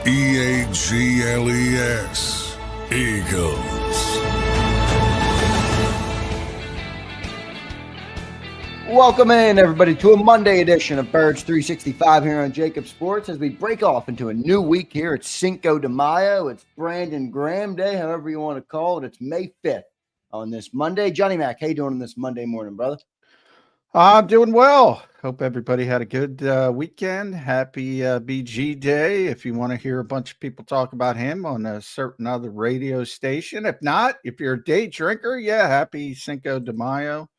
EAGLES, Eagles. Welcome in, everybody, to a Monday edition of Birds 365 here on JAKIB Sports as we break off into a new week here. It's Cinco de Mayo. It's Brandon Graham Day, however you want to call it. It's May 5th on this Monday. Johnny Mac, how you doing on this Monday morning, brother? I'm doing well. Hope everybody had a good weekend. Happy BG Day. If you want to hear a bunch of people talk about him on a certain other radio station. If not, if you're a day drinker, yeah, happy Cinco de Mayo.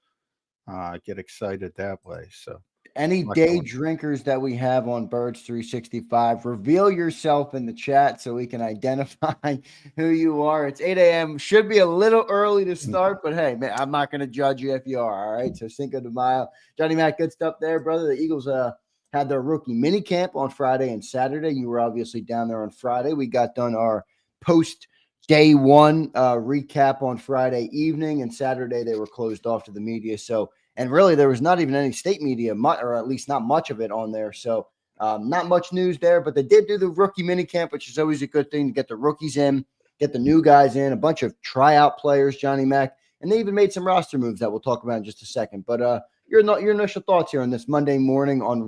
Get excited that way. So, any day drinkers that we have on Birds 365, reveal yourself in the chat so we can identify who you are. It's 8 a.m. Should be a little early to start, but hey, man, I'm not going to judge you if you are. All right. So Cinco de Mayo. Johnny Mac, good stuff there, brother. The Eagles had their rookie mini camp on Friday and Saturday. You were obviously down there on Friday. We got done our post day one recap on Friday evening, and Saturday they were closed off to the media. So, and really there was not even any state media, or at least not much of it on there. So not much news there, but they did do the rookie mini camp, which is always a good thing to get the rookies in, get the new guys in, a bunch of tryout players, Johnny Mac, and they even made some roster moves that we'll talk about in just a second. But your initial thoughts here on this Monday morning on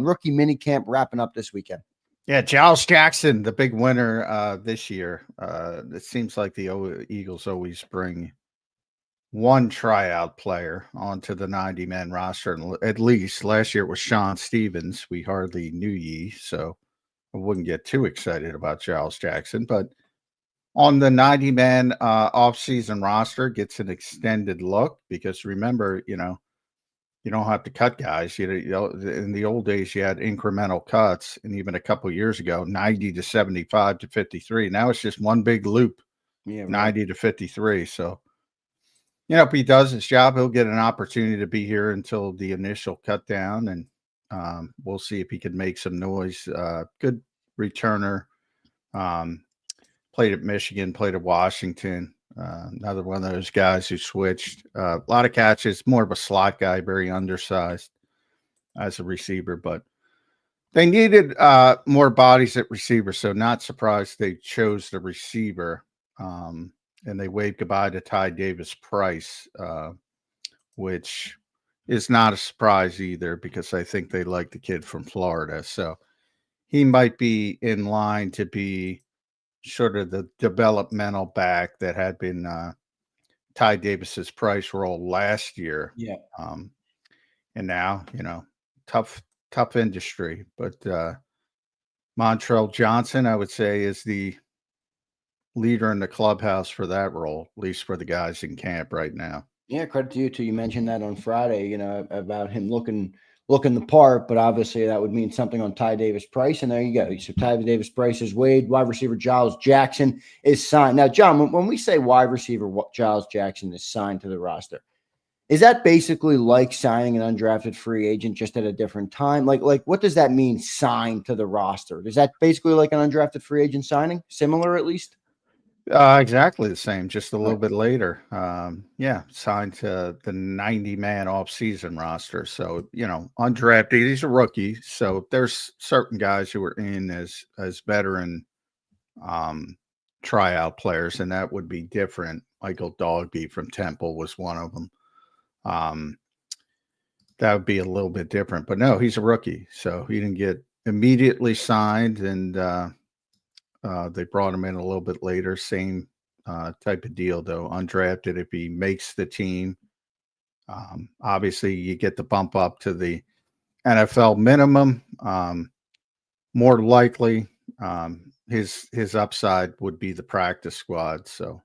rookie mini camp wrapping up this weekend. Yeah, Giles Jackson, the big winner this year. It seems like the Eagles always bring one tryout player onto the 90-man roster. And at least last year it was Sean Stevens. We hardly knew ye, so I wouldn't get too excited about Giles Jackson. But on the 90-man offseason roster, gets an extended look because remember, you don't have to cut guys. In the old days, you had incremental cuts, and even a couple years ago, 90 to 75 to 53. Now it's just one big loop, 90 to 53. So, if he does his job, he'll get an opportunity to be here until the initial cut down, and we'll see if he can make some noise. Good returner. Played at Michigan, played at Washington. Another one of those guys who switched. A lot of catches, more of a slot guy, very undersized as a receiver. But they needed more bodies at receiver, so not surprised they chose the receiver. And they waved goodbye to Ty Davis-Price, which is not a surprise either because I think they like the kid from Florida. So he might be in line to be sort of the developmental back that had been Ty Davis's price role last year. Yeah. And now, tough industry. But Montrell Johnson, I would say, is the leader in the clubhouse for that role, at least for the guys in camp right now. Yeah, credit to you too. You mentioned that on Friday, about him looking the part, but obviously that would mean something on Ty Davis-Price. And there you go. So Ty Davis-Price is waived. Wide receiver Giles Jackson is signed. Now, John, when we say wide receiver Giles Jackson is signed to the roster, is that basically like signing an undrafted free agent just at a different time? Like what does that mean, signed to the roster? Is that basically like an undrafted free agent signing? Similar, at least? Exactly the same, just a little bit later. Signed to the 90-man off-season roster. So, undrafted, he's a rookie. So there's certain guys who are in as veteran tryout players, and that would be different. Michael Dogby from Temple was one of them. That would be a little bit different. But no, he's a rookie. So he didn't get immediately signed, and they brought him in a little bit later. Same type of deal, though. Undrafted if he makes the team. Obviously, you get the bump up to the NFL minimum. More likely, his upside would be the practice squad. So,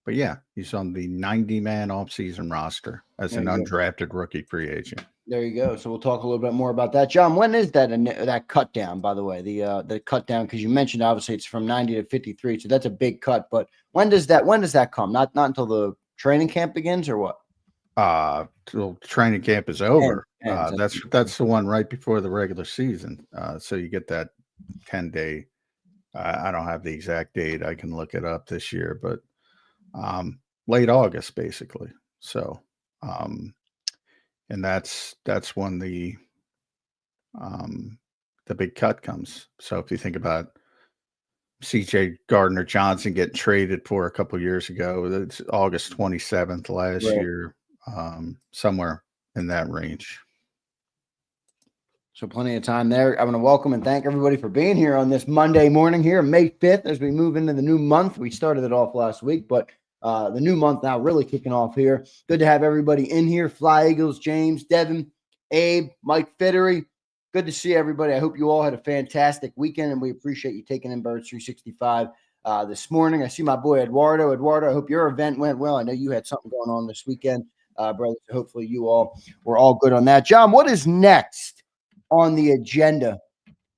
but yeah, he's on the 90-man offseason roster as an undrafted rookie free agent. There you go. So we'll talk a little bit more about that. John, when is that cut down, by the way, the cut down? Because you mentioned obviously it's from 90 to 53, so that's a big cut. But when does that come? Not until the training camp begins, or what? Till training camp is over. And that's the one right before the regular season. So you get that 10-day. I don't have the exact date. I can look it up this year, but late August basically. So. And that's when the the big cut comes. So if you think about CJ Gardner Johnson getting traded for a couple years ago, it's August 27th last year, somewhere in that range. So plenty of time there. I want to welcome and thank everybody for being here on this Monday morning here, May 5th, as we move into the new month. We started it off last week, but the new month now really kicking off here. Good to have everybody in here. Fly Eagles, James, Devin, Abe, Mike Fittery. Good to see everybody. I hope you all had a fantastic weekend, and we appreciate you taking in Birds 365 this morning. I see my boy Eduardo. Eduardo, I hope your event went well. I know you had something going on this weekend, brother. So hopefully you all were all good on that. John, what is next on the agenda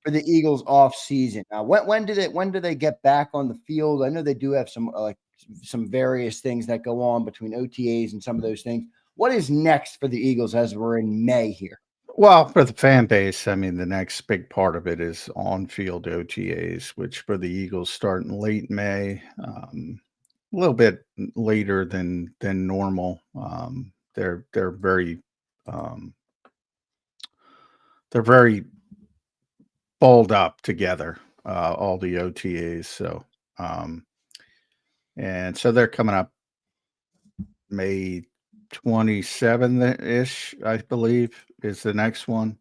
for the Eagles off season? Now, when do they get back on the field? I know they do have some various things that go on between OTAs and some of those things. What is next for the Eagles as we're in May here? Well, for the fan base, I mean, the next big part of it is on-field OTAs, which for the Eagles start in late May, a little bit later than normal. They're very balled up together, all the OTAs. So, and so they're coming up May 27th-ish, I believe, is the next one.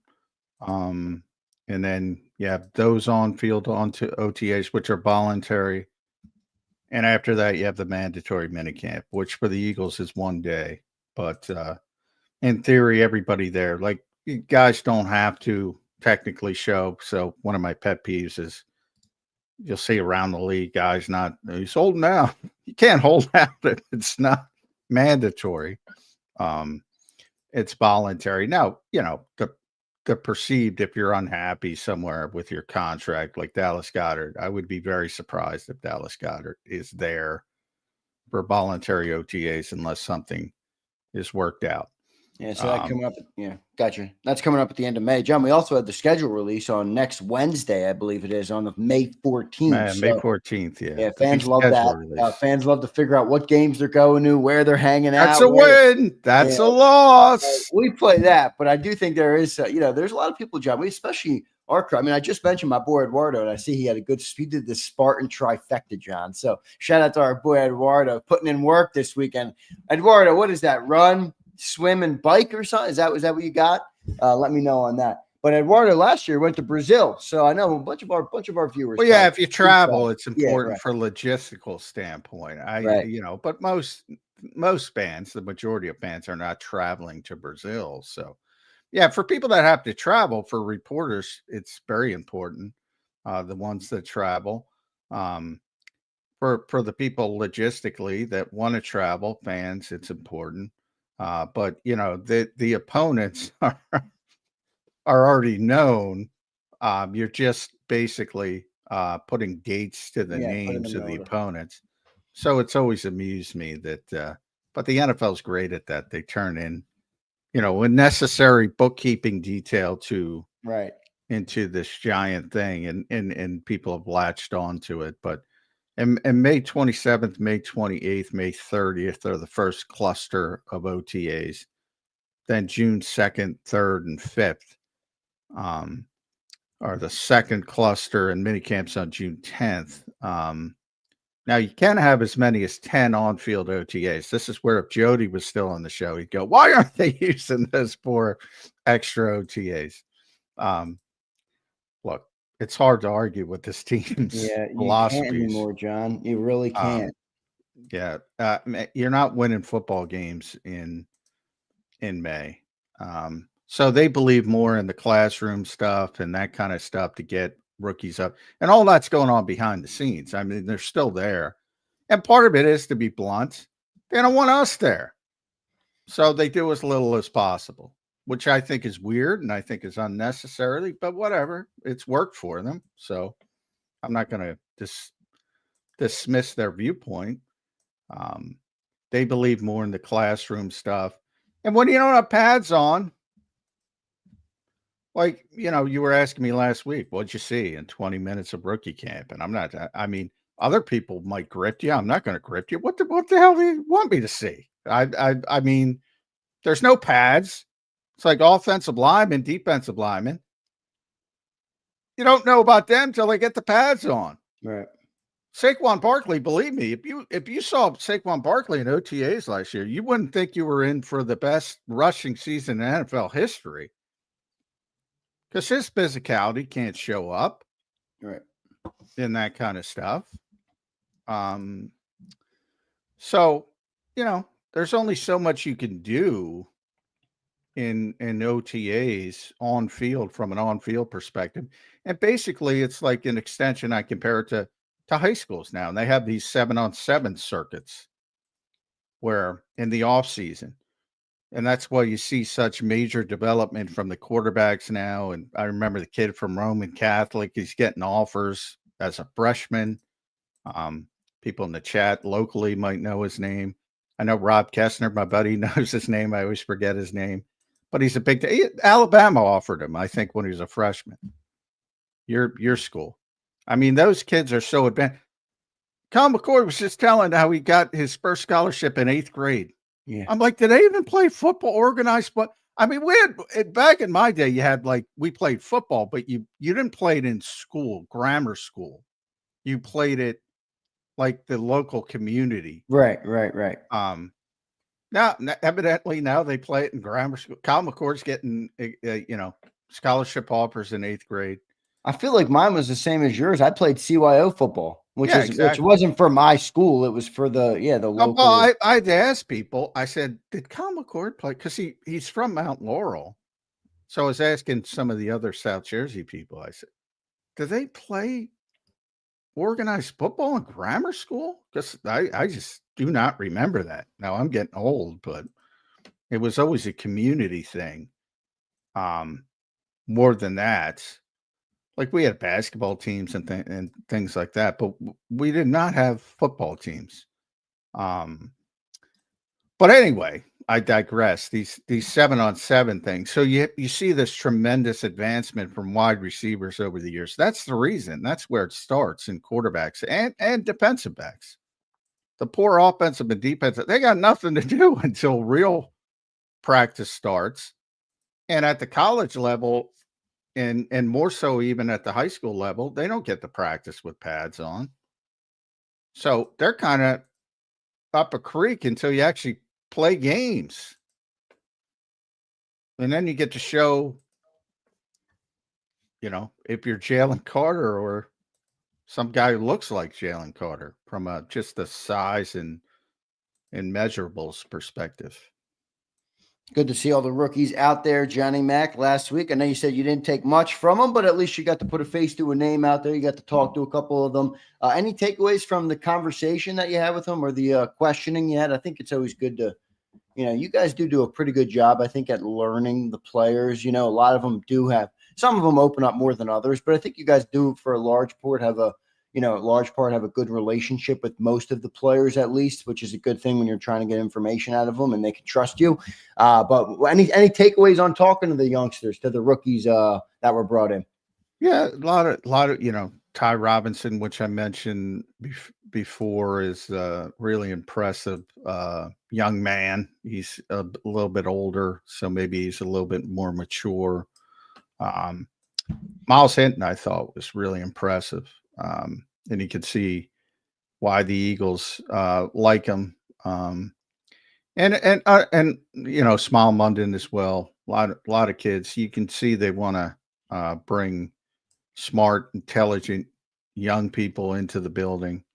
And then you have those on-field onto OTAs, which are voluntary. And after that, you have the mandatory minicamp, which for the Eagles is 1 day. But in theory, everybody there, like, you guys don't have to technically show. So one of my pet peeves is you'll see around the league, guys he's holding out. You can't hold out if it's not mandatory. It's voluntary. Now, the perceived, if you're unhappy somewhere with your contract, like Dallas Goedert, I would be very surprised if Dallas Goedert is there for voluntary OTAs unless something is worked out. Yeah, so that coming up. Yeah, gotcha. That's coming up at the end of May. John, we also had the schedule release on next Wednesday, I believe it is, on the May 14th. May 14th, yeah. Yeah, fans love that. Fans love to figure out what games they're going to, where they're hanging out. That's a win. That's a loss. We play that, but I do think there is, there's a lot of people, John, especially our crowd. I mean, I just mentioned my boy Eduardo, and I see he did the Spartan trifecta, John. So shout out to our boy Eduardo putting in work this weekend. Eduardo, what is that? Run, swim, and bike or something? Is that what you got? Let me know on that. But Eduardo last year went to Brazil, so I know a bunch of our viewers. Well, yeah, if you travel, it's important for logistical standpoint. But most fans, the majority of fans, are not traveling to Brazil. So, yeah, for people that have to travel, for reporters, it's very important. The ones that travel, for the people logistically that want to travel, fans, it's important. But the opponents are already known. You're just basically putting dates to the names of the opponents. So it's always amused me that, but the NFL's great at that. They turn in, a necessary bookkeeping detail into this giant thing, and people have latched onto it. But and May 27th, May 28th, May 30th are the first cluster of OTAs. Then June 2nd, 3rd, and 5th are the second cluster, and minicamps on June 10th. Now, you can have as many as 10 on-field OTAs. This is where if Jody was still on the show, he'd go, why aren't they using those for extra OTAs? Look, it's hard to argue with this team's philosophies. You can't anymore, John. You really can't. You're not winning football games in May. So they believe more in the classroom stuff and that kind of stuff to get rookies up. And all that's going on behind the scenes. I mean, they're still there. And part of it is, to be blunt, they don't want us there. So they do as little as possible, which I think is weird and I think is unnecessarily, but whatever. It's worked for them. So I'm not going to dismiss their viewpoint. They believe more in the classroom stuff. And when you don't have pads on, like, you were asking me last week, what'd you see in 20 minutes of rookie camp? And other people might grip you. I'm not going to grip you. What the hell do you want me to see? I mean, there's no pads. It's like offensive lineman, defensive lineman. You don't know about them till they get the pads on. Right. Saquon Barkley, believe me, if you saw Saquon Barkley in OTAs last year, you wouldn't think you were in for the best rushing season in NFL history. Because his physicality can't show up in that kind of stuff. So, there's only so much you can do in OTAs on field from an on field perspective. And basically it's like an extension. I compare it to high schools now, and they have these 7-on-7 circuits where in the off season, and that's why you see such major development from the quarterbacks now. And I remember the kid from Roman Catholic, he's getting offers as a freshman. People in the chat locally might know his name. I know Rob Kessner, my buddy, knows his name. I always forget his name, but he's a big Alabama offered him, I think, when he was a freshman. Your school. I mean, those kids are so advanced. Kyle McCord was just telling how he got his first scholarship in 8th grade. Yeah. I'm like, did they even play football organized? But I mean, we had back in my day, you had we played football, but you didn't play it in school, grammar school. You played it like the local community. Right. Now evidently now they play it in grammar school. Kyle McCord's getting scholarship offers in 8th grade. I feel like mine was the same as yours. I played CYO football, which wasn't for my school. It was for the local. Well, I'd ask people. I said, "Did Kyle McCord play?" Because he's from Mount Laurel, so I was asking some of the other South Jersey people. I said, "Do they play organized football in grammar school?" Because I just do not remember that. Now I'm getting old, but it was always a community thing. More than that. Like we had basketball teams and things like that, but we did not have football teams. But anyway, I digress. These 7-on-7 things. So you see this tremendous advancement from wide receivers over the years. That's the reason. That's where it starts in quarterbacks and defensive backs. The poor offensive and defensive, they got nothing to do until real practice starts. And at the college level, and more so even at the high school level, they don't get to practice with pads on. So they're kind of up a creek until you actually play games. And then you get to show, if you're Jalen Carter or some guy who looks like Jalen Carter from just the size and measurables perspective. Good to see all the rookies out there. Johnny Mack last week. I know you said you didn't take much from them, but at least you got to put a face to a name out there. You got to talk to a couple of them. Any takeaways from the conversation that you had with them or the questioning you had? I think it's always good to, you guys do a pretty good job, I think, at learning the players. A lot of them do have, some of them open up more than others, but I think you guys do for a large part have a good relationship with most of the players, at least, which is a good thing when you're trying to get information out of them and they can trust you. But any takeaways on talking to the youngsters, to the rookies that were brought in? Yeah, a lot of Ty Robinson, which I mentioned before, is a really impressive young man. He's a little bit older, so maybe he's a little bit more mature. Miles Hinton, I thought, was really impressive. And you could see why the Eagles like him. And Smile Munden as well. A lot of kids. You can see they want to bring smart, intelligent young people into the building.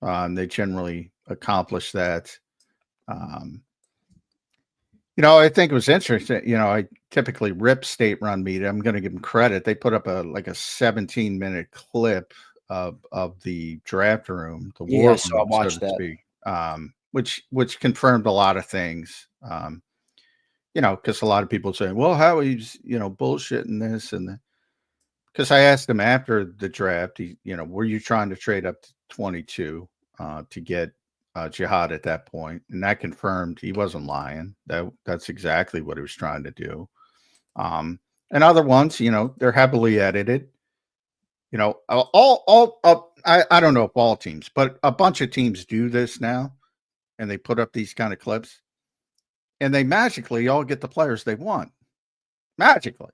They generally accomplish that. I think it was interesting. I typically rip State Run Media. I'm going to give them credit. They put up a 17-minute clip of the draft room, the war room, so I watched so to speak, which confirmed a lot of things. Because a lot of people say, well, Howie's, bullshitting this and that. Because I asked him after the draft, were you trying to trade up to 22 to get Jihad at that point? And that confirmed he wasn't lying. That's exactly what he was trying to do. And other ones, they're heavily edited. I don't know if all teams, but a bunch of teams do this now, and they put up these kind of clips, and they magically all get the players they want. Magically,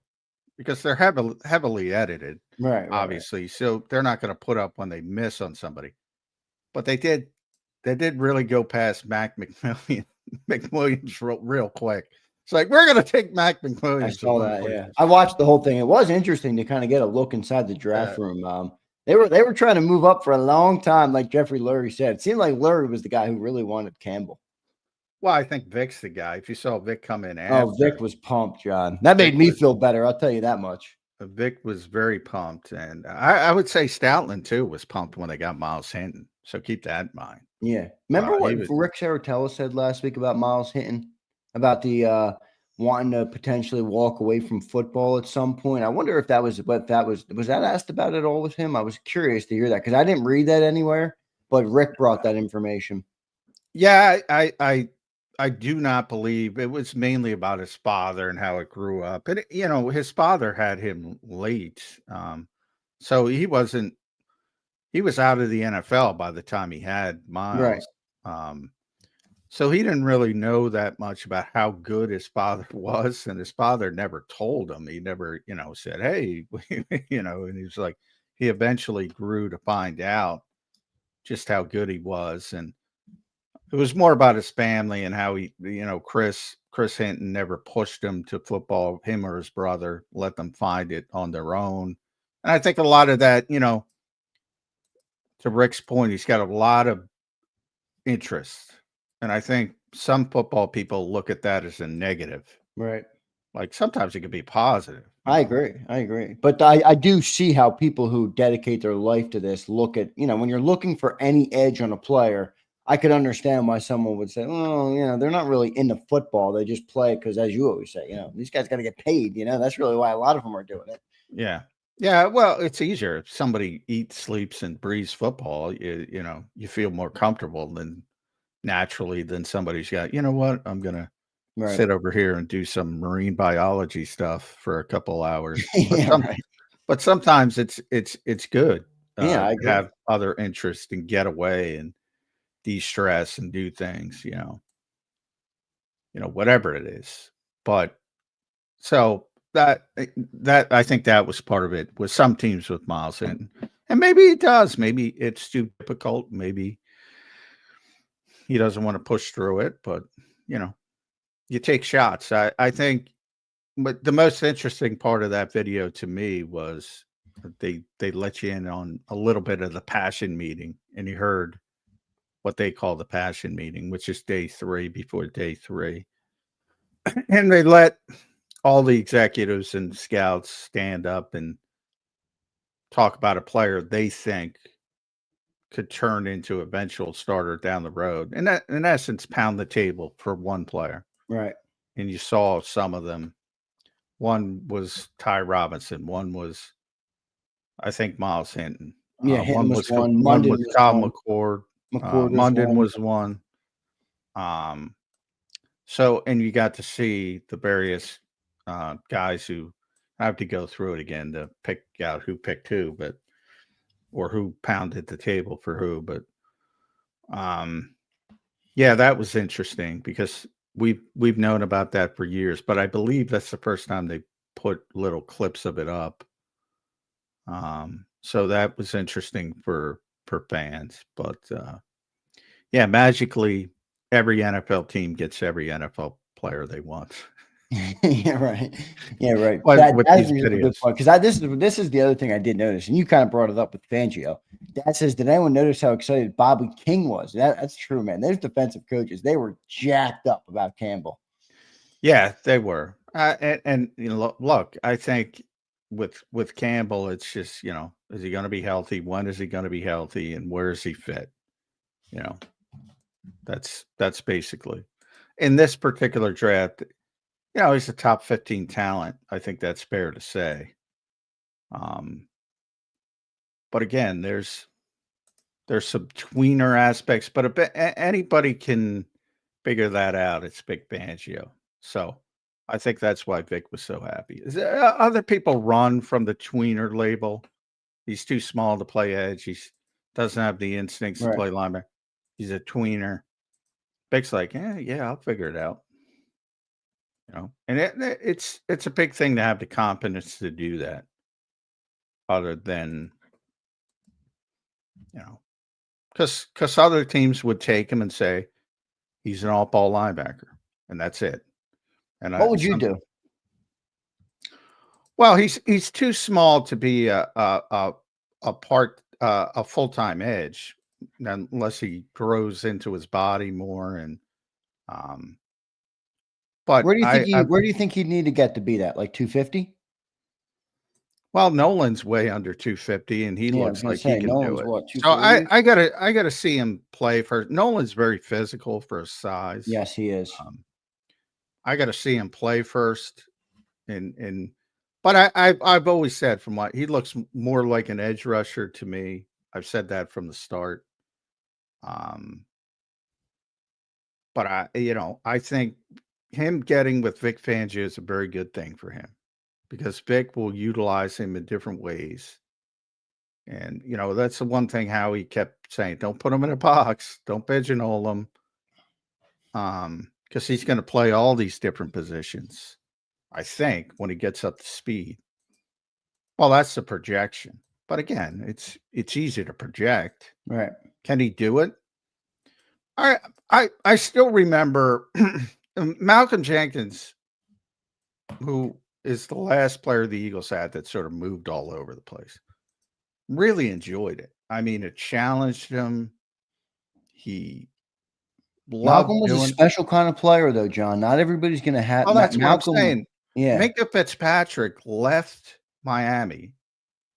because they're heavily edited, Right. obviously. So they're not going to put up when they miss on somebody. But they did really go past Mac McWilliams real quick. It's like, we're going to take Mac McWilliams. I saw that. Yeah, I watched the whole thing. It was interesting to kind of get a look inside the draft room. They were trying to move up for a long time, like Jeffrey Lurie said. It seemed like Lurie was the guy who really wanted Campbell. Well, I think Vic's the guy. If you saw Vic come in after. Oh, Vic was pumped, John. That made me feel better. I'll tell you that much. Vic was very pumped. And I would say Stoutland, too, was pumped when they got Miles Hinton. So keep that in mind. Yeah. Remember what Rick Saratella said last week about Miles Hinton? About the wanting to potentially walk away from football at some point. I wonder if that was that asked about at all with him? I was curious to hear that because I didn't read that anywhere, but Rick brought that information. Yeah, I do not believe it was mainly about his father and how it grew up. And his father had him late. So he was out of the NFL by the time he had Miles. Right. So he didn't really know that much about how good his father was. And his father never told him. He never, said, hey, and he was like, he eventually grew to find out just how good he was. And it was more about his family and how he, Chris Hinton never pushed him to football, him or his brother, let them find it on their own. And I think a lot of that, to Rick's point, he's got a lot of interest. And I think some football people look at that as a negative. Right. Like sometimes it could be positive. I agree. But I do see how people who dedicate their life to this look at, when you're looking for any edge on a player, I could understand why someone would say, oh, they're not really into football. They just play because, as you always say, these guys got to get paid. That's really why a lot of them are doing it. Yeah. Yeah. Well, it's easier. If somebody eats, sleeps, and breathes football, you feel more comfortable than somebody's got, what, I'm going to sit over here and do some marine biology stuff for a couple hours. But sometimes it's good. I have other interests and get away and de-stress and do things, whatever it is. But so that I think that was part of it with some teams with Miles Hinton. And maybe it does. Maybe it's too difficult. Maybe he doesn't want to push through it, but you take shots. I think, but the most interesting part of that video to me was they let you in on a little bit of the passion meeting, and you heard what they call the passion meeting, which is day 3 before day 3. And they let all the executives and scouts stand up and talk about a player they think could turn into eventual starter down the road. And that, in essence, pound the table for one player. Right. And you saw some of them. One was Ty Robinson. One was, I think, Miles Hinton. Yeah, one was Kyle McCord. Munden was one. So, and you got to see the various guys who, I have to go through it again to pick out who picked who, or who pounded the table for who. But yeah, that was interesting because we've known about that for years, but I believe that's the first time they put little clips of it up. So that was interesting for fans. But yeah, magically every NFL team gets every NFL player they want. Yeah, right. That's a good point because this is the other thing I did notice, and you kind of brought it up with Fangio. Dad says, "Did anyone notice how excited Bobby King was?" That's true, man. There's defensive coaches; they were jacked up about Campbell. Yeah, they were. And look, I think with Campbell, it's just is he going to be healthy? When is he going to be healthy? And where is he fit? That's basically in this particular draft. He's a top 15 talent. I think that's fair to say. But again, there's some tweener aspects, but anybody can figure that out. It's Vic Fangio. So I think that's why Vic was so happy. Other people run from the tweener label. He's too small to play edge. He doesn't have the instincts to play linebacker. He's a tweener. Vic's like, yeah, I'll figure it out. and it's a big thing to have the confidence to do that. Other than, because other teams would take him and say he's an all-ball linebacker, and that's it. And what would you do? Well, he's too small to be a full-time edge unless he grows into his body more. And but where do you think he'd need to get to be that, like 250? Well, Nolan's way under 250, and he looks like he can Nolan's do it. What, so I gotta see him play first. Nolan's very physical for his size. Yes, he is. I got to see him play first, but I've always said from what he looks more like an edge rusher to me. I've said that from the start. But I think him getting with Vic Fangio is a very good thing for him, because Vic will utilize him in different ways. And, that's the one thing Howie kept saying, don't put him in a box. Don't pigeonhole him. Because he's going to play all these different positions, I think, when he gets up to speed. Well, that's the projection. But again, it's easy to project. Right. Can he do it? I still remember Malcolm Jenkins, who is the last player the Eagles had that sort of moved all over the place. Really enjoyed it. I mean, it challenged him. Malcolm was a special kind of player, though, John. Not everybody's going to have. Oh, that's Malcolm, what I'm saying. Yeah. Minkah Fitzpatrick left Miami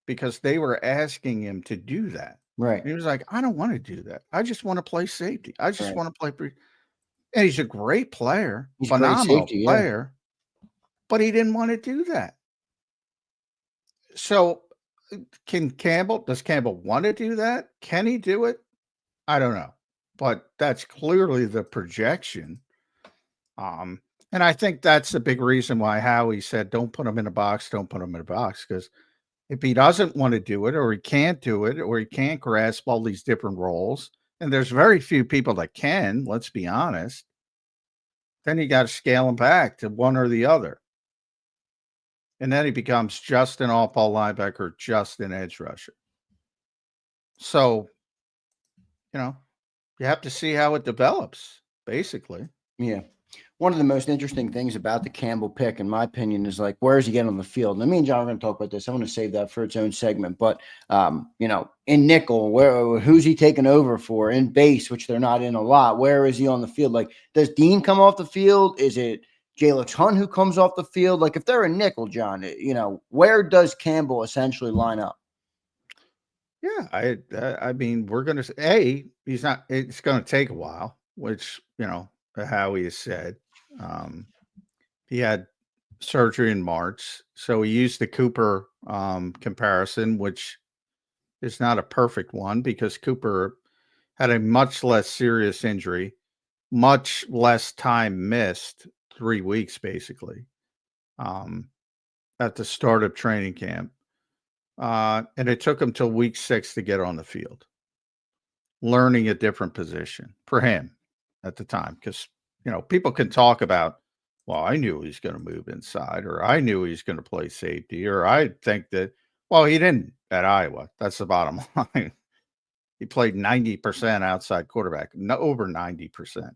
because they were asking him to do that. Right. And he was like, I don't want to do that. I just want to play safety. I just want to play. And he's a great player, phenomenal player, but he didn't want to do that. So does Campbell want to do that? Can he do it? I don't know. But that's clearly the projection. And I think that's the big reason why Howie said, don't put him in a box, don't put him in a box. Because if he doesn't want to do it, or he can't do it, or he can't grasp all these different roles, and there's very few people that can, let's be honest, then you got to scale him back to one or the other. And then he becomes just an all-ball linebacker, just an edge rusher. So, you have to see how it develops, basically. Yeah. One of the most interesting things about the Campbell pick, in my opinion, is like, where is he getting on the field? And me and John are going to talk about this. I want to save that for its own segment. But, in nickel, who's he taking over for? In base, which they're not in a lot, where is he on the field? Like, does Dean come off the field? Is it Jalen Hunt who comes off the field? Like, if they're a nickel, John, where does Campbell essentially line up? Yeah, I mean, we're going to say, it's going to take a while, which, Howie has said. He had surgery in March, so he used the Cooper comparison, which is not a perfect one because Cooper had a much less serious injury, much less time missed, 3 weeks basically, at the start of training camp. And it took him till week 6 to get on the field, learning a different position for him at the time. Because, people can talk about, well, I knew he's going to move inside, or I knew he's going to play safety, or I think that, well, he didn't at Iowa. That's the bottom line. He played 90% outside quarterback, over 90%.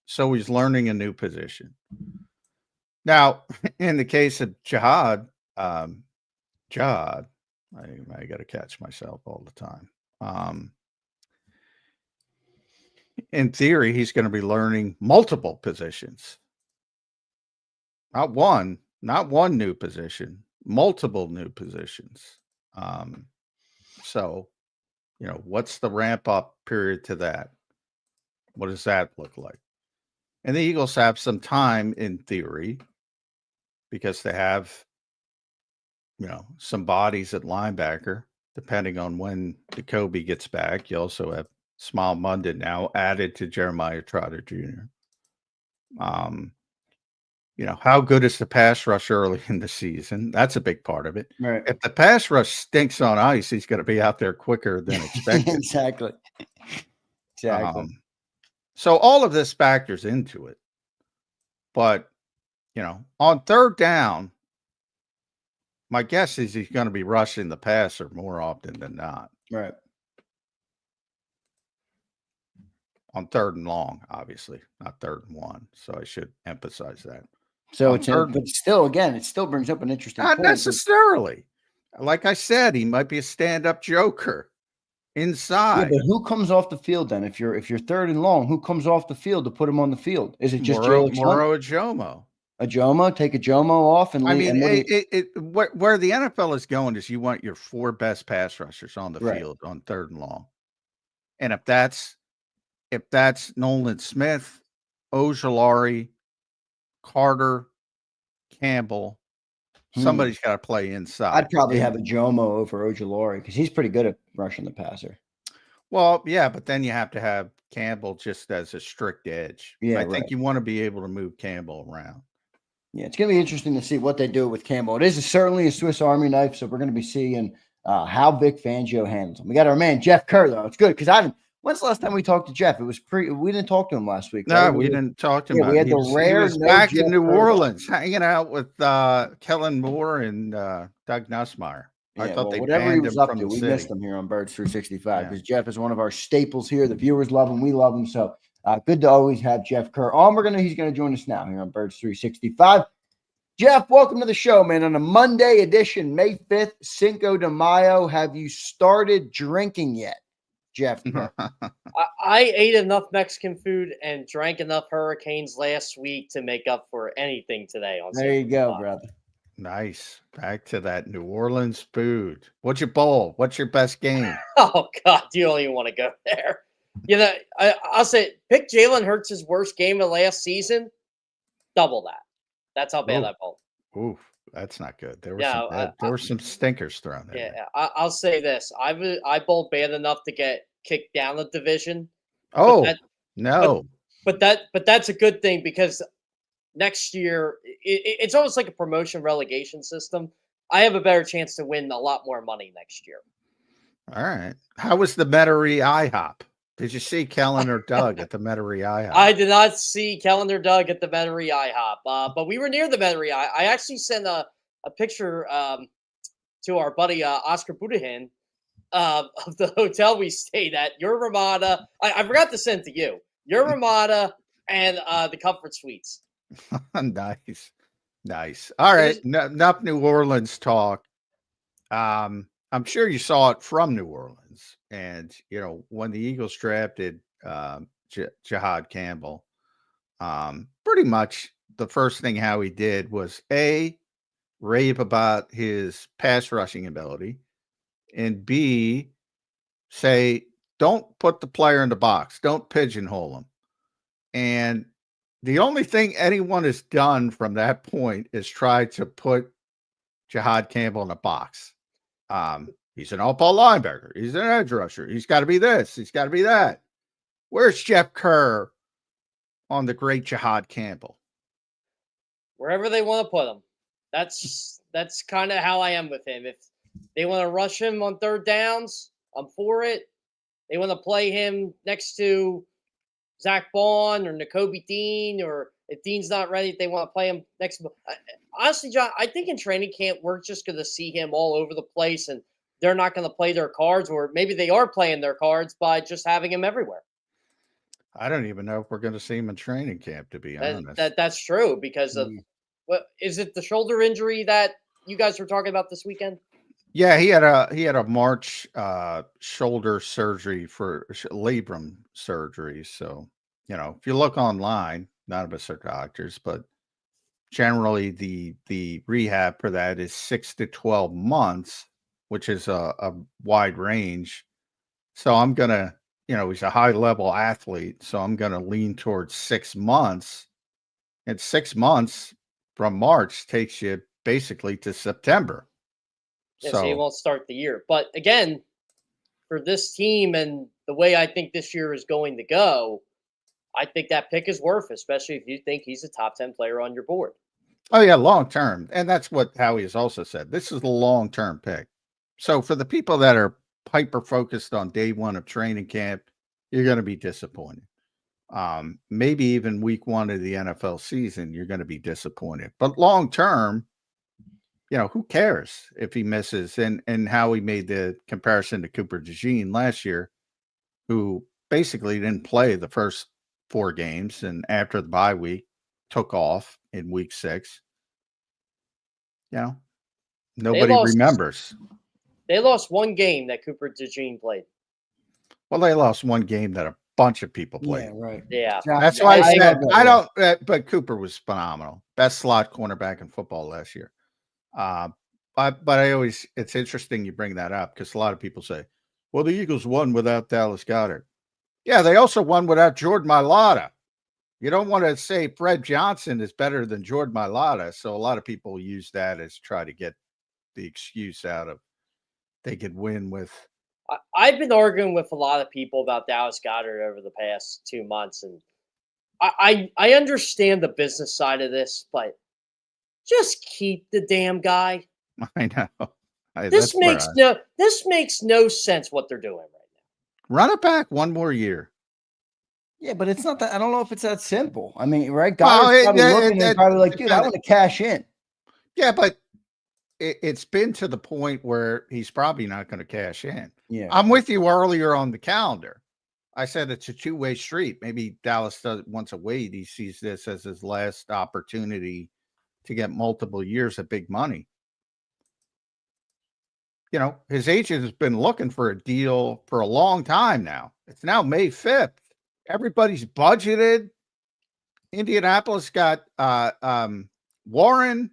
So he's learning a new position. Now, in the case of Jihad, I got to catch myself all the time. In theory, he's going to be learning multiple positions. Not one new position, multiple new positions. So, what's the ramp up period to that? What does that look like? And the Eagles have some time in theory because they have, some bodies at linebacker, depending on when Jacoby gets back. You also have Smile Munden now added to Jeremiah Trotter Jr. How good is the pass rush early in the season? That's a big part of it. Right. If the pass rush stinks on ice, he's going to be out there quicker than expected. Exactly. So all of this factors into it. But on third down, my guess is he's going to be rushing the passer more often than not. Right. On third and long, obviously, not third and one. So I should emphasize that. So but still, again, it still brings up an interesting not point. Necessarily. Like I said, he might be a stand-up joker inside. Yeah, but who comes off the field then? If you're third and long, who comes off the field to put him on the field? Is it just Moro Ajomo? Ajomo, take Ajomo off and leave. Where the NFL is going is you want your 4 best pass rushers on the field on third and long. And if that's Nolan Smith, Ojulari, Carter, Campbell, somebody's got to play inside. I'd probably have Ajomo over Ojulari because he's pretty good at rushing the passer. Well, yeah, but then you have to have Campbell just as a strict edge. Yeah, I think you want to be able to move Campbell around. Yeah, it's going to be interesting to see what they do with Campbell. It is certainly a Swiss Army knife, so we're going to be seeing how Vic Fangio handles him. We got our man Jeff Kerr, though. It's good because when's the last time we talked to Jeff? It was we didn't talk to him last week. No, right? we didn't talk to him. Yeah, we had the rare. He was back in New Orleans, hanging out with Kellen Moore and Doug Nussmeier. I thought they whatever he was up to, we city. missed him here on Birds 365 because Jeff is one of our staples here. The viewers love him, we love him. So good to always have Jeff Kerr on. He's gonna join us now here on Birds 365. Jeff, welcome to the show, man. On a Monday edition, May 5th, Cinco de Mayo. Have you started drinking yet, Jeff? I ate enough Mexican food and drank enough Hurricanes last week to make up for anything today. There you go, brother. Nice. Back to that New Orleans food. What's your bowl? What's your best game? Oh, God, you don't even want to go there. I'll say pick Jalen Hurts' worst game of last season, double that. That's how bad I bowled. Oof, that's not good. There were some stinkers thrown there. Yeah, I'll say this. I bowled bad enough to get kicked down the division. Oh, but that's a good thing because next year it's almost like a promotion relegation system. I have a better chance to win a lot more money next year. All right. How was the Metairie IHOP? Did you see Kellen or Doug at the Metairie IHOP? I did not see Kellen or Doug at the Metairie IHOP, but we were near the Metairie. I actually sent a picture to our buddy Oscar Budahan of the hotel we stayed at. Your Ramada. I forgot to send to you. Your Ramada and the Comfort Suites. Nice. All right. Enough New Orleans talk. I'm sure you saw it from New Orleans. And, when the Eagles drafted Jihad Campbell, pretty much the first thing Howie did was rave about his pass rushing ability, and B, say, don't put the player in the box. Don't pigeonhole him. And the only thing anyone has done from that point is try to put Jihad Campbell in a box. He's an all-ball linebacker. He's an edge rusher. He's got to be this. He's got to be that. Where's Jeff Kerr on the great Jihad Campbell? Wherever they want to put him. That's kind of how I am with him. If they want to rush him on third downs, I'm for it. They want to play him next to Zach Bond or Nakobe Dean, or if Dean's not ready, if they want to play him next to honestly, John, I think in training camp, we're just going to see him all over the place, and they're not going to play their cards, or maybe they are playing their cards by just having him everywhere. I don't even know if we're going to see him in training camp, to be honest. That's true because of is it the shoulder injury that you guys were talking about this weekend? Yeah, he had a March shoulder surgery for labrum surgery. So, if you look online, none of us are doctors, but generally the rehab for that is 6 to 12 months, which is a wide range. So I'm going to, he's a high level athlete. So I'm going to lean towards 6 months, and 6 months from March takes you basically to September. Yeah, so he won't start the year. But again, for this team and the way I think this year is going to go, I think that pick is worth, especially if you think he's a top 10 player on your board. Oh, yeah, long term. And that's what Howie has also said. This is the long-term pick. So for the people that are hyper-focused on day one of training camp, you're going to be disappointed. maybe even week 1 of the NFL season, you're going to be disappointed. But long term, who cares if he misses? And Howie made the comparison to Cooper DeJean last year, who basically didn't play the first 4 games, and after the bye week took off in week 6. Nobody remembers. They lost 1 game that Cooper DeJean played. Well, they lost 1 game that a bunch of people played. Yeah, right. Yeah. That's why I said I don't. But Cooper was phenomenal. Best slot cornerback in football last year. But it's interesting you bring that up because a lot of people say, well, the Eagles won without Dallas Goedert. Yeah, they also won without Jordan Mailata. You don't want to say Fred Johnson is better than Jordan Mailata. So a lot of people use that as try to get the excuse out of they could win with. I've been arguing with a lot of people about Dallas Goedert over the past 2 months, and I understand the business side of this, but just keep the damn guy. I know. This makes no sense what they're doing right now. Run it back 1 more year. Yeah, but it's not that. I don't know if it's that simple. I mean, right? Goddard's probably looking and probably like, dude, I want to cash in. Yeah, but it's been to the point where he's probably not going to cash in. Yeah, I'm with you earlier on the calendar. I said it's a 2-way street. Maybe Dallas wants to wait. He sees this as his last opportunity to get multiple years of big money. His agent has been looking for a deal for a long time now. It's now May 5th. Everybody's budgeted. Indianapolis got Warren.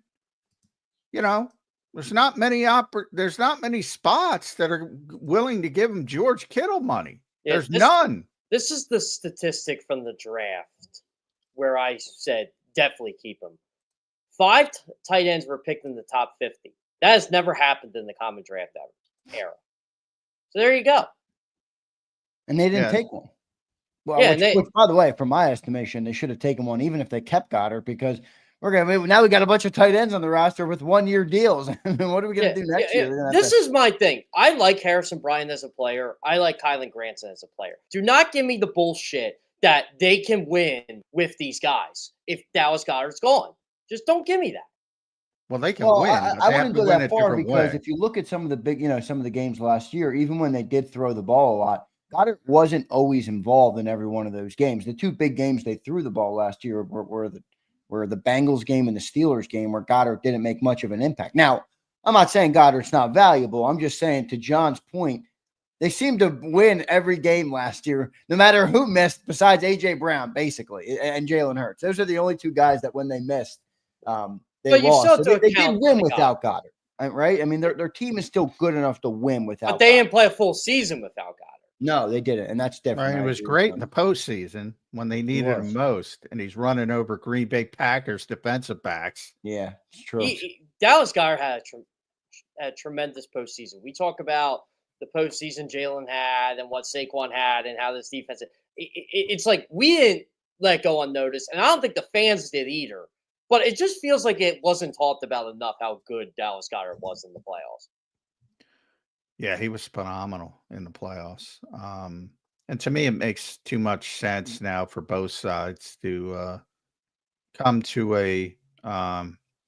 There's not many spots that are willing to give him George Kittle money. Yeah, There's none. This is the statistic from the draft where I said definitely keep him. 5 tight ends were picked in the top 50. That has never happened in the common draft era. So there you go. And they didn't take one. Well, which, by the way, from my estimation, they should have taken one even if they kept Goedert, because now we got a bunch of tight ends on the roster with 1-year deals. What are we going to do next year? This is my thing. I like Harrison Bryant as a player. I like Kylan Granson as a player. Do not give me the bullshit that they can win with these guys if Dallas Goedert's gone. Just don't give me that. Well, they can win. I wouldn't go that far because if you look at some of the big, some of the games last year, even when they did throw the ball a lot, Goedert wasn't always involved in every one of those games. The 2 big games they threw the ball last year were the Bengals game and the Steelers game, where Goedert didn't make much of an impact. Now, I'm not saying Goedert's not valuable. I'm just saying, to John's point, they seemed to win every game last year, no matter who missed, besides A.J. Brown, basically, and Jalen Hurts. Those are the only 2 guys that when they missed, they lost. So they did win without Goedert, right? I mean, their team is still good enough to win without But they didn't play a full season without Goedert. No, they didn't, and that's different. Right, it was great in the postseason when they needed him most, and he's running over Green Bay Packers defensive backs. Yeah, it's true. Dallas Goedert had a tremendous postseason. We talk about the postseason Jalen had and what Saquon had and how this defense – it's like we didn't let go unnoticed, and I don't think the fans did either. But it just feels like it wasn't talked about enough how good Dallas Goedert was in the playoffs. Yeah, he was phenomenal in the playoffs. And to me, it makes too much sense now for both sides to come to a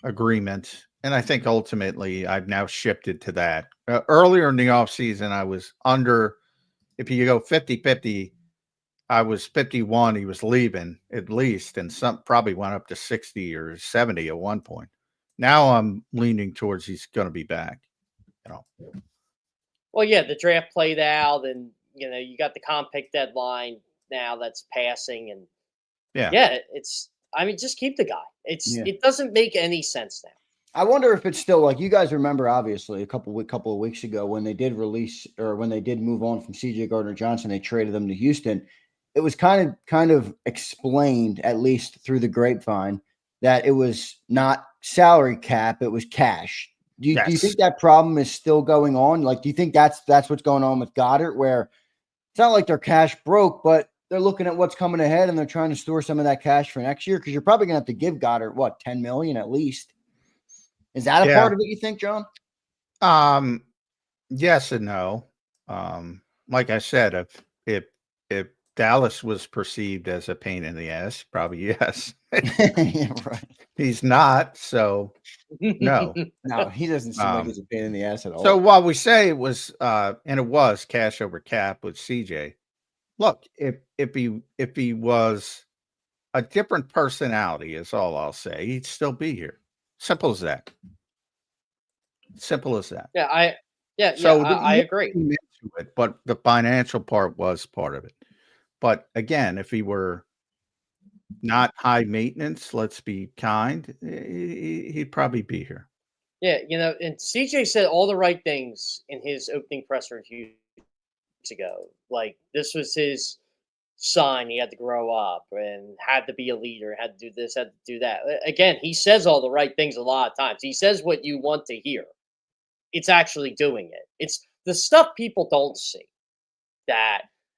agreement. And I think ultimately I've now shifted to that. Earlier in the offseason, I was under, if you go 50-50, I was 51. He was leaving at least, and some probably went up to 60 or 70 at one point. Now I'm leaning towards he's going to be back. Well, yeah, the draft played out, and you got the comp pick deadline now that's passing, and just keep the guy. It doesn't make any sense now. I wonder if it's still like you guys remember, obviously, a couple of weeks ago when they did release or when they did move on from Saquon Gardner Johnson, they traded them to Houston. It was kind of explained, at least through the grapevine, that it was not salary cap, it was cash. Do you think that problem is still going on? Like, do you think that's what's going on with Goedert, where it's not like they're cash broke, but they're looking at what's coming ahead and they're trying to store some of that cash for next year? Because you're probably going to have to give Goedert, $10 million at least. Is that a part of it, you think, John? Yes and no. Like I said, if Dallas was perceived as a pain in the ass. Probably yes. Yeah, right. He's not. So no. No, he doesn't seem like he's a pain in the ass at all. So while we say it was, and it was cash over cap with CJ, look, if he was a different personality, is all I'll say, he'd still be here. Simple as that. Simple as that. Yeah, I agree. Into it, but the financial part was part of it. But again, if he were not high maintenance, let's be kind, he'd probably be here. Yeah, and CJ said all the right things in his opening presser a few weeks ago. Like, this was his sign. He had to grow up and had to be a leader, had to do this, had to do that. Again, he says all the right things a lot of times. He says what you want to hear. It's actually doing it. It's the stuff people don't see.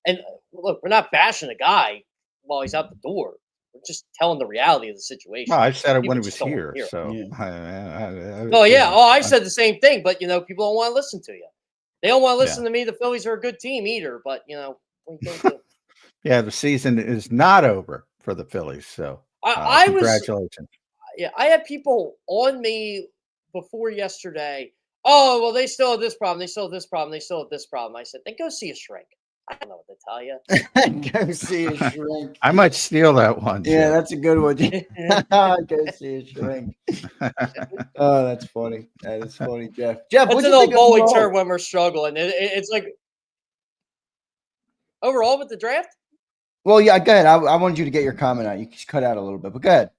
And look, we're not bashing the guy while he's out the door. We're just telling the reality of the situation. No, I said it People when he just was don't here. hear it. So, yeah. I said the same thing, but people don't want to listen to you. They don't want to listen to me. The Phillies are a good team either, but what are you gonna do? Yeah, the season is not over for the Phillies. So, congratulations. I had people on me before yesterday. Oh, well, they still have this problem. They still have this problem. They still have this problem. I said, then go see a shrink. I don't know what to tell you. Go see a shrink. I might steal that one. Yeah, Jeff. that's a good one. Go see a shrink. Oh, that's funny. That is funny, Jeff. Jeff, That's an old bowling term when we're struggling. It's like overall with the draft. Well, yeah, go ahead. I wanted you to get your comment out. You just cut out a little bit, but go ahead.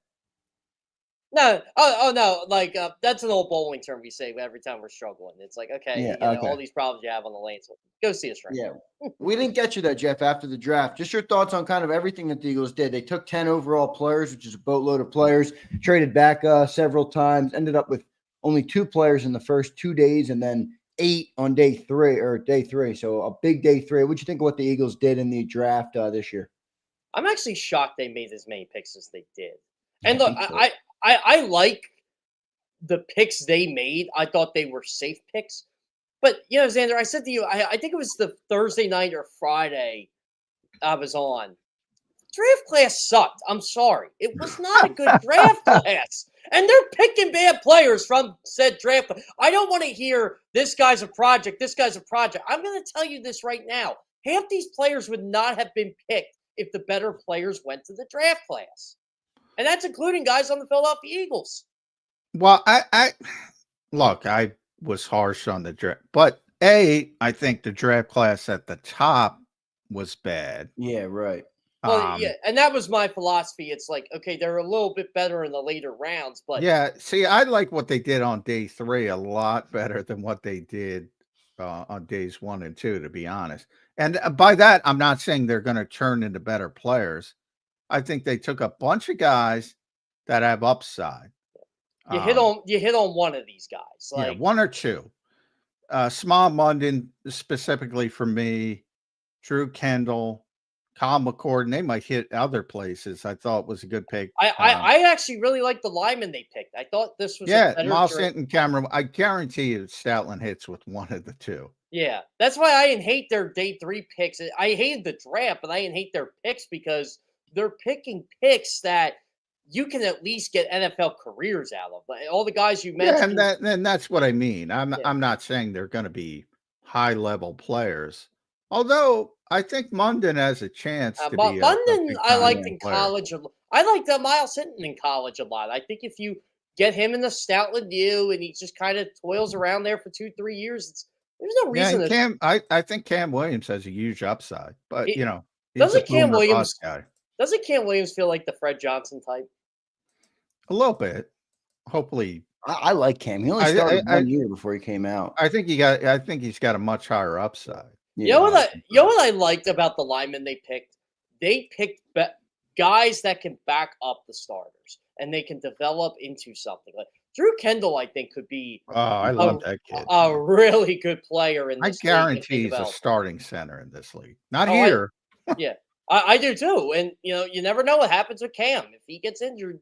No, oh no, like that's an old bowling term we say every time we're struggling. It's like, okay, all these problems you have on the lane, so go see a shrink. Yeah, we didn't get you there, Jeff, after the draft. Just your thoughts on kind of everything that the Eagles did. They took 10 overall players, which is a boatload of players, traded back several times, ended up with only 2 players in the first 2 days, and then 8 on day 3. So a big day 3. What'd you think of what the Eagles did in the draft this year? I'm actually shocked they made as many picks as they did. And look, I like the picks they made. I thought they were safe picks. But, Xander, I said to you, I think it was the Thursday night or Friday I was on. Draft class sucked. I'm sorry. It was not a good draft class. And they're picking bad players from said draft. I don't want to hear this guy's a project, this guy's a project. I'm going to tell you this right now. Half these players would not have been picked if the better players went to the draft class. And that's including guys on the Philadelphia Eagles. Well, I was harsh on the draft, but I think the draft class at the top was bad. Yeah, right. Well, yeah, and that was my philosophy. It's like, okay, they're a little bit better in the later rounds, but yeah, see, I like what they did on day 3 a lot better than what they did on days 1 and 2, to be honest. And by that, I'm not saying they're going to turn into better players. I think they took a bunch of guys that have upside. You hit on one of these guys, like 1 or 2. Small Munden, specifically for me, Drew Kendall, Kyle McCord, they might hit other places. I thought was a good pick. I actually really like the lineman they picked. I thought this was a better Miles Hinton, Cameron. I guarantee you Stoutland hits with one of the 2. Yeah, that's why I didn't hate their day 3 picks. I hated the draft, but I didn't hate their picks because they're picking picks that you can at least get NFL careers out of. All the guys you mentioned. Yeah, and that's what I mean. I'm not saying they're going to be high level players. Although I think Munden has a chance to be Munden, I liked in college. I liked Miles Hinton in college a lot. I think if you get him in the Stoutland deal and he just kind of toils around there for 2-3 years, there's no reason. Yeah, I think Cam Williams has a huge upside, but doesn't Cam Williams feel like the Fred Johnson type? A little bit. Hopefully. I like Cam. He only started 1 year before he came out. I think he's got a much higher upside. Yeah. You know what I liked about the linemen they picked? They picked guys that can back up the starters and they can develop into something. Like Drew Kendall, I think, could be I love that kid. A really good player in this league. I guarantee he's a starting center in this league. Not here. I do too. And you never know what happens with Cam. If he gets injured,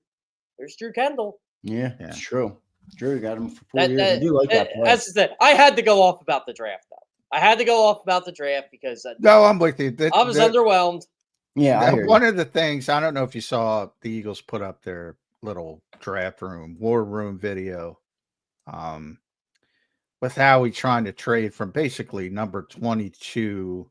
there's Drew Kendall. Yeah, it's true. Drew got him for 4 years. I do like that play. I had to go off about the draft, though. I had to go off about the draft because no, I'm with you. I was underwhelmed. Yeah, I hear One you. of the things, I don't know if you saw the Eagles put up their little draft room, war room video, with Howie trying to trade from basically number 22.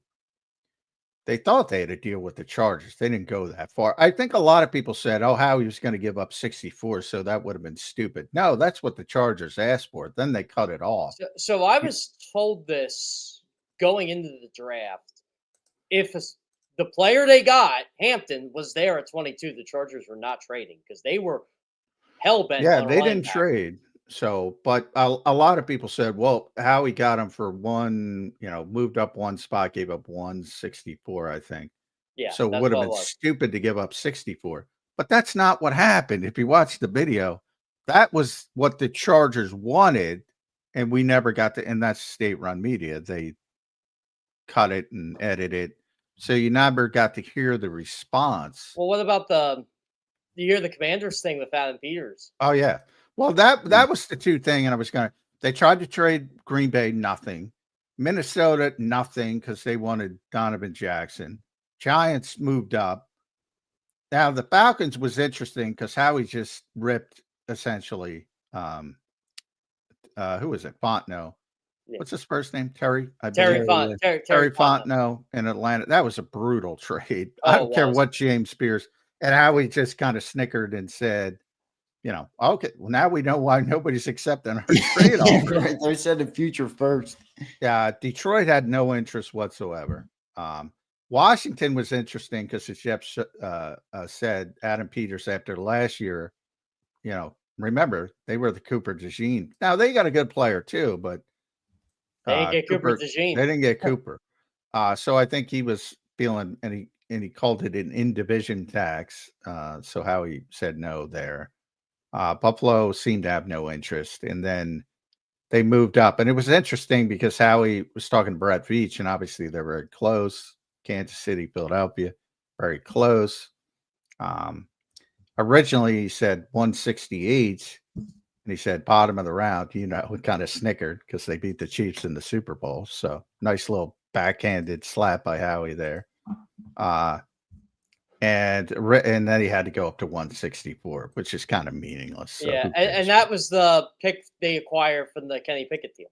They thought they had to deal with the Chargers. They didn't go that far. I think a lot of people said, oh, Howie was going to give up 64, so that would have been stupid. No, that's what the Chargers asked for. Then they cut it off. So I was told this going into the draft. If the player they got, Hampton, was there at 22, the Chargers were not trading because they were hell-bent Yeah, on a they didn't linebacker. trade. So, but a lot of people said, well, Howie got him for one, moved up one spot, gave up 164, I think. Yeah, So it that's would have what it been was. stupid to give up 64. But that's not what happened. If you watch the video, that was what the Chargers wanted, and we never got to, and that's state-run media. They cut it and edit it. So you never got to hear the response. Well, what about the year the Commanders thing with Adam Peters? Oh, yeah. Well, that was the two thing, and they tried to trade Green Bay, nothing. Minnesota, nothing, because they wanted Donovan Jackson. Giants moved up. Now, the Falcons was interesting because Howie just ripped, essentially, who is it? Fontenot. Yeah. What's his first name? Terry? Terry Terry Fontenot. Fontenot in Atlanta. That was a brutal trade. Oh, I don't care was. what James Spears. And Howie just kind of snickered and said, okay, well, now we know why nobody's accepting our trade offer. They said the future first. Yeah, Detroit had no interest whatsoever. Washington was interesting because, as Jeff said, Adam Peters, after last year, remember, they were the Cooper DeJean. Now, they got a good player too, but they didn't get Cooper DeJean. They didn't get Cooper. So I think he was feeling, and he called it an in-division tax. So Howie said no there. Buffalo seemed to have no interest, and then they moved up. And it was interesting because Howie was talking to Brett Veach, and obviously they're very close. Kansas City, Philadelphia, very close. Originally, he said 168, and he said bottom of the round. We kind of snickered because they beat the Chiefs in the Super Bowl. So nice little backhanded slap by Howie there. And then he had to go up to 164, which is kind of meaningless. So yeah, and that was the pick they acquired from the Kenny Pickett deal.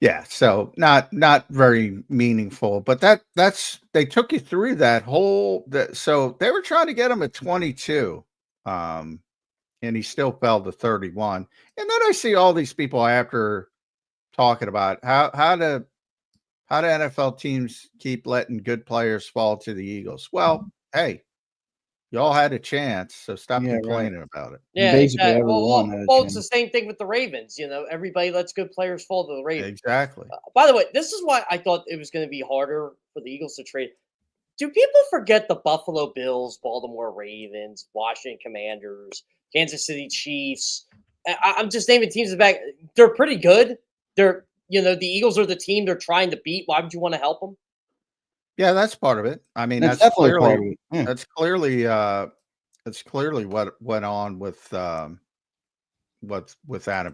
Yeah, so not very meaningful, but that's they took you through that whole. So they were trying to get him at 22, and he still fell to 31. And then I see all these people after talking about how do NFL teams keep letting good players fall to the Eagles. Well, hey, y'all had a chance, so stop complaining about it. Yeah, basically exactly. everyone. Well, it's the same thing with the Ravens. Everybody lets good players fall to the Ravens. Exactly. By the way, this is why I thought it was going to be harder for the Eagles to trade. Do people forget the Buffalo Bills, Baltimore Ravens, Washington Commanders, Kansas City Chiefs? I'm just naming teams in the back. They're pretty good. They're, the Eagles are the team they're trying to beat. Why would you want to help them? Yeah, that's part of it. I mean, that's definitely part of it. Yeah. That's clearly what went on with Adam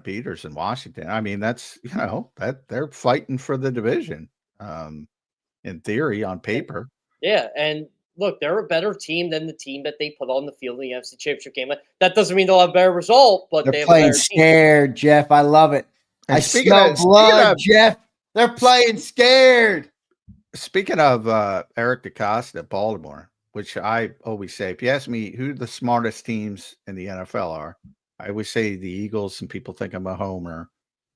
Peters in Washington. I mean, that's that they're fighting for the division, in theory, on paper. Yeah, and look, they're a better team than the team that they put on the field in the NFC Championship game. That doesn't mean they'll have a better result, but they're playing scared, Jeff. I love it. And I smell blood, Jeff. They're playing scared. Speaking of Eric DeCosta at Baltimore, which I always say, if you ask me who the smartest teams in the NFL are, I always say the Eagles, and people think I'm a homer,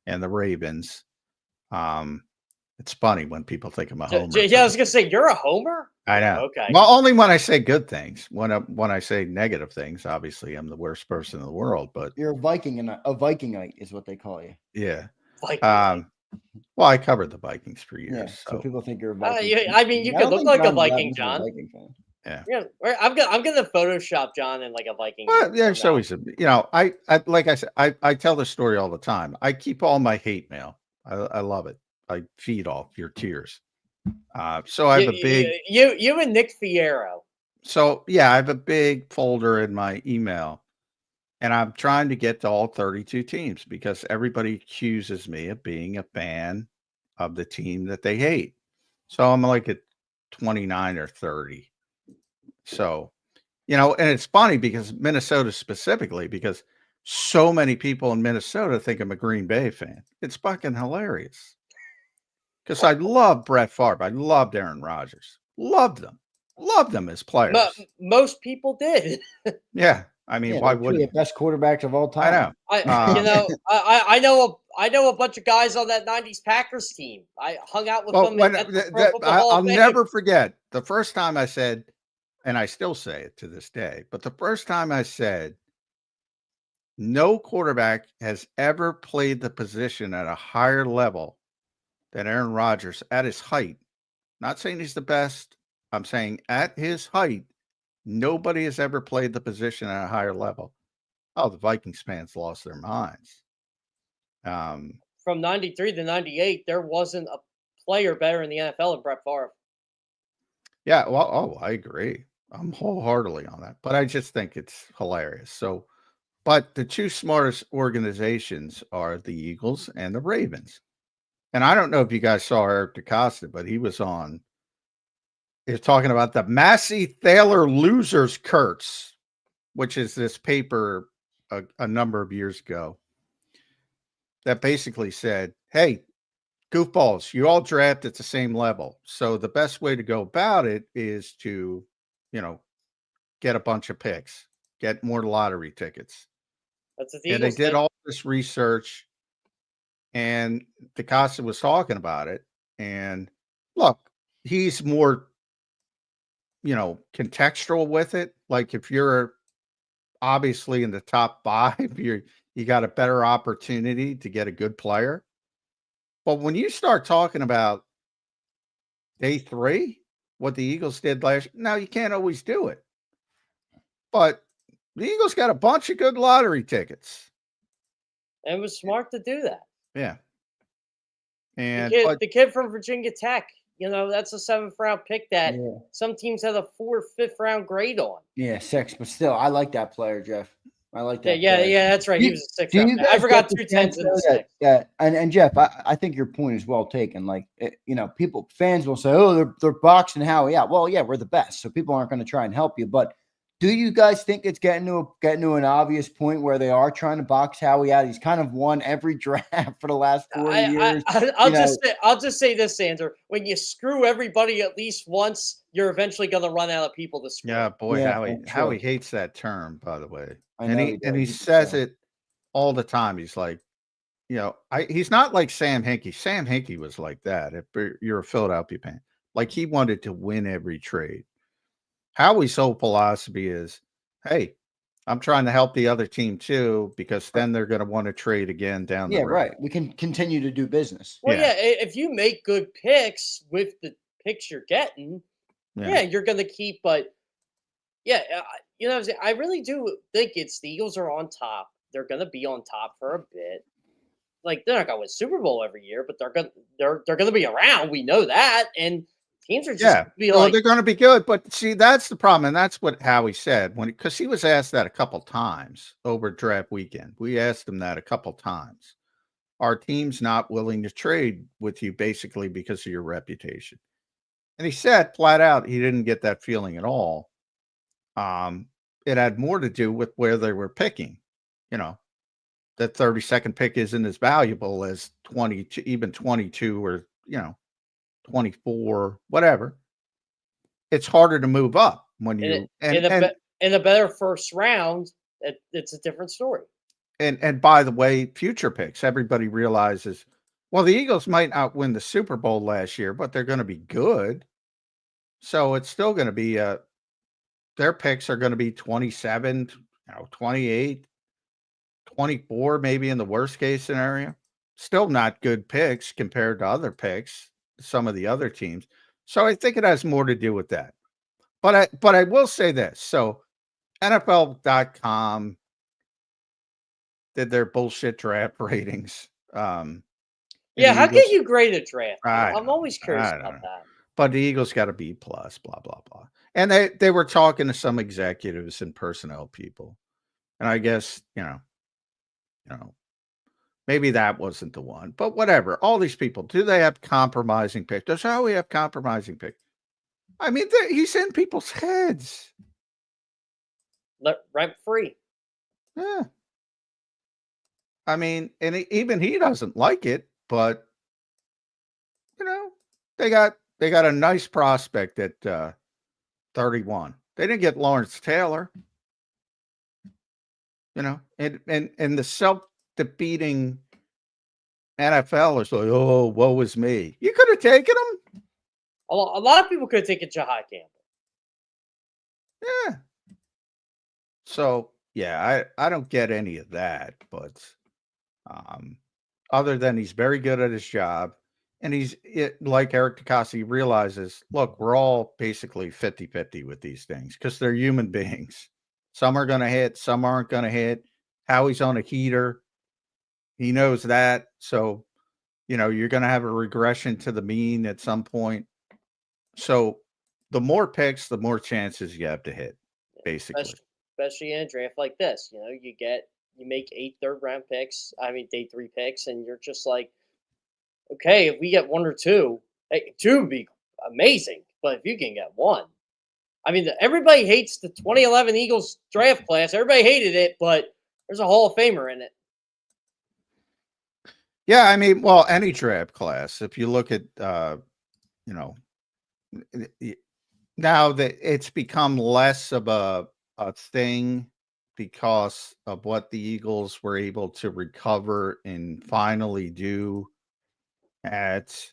and the Ravens. It's funny when people think I'm a homer. Yeah, I was gonna say you're a homer. I know. Okay. Well, only when I say good things. When I say negative things, obviously I'm the worst person in the world. But you're a Viking, and a Vikingite is what they call you. Yeah. Viking. Well, I covered the Vikings for years. Yeah, so people think you're a Viking. You could look like a Viking, John. Yeah. I'm gonna Photoshop John in like a Viking. Well, there's always I like I said, I tell this story all the time. I keep all my hate mail. I love it. I feed off your tears. So I have a big you and Nick Fierro. So yeah, I have a big folder in my email, and I'm trying to get to all 32 teams because everybody accuses me of being a fan of the team that they hate. So I'm like at 29 or 30. So, and it's funny because Minnesota specifically, because so many people in Minnesota think I'm a Green Bay fan. It's fucking hilarious. Because I love Brett Favre. I loved Aaron Rodgers. Loved them. Loved them as players. Most people did. Yeah. I mean, why wouldn't you? Best quarterbacks of all I time. know. I know a bunch of guys on that '90s Packers team. I hung out with them. I'll never forget the first time I said, and I still say it to this day, but the first time I said, no quarterback has ever played the position at a higher level than Aaron Rodgers at his height. Not saying he's the best. I'm saying at his height, nobody has ever played the position at a higher level. Oh, the Vikings fans lost their minds. From 93 to 98, there wasn't a player better in the NFL than Brett Favre. Yeah, well, I agree. I'm wholeheartedly on that. But I just think it's hilarious. So, but the two smartest organizations are the Eagles and the Ravens. And I don't know if you guys saw Eric DeCosta, but he was talking about the Massey Thaler Losers Curse, which is this paper a number of years ago that basically said, hey, goofballs, you all draft at the same level. So the best way to go about it is to, get a bunch of picks, get more lottery tickets. That's what the and they Eagles did all this research, and DeCosta was talking about it. And look, he's more, contextual with it. Like if you're obviously in the top 5, you got a better opportunity to get a good player. But when you start talking about day 3, what the Eagles did last year, now you can't always do it. But the Eagles got a bunch of good lottery tickets. And it was smart to do that. Yeah. And the kid from Virginia Tech, that's a 7th round pick that some teams had a 4th, 5th round grade on. Yeah, 6, but still, I like that player, Jeff. I like that. Yeah, that's right. He was a 6th round pick. I forgot 2 10s in the 6. Yeah, and Jeff, I think your point is well taken. Like, fans will say, "Oh, they're boxing Howie out." Well, yeah, we're the best, so people aren't going to try and help you. But do you guys think it's getting to an obvious point where they are trying to box Howie out? He's kind of won every draft for the last 40 years. I'll just say this, Zander. When you screw everybody at least once, you're eventually going to run out of people to screw. Yeah, boy, Yeah, Howie hates that term, by the way. And he says it all the time. He's like, he's not like Sam Hinkie. Sam Hinkie was like that. If you're a Philadelphia fan, like he wanted to win every trade. Howie's whole philosophy is, hey, I'm trying to help the other team too, because then they're going to want to trade again down the road. Yeah, right. We can continue to do business. Well, if you make good picks with the picks you're getting, you're going to keep. But I really do think it's the Eagles are on top. They're going to be on top for a bit. Like they're not going to win Super Bowl every year, but they're going to be around. We know that, and teams are just they're going to be good. But see, that's the problem, and that's what Howie said because he was asked that a couple times over draft weekend. We asked him that a couple times. Are teams not willing to trade with you basically because of your reputation? And he said flat out he didn't get that feeling at all. It had more to do with where they were picking. That 32nd pick isn't as valuable as 22, even 22 or 24, whatever. It's harder to move up when you in a better first round. It's a different story. And by the way, future picks, everybody realizes, well, the Eagles might not win the Super Bowl last year, but they're going to be good. So it's still going to be their picks are going to be 27, 28, 24, maybe in the worst case scenario. Still not good picks compared to other picks, some of the other teams. So I think it has more to do with that. But I will say this. So NFL.com did their bullshit draft ratings. How can you grade a draft? I'm always curious about that. But the Eagles got a B+, blah, blah, blah. And they were talking to some executives and personnel people. And I guess, maybe that wasn't the one. But whatever. All these people, do they have compromising picks? Does Howie have compromising picks? I mean, he's in people's heads. Rent free. Yeah. I mean, and even he doesn't like it, but they got a nice prospect at 31. They didn't get Lawrence Taylor. And the self-defeating NFL is like, oh, woe is me. You could have taken him. A lot of people could have taken Jihad Campbell. Yeah. So, yeah, I don't get any of that, but other than he's very good at his job, and like Eric DeCosta realizes, look, we're all basically 50-50 with these things because they're human beings. Some are going to hit, some aren't going to hit. Howie's on a heater. He knows that. So, you're going to have a regression to the mean at some point. So the more picks, the more chances you have to hit, basically. Especially in a draft like this. You make 8 third-round picks. I mean, day 3 picks, and you're just like, okay, if we get 1 or 2, 2 would be amazing. But if you can get 1, I mean, everybody hates the 2011 Eagles draft class. Everybody hated it, but there's a Hall of Famer in it. Yeah, I mean, well, any draft class. If you look at, now that it's become less of a thing because of what the Eagles were able to recover and finally do at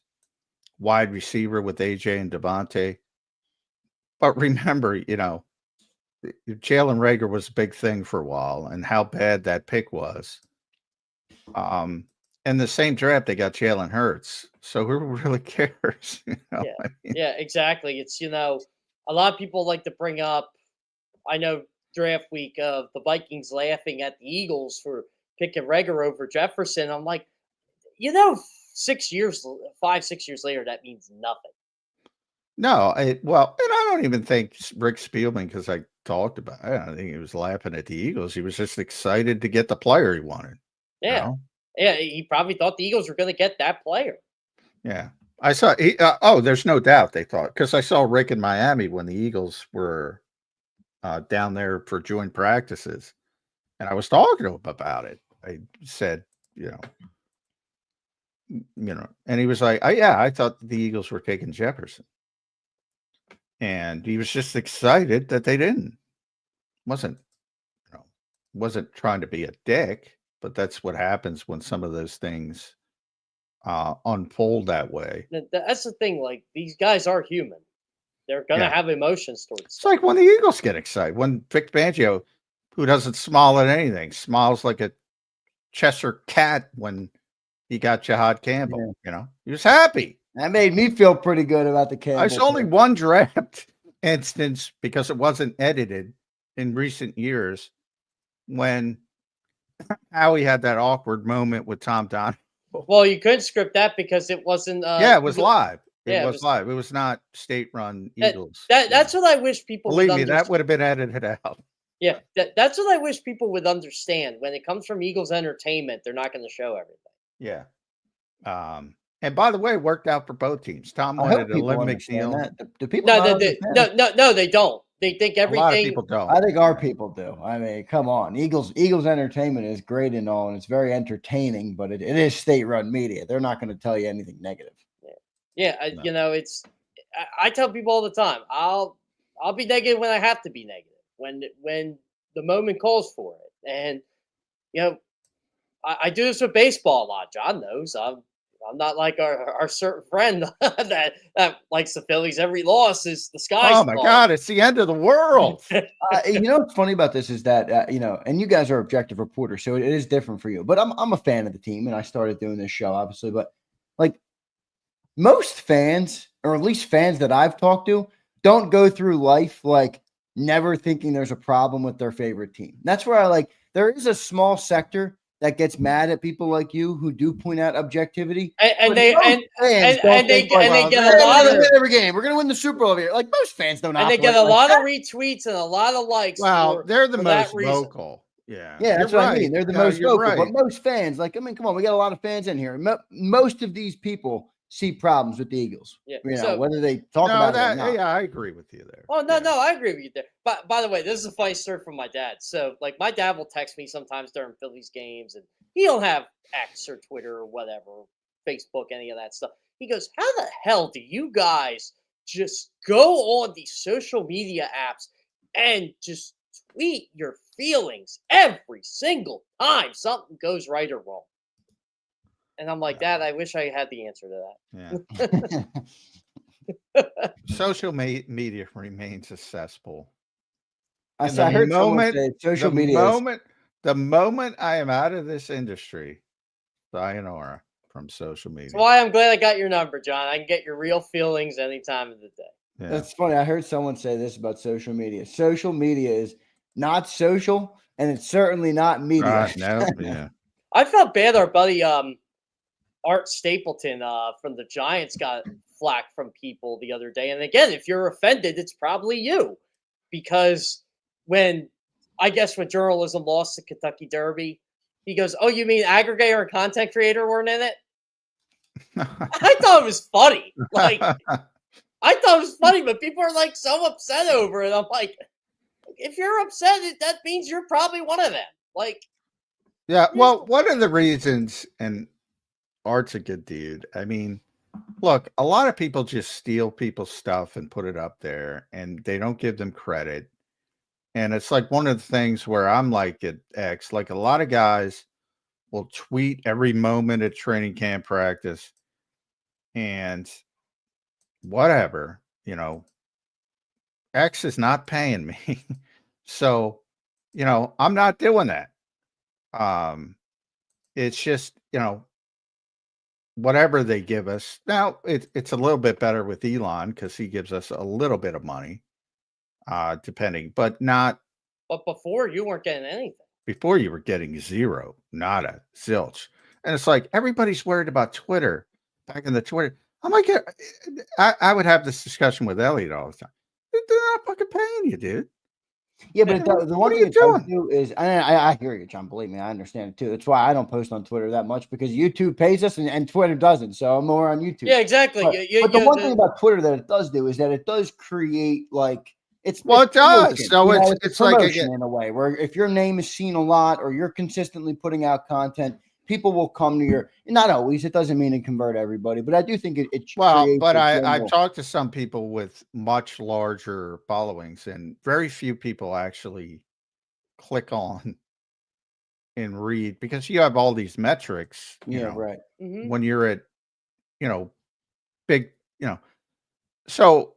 wide receiver with AJ and Devontae. But remember, Jalen Reagor was a big thing for a while, and how bad that pick was. In the same draft, they got Jalen Hurts. So who really cares? Yeah, exactly. It's, a lot of people like to bring up, I know draft week of the Vikings laughing at the Eagles for picking Reagor over Jefferson. I'm like, 5-6 years later, that means nothing. No, and I don't even think Rick Spielman, because I talked about it, I don't think he was laughing at the Eagles. He was just excited to get the player he wanted. Yeah. Yeah, he probably thought the Eagles were going to get that player. Yeah. I saw there's no doubt they thought, because I saw Rick in Miami when the Eagles were down there for joint practices, and I was talking to him about it. I said, and he was like, I thought the Eagles were taking Jefferson. And he was just excited that they didn't. Wasn't trying to be a dick, but that's what happens when some of those things unfold that way. That's the thing. Like, these guys are human. They're going to have emotions towards It's like when the Eagles get excited. When Vic Fangio, who doesn't smile at anything, smiles like a Cheshire cat when he got Jihad Campbell. He was happy. That made me feel pretty good about the Campbell. There's only one draft instance, because it wasn't edited in recent years, when Howie had that awkward moment with Tom Donovan. Well, you couldn't script that because it wasn't. It was live. It was live. It was not state-run Eagles. That's what I wish people believe me. That would have been edited out. Yeah, that's what I wish people would understand. When it comes from Eagles entertainment, they're not going to show everything. Yeah. And by the way, it worked out for both teams. Tom wanted to Lynn McNeil. Do people? No, they don't. They think everything. A lot of people don't. I think our people do. I mean, come on, Eagles entertainment is great and all, and it's very entertaining, but it is state-run media. They're not going to tell you anything negative. It's. I tell people all the time, I'll be negative when I have to be negative, when the moment calls for it, and I do this with baseball a lot. John knows I'm not like our certain friend that likes the Phillies. Every loss is the sky's Oh my God, it's the end of the world. What's funny about this is that and you guys are objective reporters, so it is different for you. But I'm a fan of the team, and I started doing this show obviously. But like most fans, or at least fans that I've talked to, don't go through life like never thinking there's a problem with their favorite team. That's where there is a small sector that gets mad at people like you who do point out objectivity, and they get a lot of every game. We're gonna win the Super Bowl here. Like most fans don't, and they get a lot of retweets and a lot of likes. Well, they're the most vocal. Yeah, that's what I mean. They're the most vocal, but most fans, come on, we got a lot of fans in here. Most of these people see problems with the Eagles. Yeah. You know, So, whether they talk No, about it or that not. yeah, I agree with you there. oh no, Yeah. no, I agree with you there. But by the way, this is a funny story from my dad. So like my dad will text me sometimes during Phillies games, and he don't have X or Twitter or whatever, Facebook, any of that stuff. He goes, "How the hell do you guys just go on these social media apps and just tweet your feelings every single time something goes right or wrong?" And I'm like, Dad, I wish I had the answer to that. Yeah. Social media remains a cesspool. I And the heard someone moment- say social the media is the moment I am out of this industry, sayonara from social media. That's why I'm glad I got your number, John. I can get your real feelings any time of the day. Yeah. That's funny. I heard someone say this about social media. Social media is not social, and it's certainly not media. No, yeah. I felt bad our buddy Art Stapleton from the Giants got flack from people the other day. And again, if you're offended, it's probably you. Because when journalism lost the Kentucky Derby, he goes, "Oh, you mean aggregator and content creator weren't in it?" I thought it was funny. Like, I thought it was funny, but people are like so upset over it. I'm like, if you're upset, that means you're probably one of them. Like, Yeah, well, one of the reasons, and Art's a good dude. I mean, look, a lot of people just steal people's stuff and put it up there, and they don't give them credit. And it's like one of the things where I'm like at X, like a lot of guys will tweet every moment at training camp practice and whatever, you know, X is not paying me. So, you know, I'm not doing that. It's just, you know, whatever they give us. Now it's a little bit better with Elon because he gives us a little bit of money, depending, but not but before you weren't getting anything. before you were getting zero, nada, zilch. And it's like everybody's worried about Twitter. Back in the Twitter, I'm like, I would have this discussion with Elliot all the time. They're not fucking paying you, dude. Yeah, but the What one are thing you it does doing? do is, I hear you, John. Believe me, I understand it too. That's why I don't post on Twitter that much, because YouTube pays us and Twitter doesn't. So I'm more on YouTube. Yeah, exactly. But the one thing about Twitter that it does do is that it does create like it does. So you know, it's a like promotion in a way where if your name is seen a lot or you're consistently putting out content, people will come to your. Not always. It doesn't mean to convert everybody, but I do think it. Well, but I've general. talked to some people with much larger followings, and very few people actually click on and read because you have all these metrics. You know, right. Mhm. when you're at, you know, big, you know, so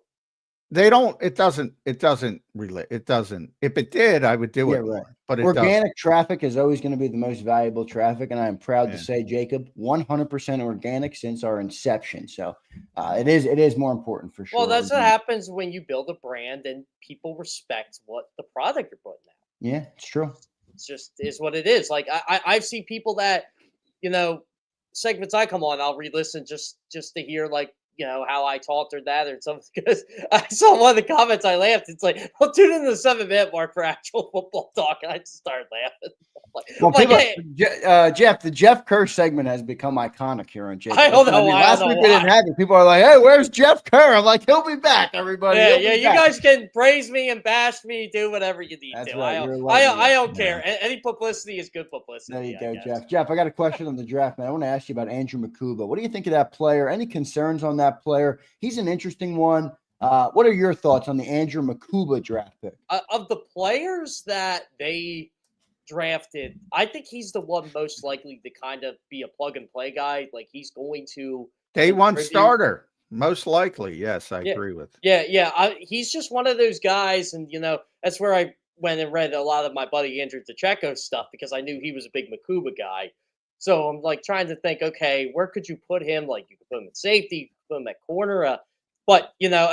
they don't. It doesn't relate. It doesn't. If it did, I would do it more. But it organic traffic is always going to be the most valuable traffic, and I'm proud to Yeah. say, JAKIB, 100% organic since our inception. So it is more important for sure. Well, that's what happens when you build a brand and people respect what the product you're putting out. Yeah, it's true. It's just is what it is. Like I've seen people that, you know, segments I come on, I'll re-listen just to hear like, you know, how I talked or that or something. Because I saw one of the comments, I laughed. It's like, "Well, tune in to the 7-minute mark for actual football talk," and I just started laughing. Well, Like, hey, Jeff, the Jeff Kerr segment has become iconic here on JAKIB. I don't know why. Last week we didn't have it. People are like, "Hey, where's Jeff Kerr?" I'm like, "He'll be back, everybody." Yeah, you guys can praise me and bash me, do whatever you need That's to. right, I don't care. Any publicity is good publicity. There you go, Jeff. Jeff, I got a question on the draft, man. I want to ask you about Andrew McCuba. What do you think of that player? Any concerns on that player? He's an interesting one. What are your thoughts on the Andrew McCuba draft pick? Of the players that they drafted, I think he's the one most likely to kind of be a plug and play guy. Like he's going to Day one starter, most likely. Yes, I agree with. Yeah. He's just one of those guys, and you know that's where I went and read a lot of my buddy Andrew DeCecco stuff because I knew he was a big McCuba guy. So I'm like trying to think, okay, where could you put him? Like you could put him at safety, you could put him at corner. But you know,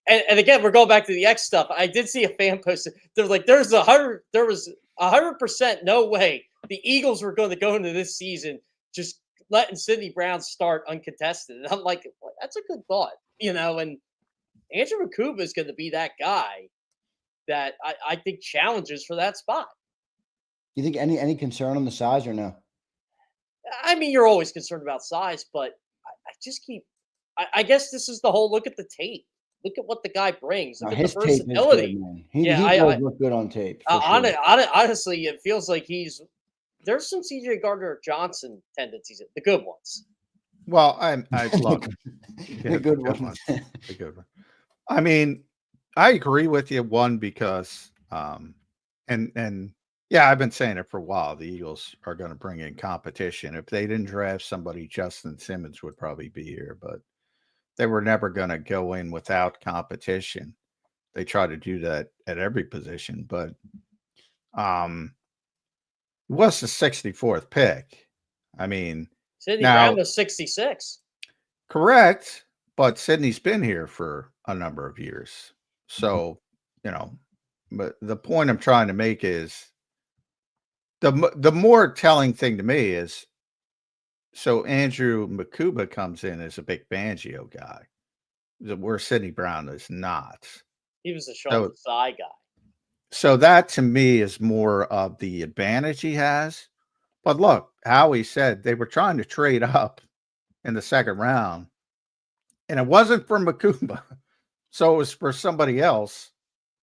and again, we're going back to the X stuff. I did see a fan post. There was 100% no way the Eagles were going to go into this season just letting Sidney Brown start uncontested. And I'm like, well, that's a good thought, you know. And Andrew McCuba is going to be that guy that I think challenges for that spot. You think any concern on the size or no? I mean, you're always concerned about size, but I just keep I guess this is the whole look at the tape. Look at what the guy brings. Look at the His tape is good, versatility. man. He Yeah, does look good on tape. For sure. Honestly, it feels like there's some CJ Gardner Johnson tendencies, the good ones. Well, I look The good one. The good one. I mean, I agree with you. One, because and yeah, I've been saying it for a while. The Eagles are going to bring in competition. If they didn't draft somebody, Justin Simmons would probably be here, but they were never going to go in without competition. They try to do that at every position, but it was the 64th pick. I mean, Sidney Brown was 66. Correct, but Sidney's been here for a number of years. So, but the point I'm trying to make is the more telling thing to me is, so Andrew Makuba comes in as a big Fangio guy, where Sidney Brown is not. He was a Sean Desai guy. So that to me is more of the advantage he has. But look, Howie said they were trying to trade up in the second round, and it wasn't for Makuba. So it was for somebody else.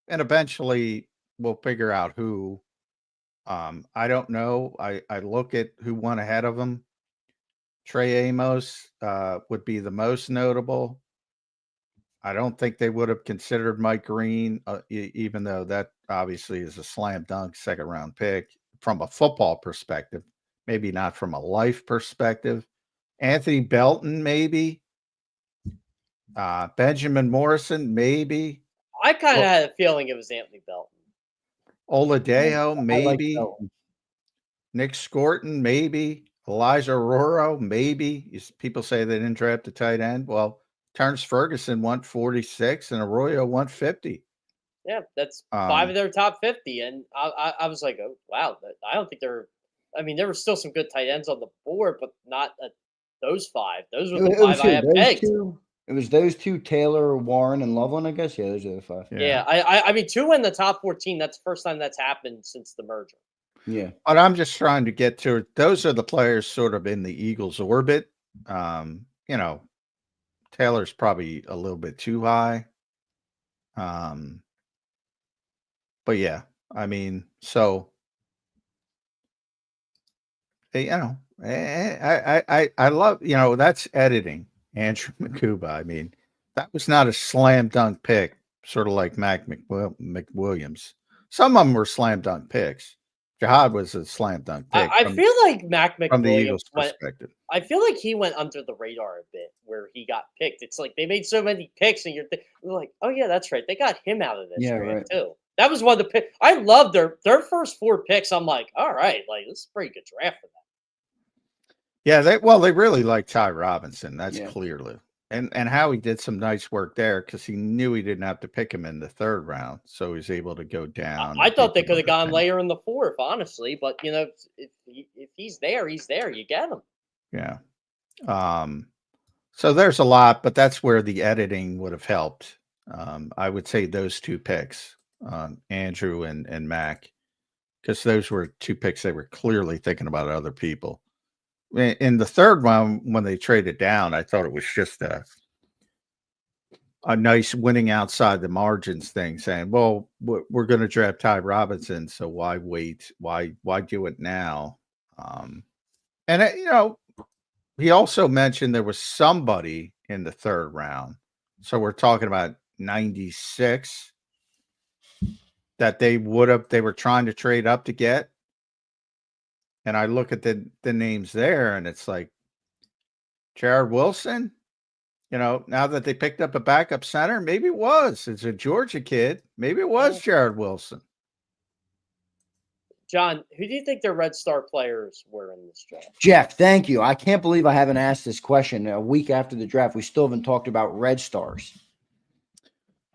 And eventually we'll figure out who. I don't know. I look at who went ahead of him. Trey Amos would be the most notable. I don't think they would have considered Mike Green, even though that obviously is a slam dunk second round pick from a football perspective, maybe not from a life perspective. Anthony Belton, maybe. Benjamin Morrison, maybe. I kind of had a feeling it was Anthony Belton. Oladeo, maybe. Like Nick Scorton, maybe. Elijah Roro, maybe. People say they didn't draft a tight end. Well, Terrence Ferguson went 46 and Arroyo went 50. Yeah, that's 5 of their top 50. And I was like, oh, wow. I don't think there were still some good tight ends on the board, but not those 5. Those were the 5 I had pegged. It was those 2, Taylor, Warren, and Loveland, I guess. Yeah, those are the 5. Yeah, I mean, 2 in the top 14. That's the first time that's happened since the merger. Yeah. But I'm just trying to get to it. Those are the players sort of in the Eagles' orbit. Taylor's probably a little bit too high. But yeah, I mean, so I love, that's editing. Andrew Makuba. I mean, that was not a slam dunk pick, sort of like Mac McWilliams. Some of them were slam dunk picks. Jihad was a slam dunk pick. I feel like Mac McWilliams from the Eagles' perspective. I feel like he went under the radar a bit where he got picked. It's like they made so many picks, and you're like, oh yeah, that's right. They got him out of this draft too. That was one of the picks. I love their first 4 picks. I'm like, all right, like this is a pretty good draft for them. Yeah, they really like Ty Robinson. That's clearly. And Howie did some nice work there because he knew he didn't have to pick him in the 3rd round, so he was able to go down. I thought they could have gone later in the 4th, honestly, but if he's there, he's there. You get him. Yeah. So there's a lot, but that's where the editing would have helped. I would say those 2 picks, Andrew and Mac, because those were 2 picks they were clearly thinking about other people. In the 3rd round, when they traded down, I thought it was just a nice winning outside the margins thing, saying, well, we're going to draft Ty Robinson, so why wait? Why do it now? He also mentioned there was somebody in the 3rd round. So we're talking about 96 that they were trying to trade up to get. And I look at the names there, and it's like Jared Wilson. Now that they picked up a backup center, maybe it was. It's a Georgia kid. Maybe it was Jared Wilson. John, who do you think their Red Star players were in this draft? Jeff, thank you. I can't believe I haven't asked this question a week after the draft. We still haven't talked about Red Stars.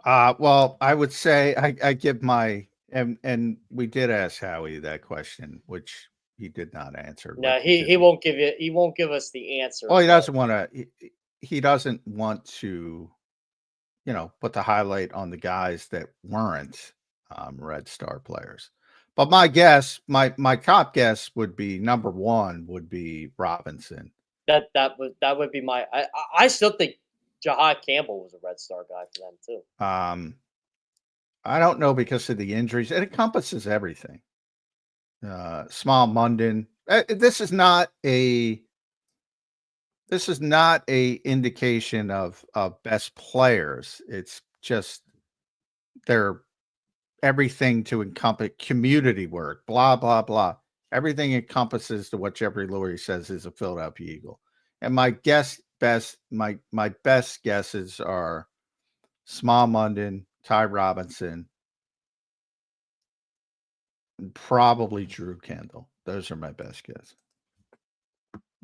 Well, I would say I give my and we did ask Howie that question, which he did not answer. No, he won't give you. He won't give us the answer. Well, he doesn't want to. He doesn't want to, put the highlight on the guys that weren't Red Star players. But my guess, my top guess would be number 1 would be Robinson. That would be my. I still think Jihad Campbell was a Red Star guy for them too. I don't know because of the injuries. It encompasses everything. Small Munden. This is not a indication of best players. It's just they're everything to encompass community work, blah, blah, blah. Everything encompasses to what Jeffrey Lurie says is a Philadelphia Eagle. And my best guesses are Small Munden, Ty Robinson, and probably Drew Kendall. Those are my best guesses.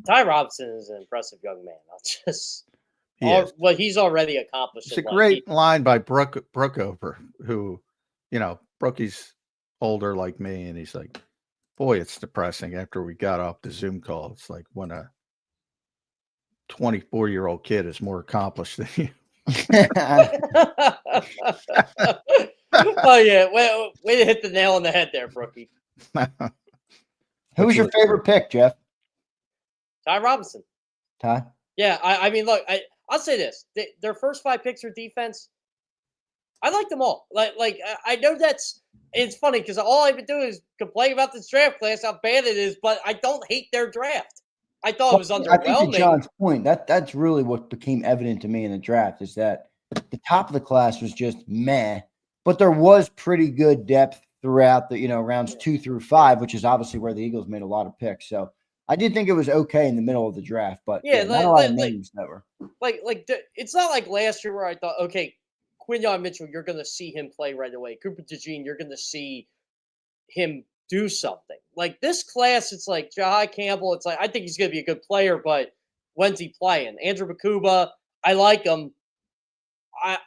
Ty Robinson is an impressive young man. He's already accomplished. It's a great line by Brookover, who, Brookie's older like me, and he's like, boy, it's depressing after we got off the Zoom call. It's like when a 24-year-old kid is more accomplished than you. Oh, yeah. Way to hit the nail on the head there, Brookie. Who was your favorite pick, Jeff? Ty Robinson. Ty? Yeah, I mean, look, I'll say this. Their first 5 picks are defense. I like them all. I know it's funny because all I've been doing is complain about this draft class, how bad it is, but I don't hate their draft. I thought it was underwhelming. I think to John's point, that's really what became evident to me in the draft is that the top of the class was just meh, but there was pretty good depth throughout the rounds 2 through 5, which is obviously where the Eagles made a lot of picks. So I did think it was okay in the middle of the draft, but not a lot of names that were it's not like last year where I thought, okay, Quinyon Mitchell, you're going to see him play right away. Cooper DeJean, you're going to see him do something. Like this class, it's like Jihad Campbell. It's like I think he's going to be a good player, but when's he playing? Andrew Bakuba, I like him.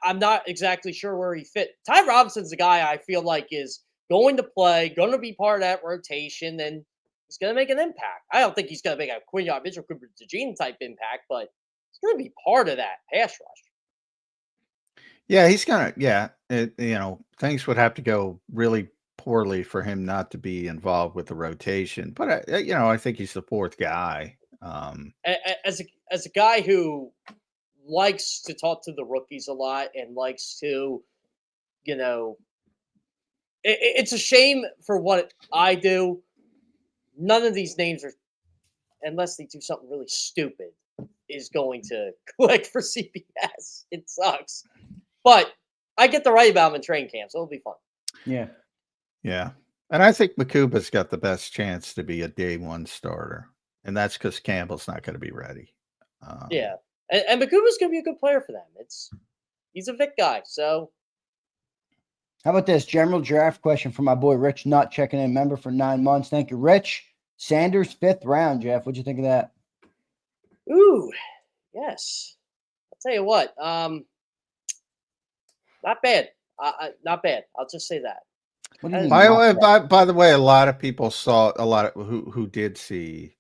I'm not exactly sure where he fit. Ty Robinson's the guy I feel like is going to play, going to be part of that rotation, and he's going to make an impact. I don't think he's going to make a Quinyon Mitchell, Cooper DeJean type impact, but he's going to be part of that pass rush. Yeah, he's going to, things would have to go really poorly for him not to be involved with the rotation. But, I think he's the 4th guy. As a guy who likes to talk to the rookies a lot and likes to, it's a shame for what I do. None of these names are, unless they do something really stupid, is going to click for CBS. It sucks. But I get to write about him in training camp, so it'll be fun. Yeah. Yeah. And I think Makuba's got the best chance to be a day 1 starter. And that's because Campbell's not going to be ready. Yeah. And Makuba's going to be a good player for them. He's a Vic guy, so. How about this general draft question from my boy Rich Nutt, checking in, member for 9 months. Thank you, Rich. Sanders 5th round, Jeff. What'd you think of that? Ooh, yes. I'll tell you what. Not bad. Not bad. I'll just say that. What do you mean, by the way, a lot of people saw who did see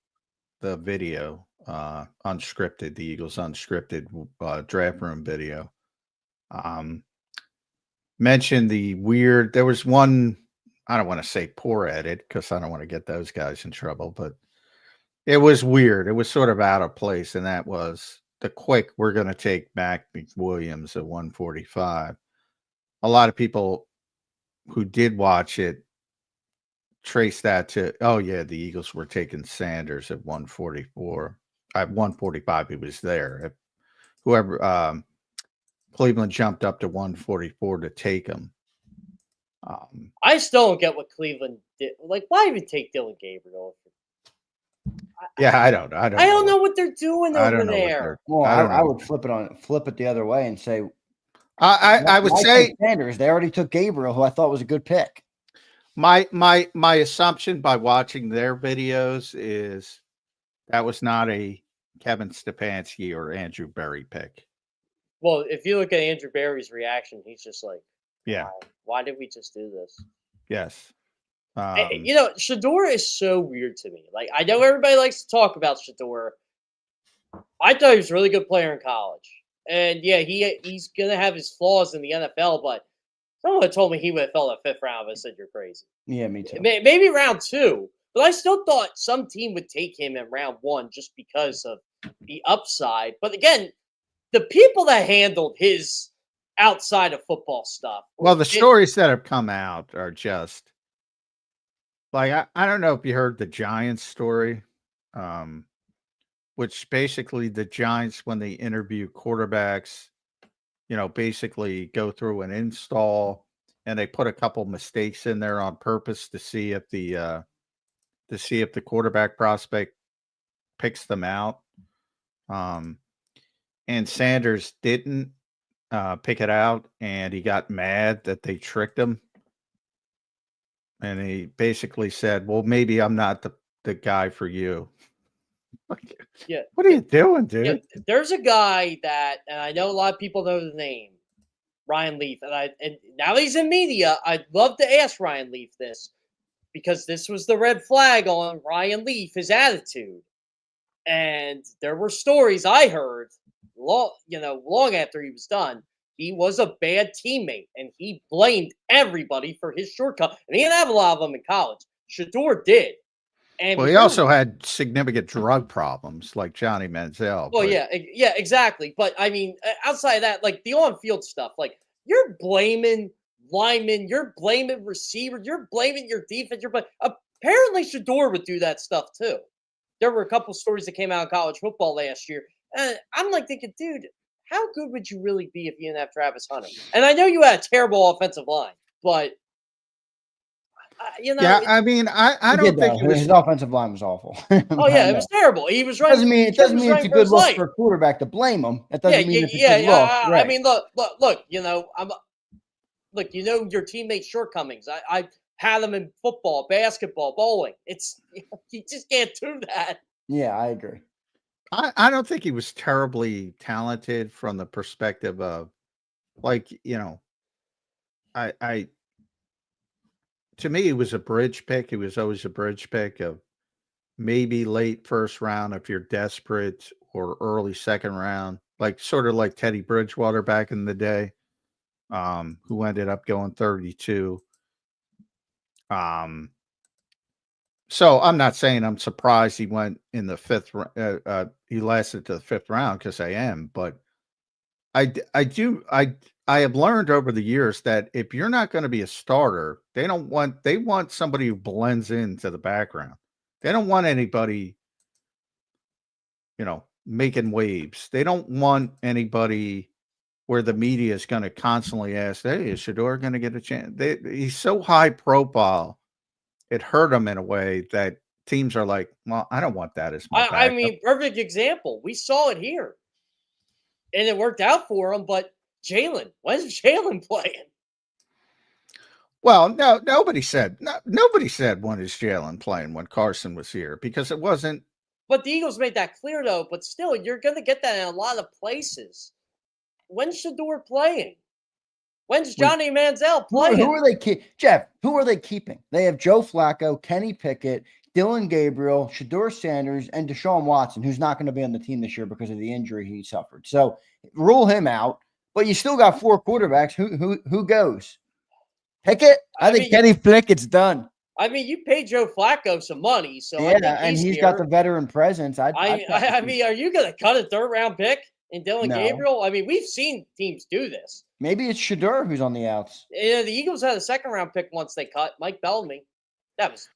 the video, unscripted, the Eagles unscripted draft room video. Mentioned there was one, I don't want to say poor edit because I don't want to get those guys in trouble, but it was weird. It was sort of out of place. And that was we're going to take Mac McWilliams at 145. A lot of people who did watch it trace that to, the Eagles were taking Sanders at 144. At 145, he was there. If whoever, Cleveland jumped up to 144 to take him. I still don't get what Cleveland did. Like, why even take Dylan Gabriel? I don't know what they're doing over there. Well, I would flip it the other way and say, I would say Sanders. They already took Gabriel, who I thought was a good pick. My assumption by watching their videos is that was not a Kevin Stefanski or Andrew Berry pick. Well, if you look at Andrew Berry's reaction, he's just like, "Yeah, why did we just do this?" Yes. Shador is so weird to me. Like, I know everybody likes to talk about Shador. I thought he was a really good player in college. And, yeah, he's going to have his flaws in the NFL, but someone told me he would have fell in the 5th round. I said, you're crazy. Yeah, me too. Maybe round 2. But I still thought some team would take him in round 1 just because of the upside. But, again, the people that handled his outside of football stuff. Well, the stories that have come out are just like I don't know if you heard the Giants story, which basically the Giants, when they interview quarterbacks, basically go through an install and they put a couple mistakes in there on purpose to see if the quarterback prospect picks them out. And Sanders didn't pick it out, and he got mad that they tricked him. And he basically said, "Well, maybe I'm not the guy for you." Yeah. What are you doing, dude? Yeah, there's a guy that, and I know a lot of people know the name, Ryan Leaf, and now he's in media. I'd love to ask Ryan Leaf this because this was the red flag on Ryan Leaf, his attitude. And there were stories I heard long after he was done. He was a bad teammate, and he blamed everybody for his shortcut. And he didn't have a lot of them in college. Shador did. And Well, he also had significant drug problems, like Johnny Manziel. Well, yeah, exactly. But I mean, outside of that, like the on-field stuff, like you're blaming linemen, you're blaming receivers, you're blaming your defense. Apparently Shador would do that stuff too. There were a couple stories that came out of college football last year, and I'm like thinking, dude, how good would you really be if you didn't have Travis Hunter? And I know you had a terrible offensive line, but yeah, I mean, I don't think his offensive line was awful. Oh yeah, it was terrible. He was right. It doesn't mean it's a good look for a quarterback to blame him. It doesn't mean it's a good look. Right. I mean, look. Look, your teammates' shortcomings. I had them in football, basketball, bowling. You just can't do that. Yeah, I agree. I don't think he was terribly talented from the perspective of, like, to me, he was a bridge pick. He was always a bridge pick of maybe late first round if you're desperate, or early second round, like sort of like Teddy Bridgewater back in the day, who ended up going 32. So I'm not saying I'm surprised he went in the fifth. He lasted to the fifth round, because I am, but I have learned over the years that if you're not going to be a starter, they want somebody who blends into the background. They don't want anybody, making waves. They don't want anybody where the media is going to constantly ask, "Hey, is Shador going to get a chance?" He's so high profile. It hurt him in a way that teams are like, "Well, I don't want that as my backup." I mean, perfect example. We saw it here, and it worked out for him. But Jalen, when's Jalen playing? Well, no, nobody said when is Jalen playing when Carson was here, because it wasn't. But the Eagles made that clear, though. But still, you're going to get that in a lot of places. When's Shador playing? When's Johnny Manziel playing? Who are they Jeff, who are they keeping? They have Joe Flacco, Kenny Pickett, Dylan Gabriel, Shador Sanders, and Deshaun Watson, who's not going to be on the team this year because of the injury he suffered. So rule him out. But you still got four quarterbacks. Who goes? Pickett? I think Kenny Pickett's done. I mean, you paid Joe Flacco some money, so yeah, and he's got the veteran presence. I mean, are you going to cut a third-round pick in Dylan Gabriel? I mean, we've seen teams do this. Maybe it's Shador who's on the outs. Yeah, the Eagles had a second-round pick once they cut Mike Bellamy. That was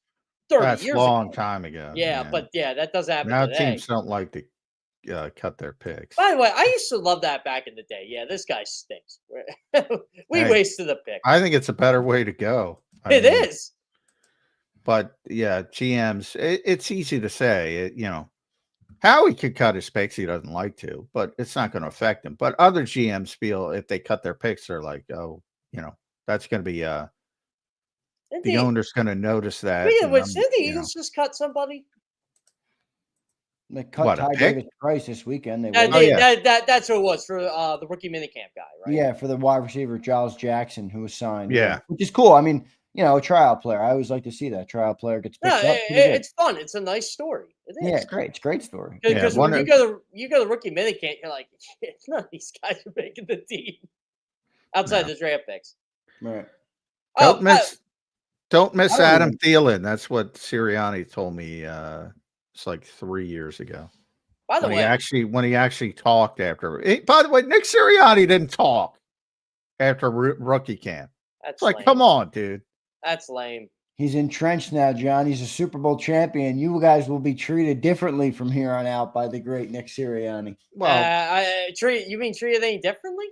30 years ago. That's a long time ago. Yeah, man. But that doesn't happen now today. Teams don't like to cut their picks. By the way, I used to love that back in the day. Yeah, this guy stinks. We wasted a pick. I think it's a better way to go. It is. But yeah, GMs, it's easy to say. Howie could cut his picks. He doesn't like to, but it's not going to affect him. But other GMs feel if they cut their picks, they're like, oh, that's going to be the owner's going to notice that. Didn't the Eagles just cut somebody? They cut Ty Davis Price this weekend. That's who it was for the rookie minicamp guy, right? Yeah, for the wide receiver, Giles Jackson, who was signed. Yeah. Which is cool. I mean, a trial player. I always like to see that. Trial player gets picked up. It's fun. It's a nice story. It is. Yeah, it's great. It's a great story. Because when you go to rookie minicamp, you're like, none of these guys are making the team outside the draft picks. Right. Don't miss Adam Thielen. That's what Sirianni told me. It's like 3 years ago. By the way, when he actually talked after. By the way, Nick Sirianni didn't talk after rookie camp. that's It's like, lame. come on, dude. That's lame. He's entrenched now, John. He's a Super Bowl champion. You guys will be treated differently from here on out by the great Nick Sirianni. Well, you mean treated any differently?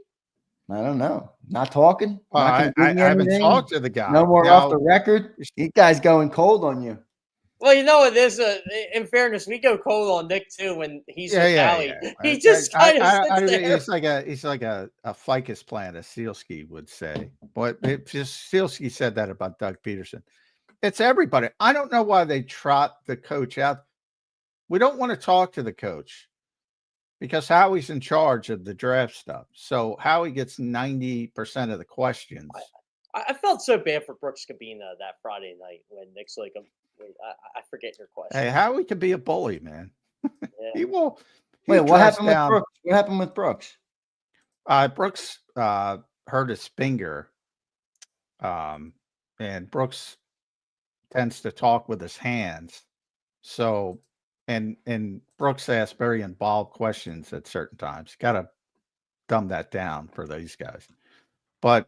I don't know. Not talking? I haven't talked to the guy. No more off the record? You guys going cold on you. Well, you know what? There's in fairness, we go cold on Nick too when he's with Howie. Yeah. He just kind of sits there. He's like a ficus plant, as Sealski would say. But Sealski said that about Doug Peterson. It's everybody. I don't know why they trot the coach out. We don't want to talk to the coach because Howie's in charge of the draft stuff. So Howie gets 90% of the questions. I felt so bad for Brooks Cabina that Friday night when Nick's like, wait, I forget your question. Hey, Howie can be a bully, man. Yeah. He will. Wait, what happened with Brooks? What happened with Brooks? Brooks hurt his finger. And Brooks tends to talk with his hands. So, and Brooks asks very involved questions at certain times. Got to dumb that down for these guys. But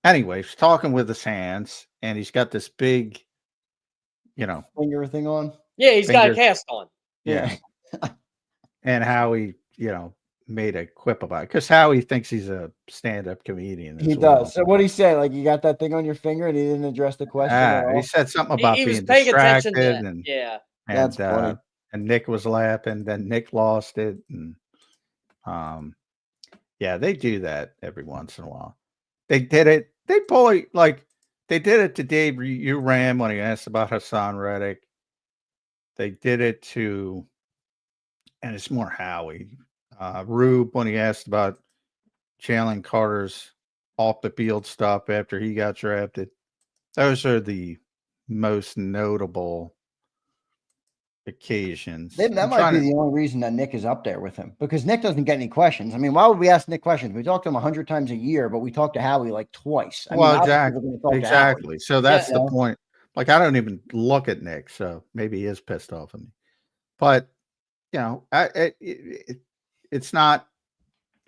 anyway, he's talking with his hands, and he's got this big, finger thing on. Yeah, he's got a cast on. Yeah. And Howie, made a quip about it because Howie thinks he's a stand-up comedian. He does. So what did he say? Like, you got that thing on your finger, and he didn't address the question at all? He said something about he was being paying distracted, attention to and that's funny. And Nick was laughing. Then Nick lost it, and they do that every once in a while. They did it. They bully they did it to Dave Uram when he asked about Hassan Reddick. They did it to, and it's more Howie. Rube when he asked about Jalen Carter's off the field stuff after he got drafted. Those are the most notable occasions. That might be the only reason that Nick is up there with him, because Nick doesn't get any questions. I mean, why would we ask Nick questions? We talk to him 100 times a year, but we talk to Howie like twice. Exactly. So that's the point. Like, I don't even look at Nick, so maybe he is pissed off at me. But it's not.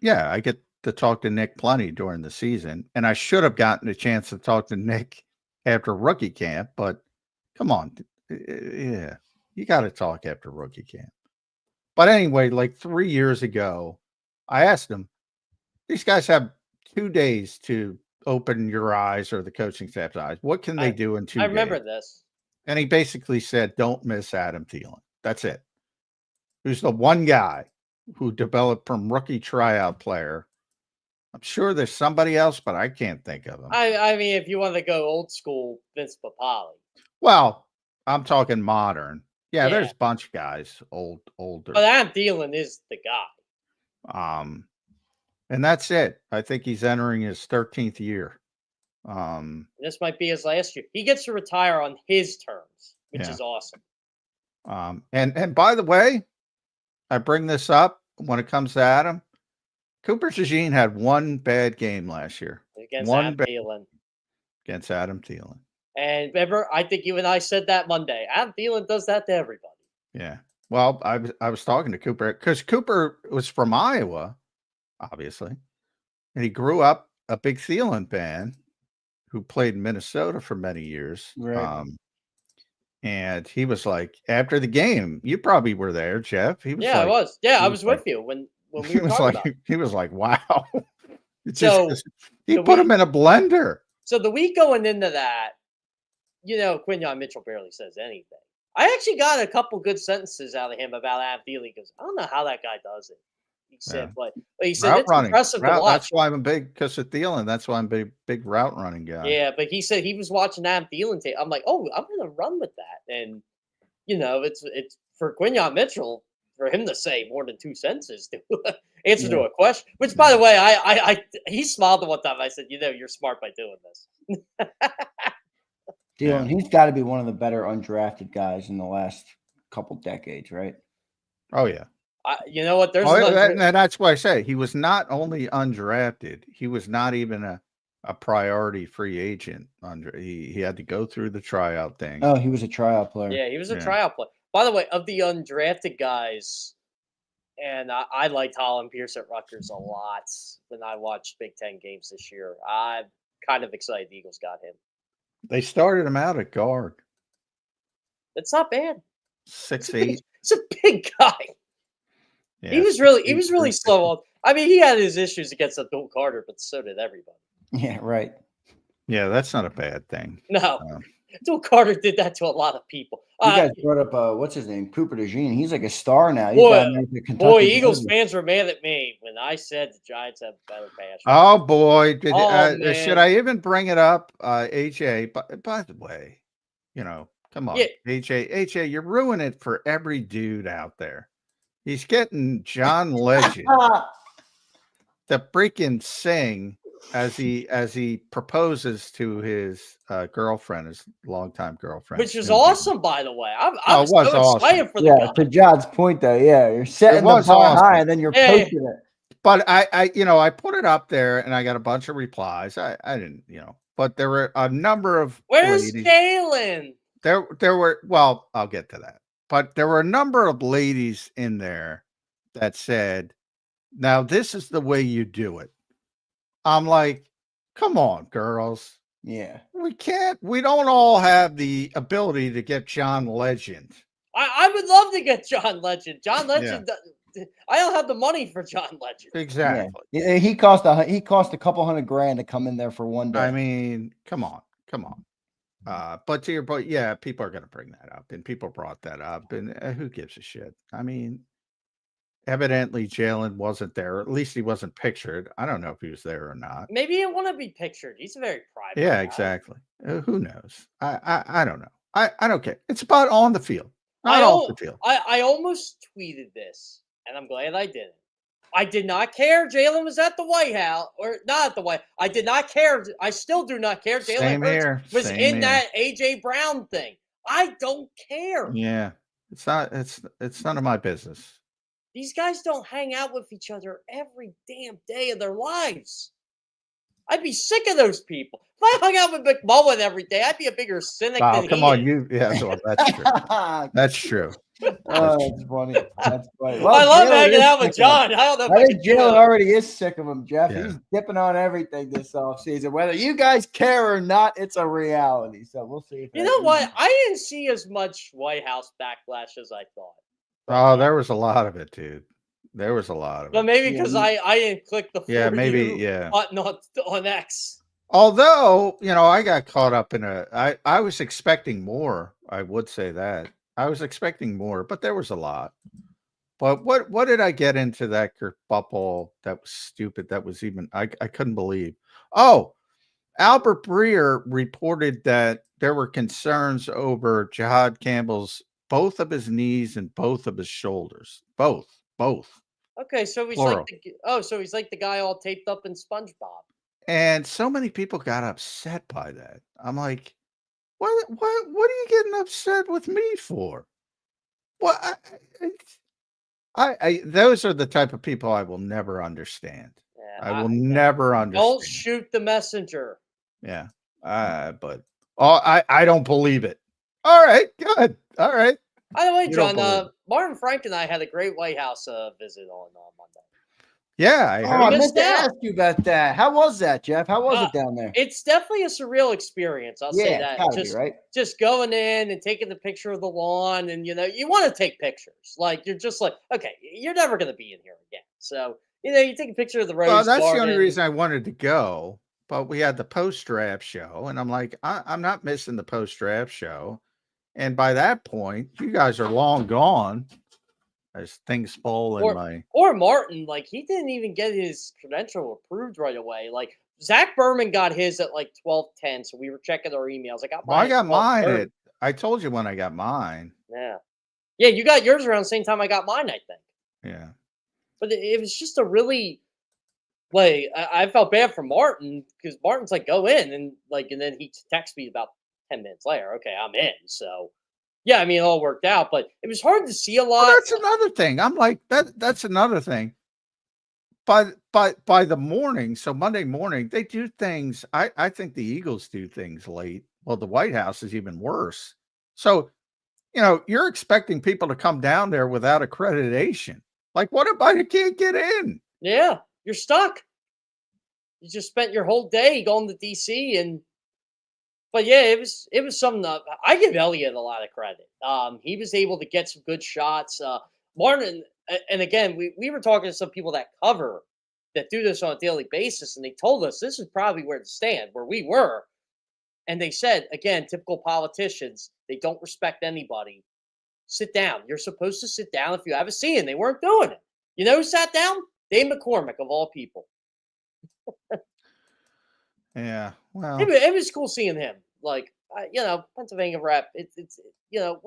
Yeah, I get to talk to Nick plenty during the season, and I should have gotten a chance to talk to Nick after rookie camp. But come on, yeah, you got to talk after rookie camp. But anyway, like 3 years ago, I asked him, these guys have 2 days to open your eyes or the coaching staff's eyes. What can they do in 2 days? I remember this. And he basically said, don't miss Adam Thielen. That's it. Who's the one guy who developed from rookie tryout player. I'm sure there's somebody else, but I can't think of him. I mean, if you want to go old school, Vince Papale. Well, I'm talking modern. Yeah, there's a bunch of guys, older. But Adam Thielen is the guy. And that's it. I think he's entering his 13th year. This might be his last year. He gets to retire on his terms, which is awesome. And by the way, I bring this up when it comes to Adam. Cooper DeJean had one bad game last year. Against Adam Thielen. Against Adam Thielen. And remember, I think you and I said that Monday. Adam Thielen does that to everybody. Yeah. Well, I was talking to Cooper because Cooper was from Iowa, obviously. And he grew up a big Thielen fan who played in Minnesota for many years. Right. And he was like, after the game, you probably were there, Jeff. He was I was. Yeah, I was with you when we were talking about it. He was like, wow. So he put him in a blender. So the week going into that, Quinyon Mitchell barely says anything. I actually got a couple good sentences out of him about Adam Thielen. He goes, I don't know how that guy does it. He said, but he said it's impressive to watch. That's why I'm a big, because of Thielen. That's why I'm a big route running guy. Yeah, but he said he was watching Adam Thielen tape. I'm like, oh, I'm going to run with that. And it's for Quinyon Mitchell for him to say more than 2 sentences to answer to a question. Which, by the way, he smiled at one time. I said, you're smart by doing this. Thielen, he's got to be one of the better undrafted guys in the last couple decades, right? Oh yeah. You know what? That's why I say he was not only undrafted, he was not even a priority free agent. He had to go through the tryout thing. Oh, he was a tryout player. Yeah, he was a tryout player. By the way, of the undrafted guys, and I liked Holland Pierce at Rutgers a lot when I watched Big Ten games this year. I'm kind of excited the Eagles got him. They started him out at guard. It's not bad. 6'8". It's a big guy. Yeah, He was really slow on. I mean, he had his issues against Abdul Carter, but so did everybody. Yeah, right. Yeah, that's not a bad thing. No, Abdul Carter did that to a lot of people. You guys brought up what's his name, Cooper DeJean. He's like a star now. He's got the Kentucky Eagles fans were mad at me when I said the Giants have better pass. Oh boy, should I even bring it up, AJ? By the way, come on, AJ, you're ruining it for every dude out there. He's getting John Legend to freaking sing as he proposes to his girlfriend, his longtime girlfriend, which is awesome, by the way. I'm so excited for the guy. To John's point, though, you're setting the bar high and then you're posting it. But I put it up there and I got a bunch of replies. I didn't, but there were a number of Where's ladies. Thielen? There were, well, I'll get to that. But there were a number of ladies in there that said, now this is the way you do it. I'm like, come on, girls. Yeah. We don't all have the ability to get John Legend. I would love to get John Legend. John Legend, I don't have the money for John Legend. Exactly. Yeah. He cost a couple $100,000 to come in there for one day. I mean, come on. But to your point, people are going to bring that up, and people brought that up, and who gives a shit? I mean, evidently Jalen wasn't there, or at least he wasn't pictured. I don't know if he was there or not. Maybe he didn't want to be pictured. He's a very private Yeah, guy. exactly. Who knows? I don't know. I don't care. It's about on the field, not off the field. I almost tweeted this, and I'm glad I didn't. I did not care Jalen was at the White House, or not at the White. I did not care. I still do not care. Jalen Hurts was in that AJ Brown thing. I don't care. Yeah, it's none of my business. These guys don't hang out with each other every damn day of their lives. I'd be sick of those people. If I hung out with McMullen every day, I'd be a bigger cynic than come on, that's true. That's true. Oh, that's funny. That's funny. Well, I love hanging out with John. I don't know. I think Jalen already is sick of him, Jeff. Yeah. He's dipping on everything this offseason. Whether you guys care or not, it's a reality. So we'll see. You know what? I didn't see as much White House backlash as I thought. Oh, there was a lot of it, dude. There was a lot of it. But maybe because I didn't click the button on X. Although, I got caught up in I was expecting more. I would say that. I was expecting more, but there was a lot. But what did I get into that kerfuffle that was stupid? That was even I couldn't believe. Oh, Albert Breer reported that there were concerns over Jihad Campbell's both of his knees and both of his shoulders. Both. Okay, so he's Plural. he's like the guy all taped up in SpongeBob. And so many people got upset by that. I'm like, what are you getting upset with me for? Well, those are the type of people I will never understand. Yeah, I will never understand. Don't shoot the messenger. Yeah. But I don't believe it. All right, good. All right. By the way, John, Martin Frank and I had a great White House visit on Monday. Yeah, I heard. I meant to ask you about that. How was that, Jeff? How was it down there? It's definitely a surreal experience. I'll say that. Just going in and taking the picture of the lawn, and you want to take pictures. Like you're just like, okay, you're never going to be in here again. So you take a picture of the rose. Well, that's garden. the only reason I wanted to go. But we had the post-draft show, and I'm like, I'm not missing the post-draft show. And by that point, you guys are long gone. As things fall in my or Martin, like he didn't even get his credential approved right away. Like Zach Berman got his at like 12:10, so we were checking our emails. I got mine. I told you when I got mine. Yeah, you got yours around the same time I got mine, I think. Yeah, but it was just a really like I felt bad for Martin because Martin's like go in and then he texts me about 10 minutes later. Okay, I'm in. So. Yeah, I mean, it all worked out, but it was hard to see a lot. Well, that's another thing. I'm like, that's another thing. By the morning, so Monday morning, they do things. I think the Eagles do things late. Well, the White House is even worse. So you're expecting people to come down there without accreditation. Like, what if I can't get in? Yeah, you're stuck. You just spent your whole day going to DC, but yeah, it was something that I give Elliott a lot of credit. He was able to get some good shots. Martin, and again, we were talking to some people that do this on a daily basis, and they told us this is probably where to stand, where we were. And they said, again, typical politicians, they don't respect anybody. Sit down. You're supposed to sit down if you have a seat, and they weren't doing it. You know who sat down? Dave McCormick, of all people. Yeah, well, it was cool seeing him. Like, Pennsylvania rep. It's no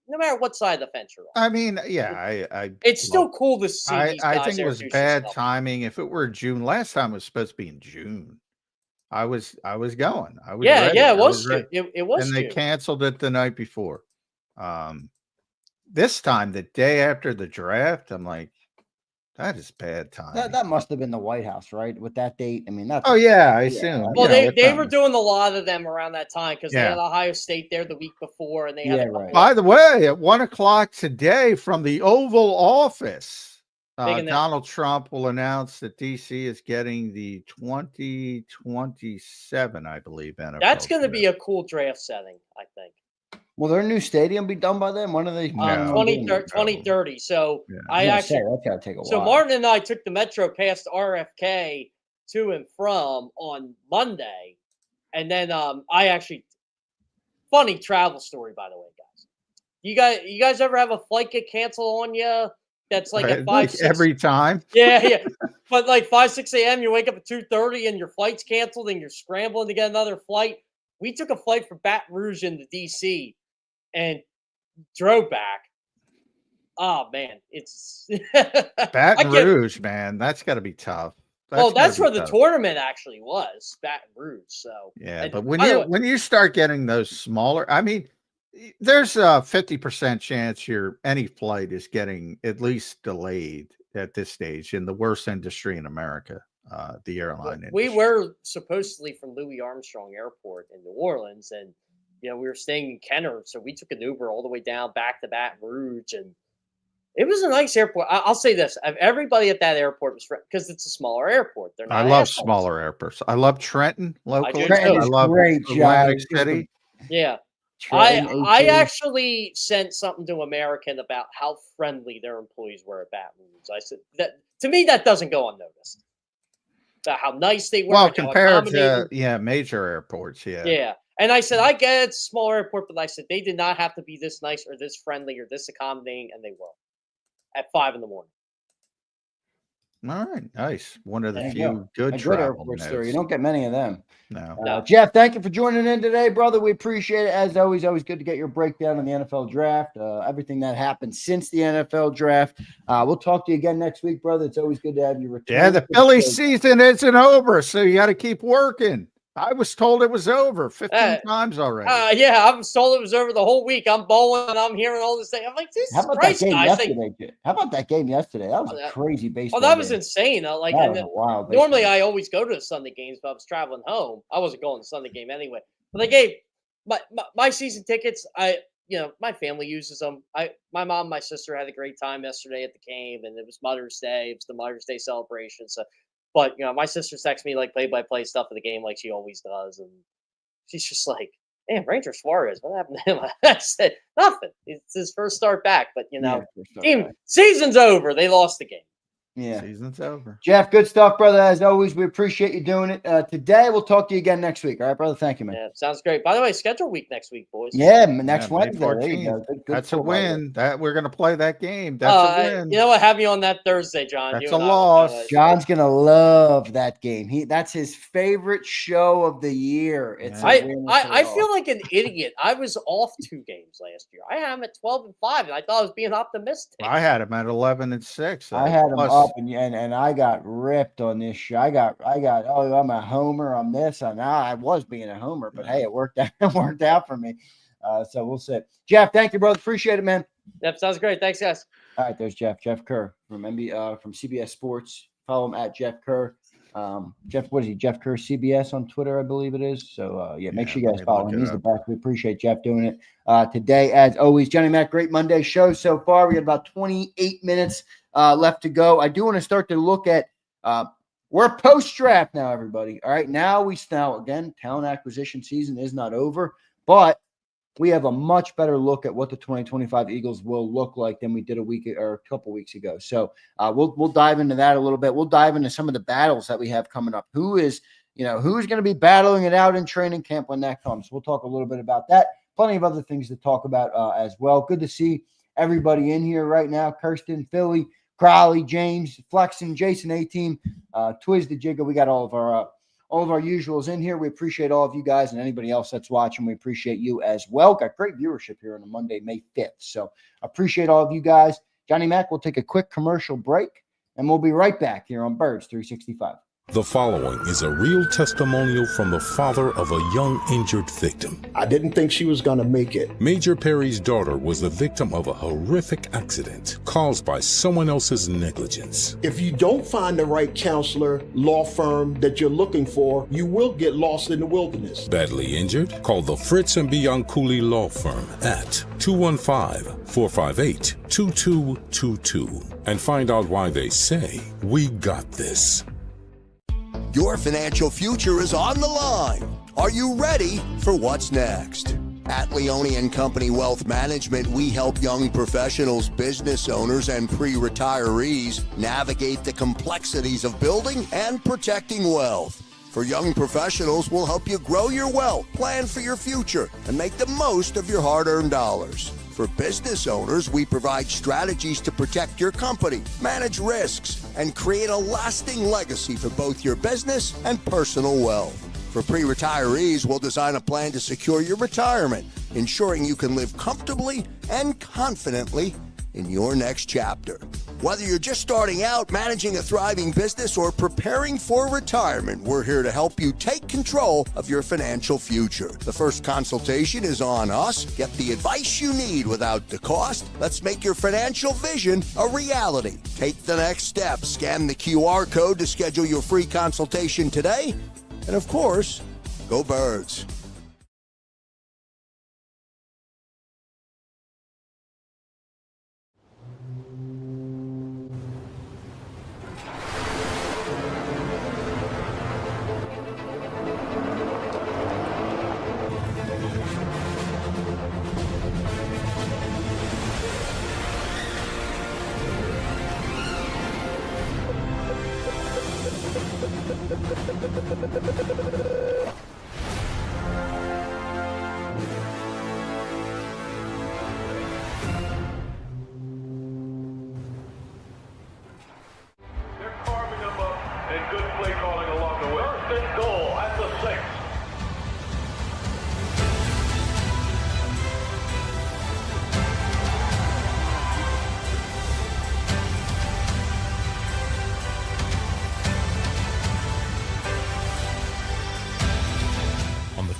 matter what side of the fence you're on. I mean, yeah, It's still cool to see these guys. I think it was bad timing. If it were June, last time it was supposed to be in June. I was going. I was ready. It was. It was. And they canceled it the night before. This time, the day after the draft, I'm like, that is bad time. That must have been the White House, right? With that date. I mean, that's. Oh yeah, I assume. Well, they were doing a lot of them around that time because they had Ohio State there the week before, and they had. Right. By the way, at 1:00 today from the Oval Office, Donald Trump will announce that DC is getting the 2027, I believe, NFL. That's going to be a cool draft setting, I think. Will their new stadium be done by then? When are they? 2030. So I actually that's gotta take a while. So Martin and I took the Metro past RFK to and from on Monday, and then I actually funny travel story, by the way, guys. You guys ever have a flight get canceled on you? That's like at 5, 6 every time. Yeah. But like 5, 6 a.m. you wake up at 2:30 and your flight's canceled and you're scrambling to get another flight. We took a flight from Baton Rouge into DC and drove back. Oh man, it's Baton Rouge, man. That's got to be tough. That's where the tournament actually was, Baton Rouge. So yeah, but when you start getting those smaller, I mean, there's a 50% chance any flight is getting at least delayed at this stage in the worst industry in America, the airline industry. We were supposedly from Louis Armstrong Airport in New Orleans, and we were staying in Kenner, so we took an Uber all the way down back to Baton Rouge, and it was a nice airport. I'll say this: everybody at that airport was because it's a smaller airport. I love smaller airports. I love Trenton locally. Trenton is great, Atlantic City. Yeah. I actually sent something to American about how friendly their employees were at Baton Rouge. I said that to me that doesn't go unnoticed. About how nice they were. Well, compared to major airports, yeah. And I said I get it's a small airport, but I said they did not have to be this nice or this friendly or this accommodating, and they were at 5 a.m. All right, nice. One of the few good airports there. You don't get many of them. No. Jeff, thank you for joining in today, brother. We appreciate it. As always good to get your breakdown on the NFL draft, everything that happened since the NFL draft. We'll talk to you again next week, brother. It's always good to have you return. Yeah, the Philly season isn't over, so you got to keep working. I was told it was over 15 times already. Yeah, I was told it was over the whole week. I'm bowling and I'm hearing all this thing. I'm like, this is crazy. How about that game yesterday? That was a crazy baseball. Well, that was insane. Wild. Normally, I always go to the Sunday games, but I was traveling home. I wasn't going to the Sunday game anyway. But they gave my season tickets. My family uses them. My mom, and my sister had a great time yesterday at the game, and it was Mother's Day. It was the Mother's Day celebration. So. But, my sister texts me like play-by-play stuff of the game like she always does. And she's just like, man, Ranger Suarez, what happened to him? I said, nothing. It's his first start back. But, season's over. They lost the game. Yeah. Season's over. Jeff, good stuff, brother. As always, we appreciate you doing it. Today, we'll talk to you again next week. All right, brother? Thank you, man. Yeah, sounds great. By the way, schedule week next week, boys. Yeah, next Wednesday. There you go. That's a win. We're going to play that game. That's a win. You know what? Have you on that Thursday, John. That's a loss. John's going to love that game. That's his favorite show of the year. I feel like an idiot. I was off 2 games last year. I had him at 12-5, and I thought I was being optimistic. I had him at 11-6. I had him up, and I got ripped on this show. I got. Oh, I'm a homer on this. And I was being a homer, but hey, it worked out. It worked out for me. So we'll see. Jeff, thank you, brother. Appreciate it, man. Yep, sounds great. Thanks, guys. All right, there's Jeff Kerr from CBS Sports. Follow him at Jeff Kerr. Jeff, what is he? Jeff Kerr, CBS on Twitter, I believe it is. So, make sure you guys follow him. He's the best. We appreciate Jeff doing it today. As always, Johnny Mac, great Monday show so far. We got about 28 minutes left to go. I do want to start to look at we're post-draft now, everybody. All right, now again, talent acquisition season is not over, but we have a much better look at what the 2025 Eagles will look like than we did a week or a couple weeks ago. So we'll dive into that a little bit. We'll dive into some of the battles that we have coming up. Who's going to be battling it out in training camp when that comes? We'll talk a little bit about that. Plenty of other things to talk about as well. Good to see everybody in here right now. Kirsten, Philly, Crowley, James, Flexen, Jason, A-Team, Twiz the Jigger. We got all of our usuals in here. We appreciate all of you guys and anybody else that's watching. We appreciate you as well. Got great viewership here on a Monday, May 5th. So appreciate all of you guys. Johnny Mac will take a quick commercial break, and we'll be right back here on Birds 365. The following is a real testimonial from the father of a young injured victim. I didn't think she was going to make it. Major Perry's daughter was the victim of a horrific accident caused by someone else's negligence. If you don't find the right counselor, law firm that you're looking for, you will get lost in the wilderness. Badly injured? Call the Fritz and Bianculli Law Firm at 215-458-2222 and find out why they say, "We got this." Your financial future is on the line. Are you ready for what's next? At Leone & Company Wealth Management, we help young professionals, business owners, and pre-retirees navigate the complexities of building and protecting wealth. For young professionals, we'll help you grow your wealth, plan for your future, and make the most of your hard-earned dollars. For business owners, we provide strategies to protect your company, manage risks, and create a lasting legacy for both your business and personal wealth. For pre-retirees, we'll design a plan to secure your retirement, ensuring you can live comfortably and confidently in your next chapter. Whether you're just starting out, managing a thriving business, or preparing for retirement, we're here to help you take control of your financial future. The first consultation is on us. Get the advice you need without the cost. Let's make your financial vision a reality. Take the next step. Scan the QR code to schedule your free consultation today. And of course, go Birds.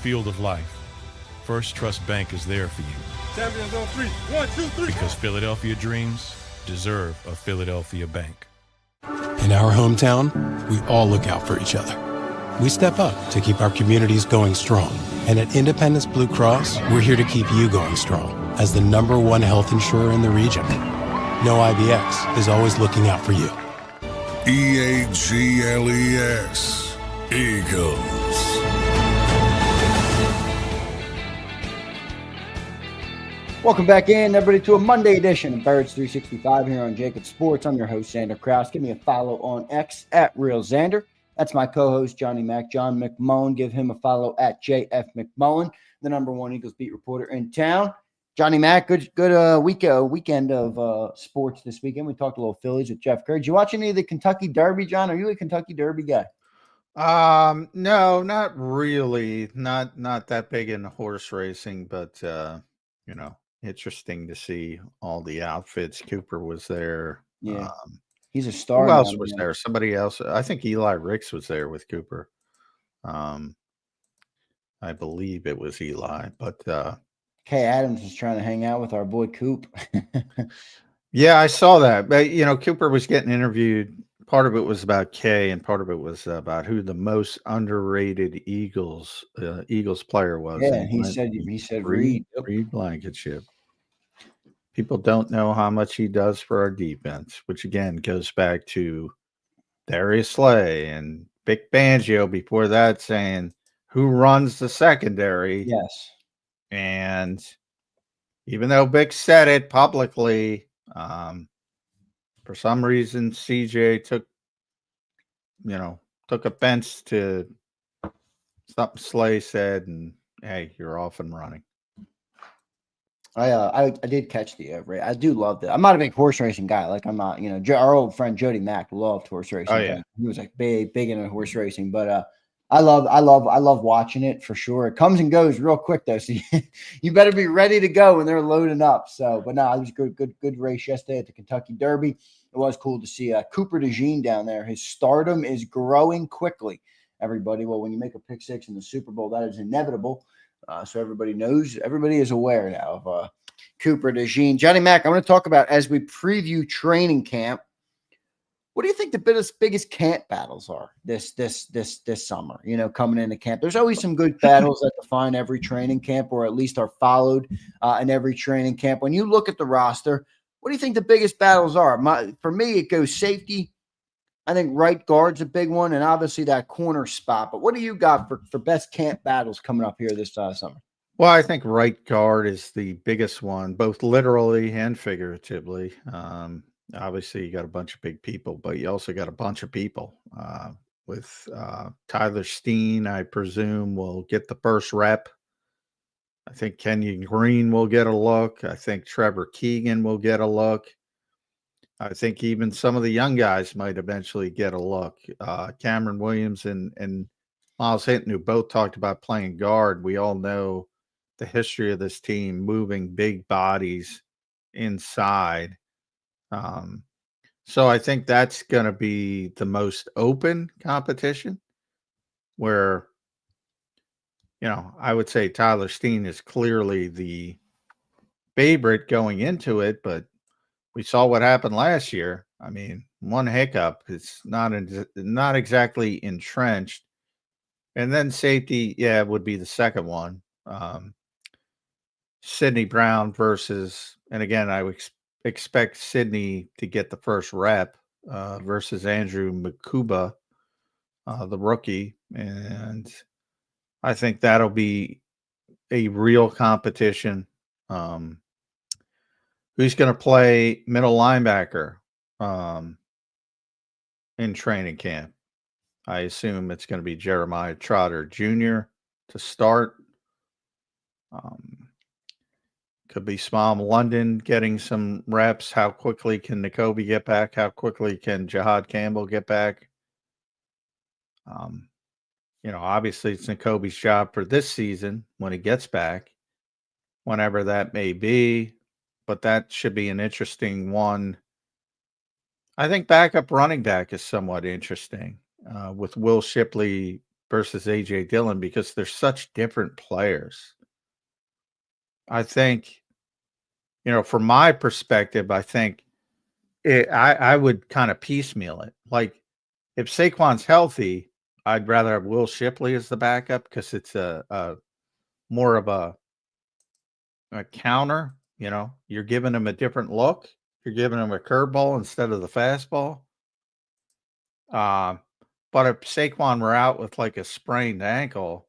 Field of life, First Trust Bank is there for you. Champions on three. 1, 2, 3. Because Philadelphia dreams deserve a Philadelphia bank. In our hometown, we all look out for each other. We step up to keep our communities going strong. And at Independence Blue Cross, we're here to keep you going strong as the #1 health insurer in the region. No IBX is always looking out for you. EAGLES, Eagles. Welcome back in, everybody, to a Monday edition of Birds 365 here on JAKIB Sports. I'm your host, Zander Krause. Give me a follow on X at Real Zander. That's my co-host, Johnny Mac, John McMullen. Give him a follow at JF McMullen, the #1 Eagles beat reporter in town. Johnny Mac, good weekend of sports this weekend. We talked a little Phillies with Jeff Kerr. Did you watch any of the Kentucky Derby, John? Are you a Kentucky Derby guy? No, not really. Not that big in horse racing, but interesting to see all the outfits. Cooper was there. Yeah, he's a star. Who else was there? Somebody else. I think Eli Ricks was there with Cooper. I believe it was Eli, but Kay Adams was trying to hang out with our boy Coop. yeah, I saw that. But Cooper was getting interviewed part of it was about K, and part of it was about who the most underrated Eagles player was. Yeah, And he went said Reed. Yep. Reed Blankenship. People don't know how much he does for our defense, which again goes back to Darius Slay and Vic Fangio before that saying who runs the secondary. Yes. And even though Vic said it publicly, for some reason CJ took offense to something Slay said, and hey, you're off and running. I did catch the I do love that. I'm not a big horse racing guy. Like I'm not, our old friend Jody Mack loved horse racing. Oh, yeah. He was like big into horse racing, but I love watching it for sure. It comes and goes real quick though, so you better be ready to go when they're loading up. So, but no, it was good race yesterday at the Kentucky Derby. It was cool to see Cooper DeJean down there. His stardom is growing quickly. Everybody, well, when you make a pick six in the Super Bowl, that is inevitable. So everybody knows, everybody is aware now of Cooper DeJean. Johnny Mac, I want to talk about as we preview training camp. What do you think the biggest camp battles are this summer? Coming into camp, there's always some good battles that define every training camp, or at least are followed in every training camp. When you look at the roster, what do you think the biggest battles are? For me, it goes safety. I think right guard's a big one, and obviously that corner spot. But what do you got for best camp battles coming up here this summer? Well, I think right guard is the biggest one, both literally and figuratively. Obviously, you got a bunch of big people, but you also got a bunch of people. With Tyler Steen, I presume, will get the first rep. I think Kenyon Green will get a look. I think Trevor Keegan will get a look. I think even some of the young guys might eventually get a look. Cameron Williams and Miles Hinton, who both talked about playing guard. We all know the history of this team moving big bodies inside. So I think that's going to be the most open competition where, I would say Tyler Steen is clearly the favorite going into it, but we saw what happened last year. I mean, one hiccup, it's not exactly entrenched. And then safety, would be the second one. Sidney Brown versus, and again, I would expect Sidney to get the first rep versus Andrew Makuba, the rookie. And I think that'll be a real competition. Who's going to play middle linebacker in training camp? I assume it's going to be Jeremiah Trotter Jr. to start. Could be Small London getting some reps. How quickly can N'Kobe get back? How quickly can Jihad Campbell get back? Obviously it's N'Kobe's job for this season when he gets back, whenever that may be. But that should be an interesting one. I think backup running back is somewhat interesting with Will Shipley versus A.J. Dillon because they're such different players. I think, from my perspective, I think I would kind of piecemeal it. Like if Saquon's healthy, I'd rather have Will Shipley as the backup because it's a more of a counter. You're giving him a different look. You're giving him a curveball instead of the fastball. But if Saquon were out with like a sprained ankle,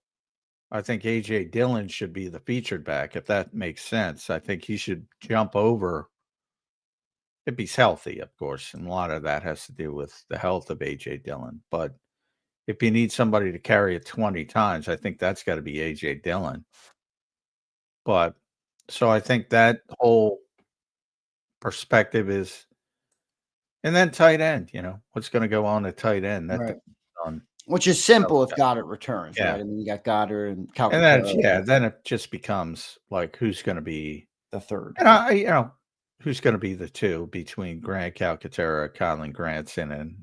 I think A.J. Dillon should be the featured back, if that makes sense. I think he should jump over if he's healthy, of course. And a lot of that has to do with the health of A.J. Dillon. But if you need somebody to carry it 20 times, I think that's got to be A.J. Dillon. But so I think that whole perspective is, and then tight end, what's going to go on at tight end? That right. On, which is simple if Goedert returns, yeah. right? I mean, you got Goedert and Calcaterra. And then, then it just becomes like who's going to be the third. And who's going to be the two between Grant Calcaterra, Colin Granson, and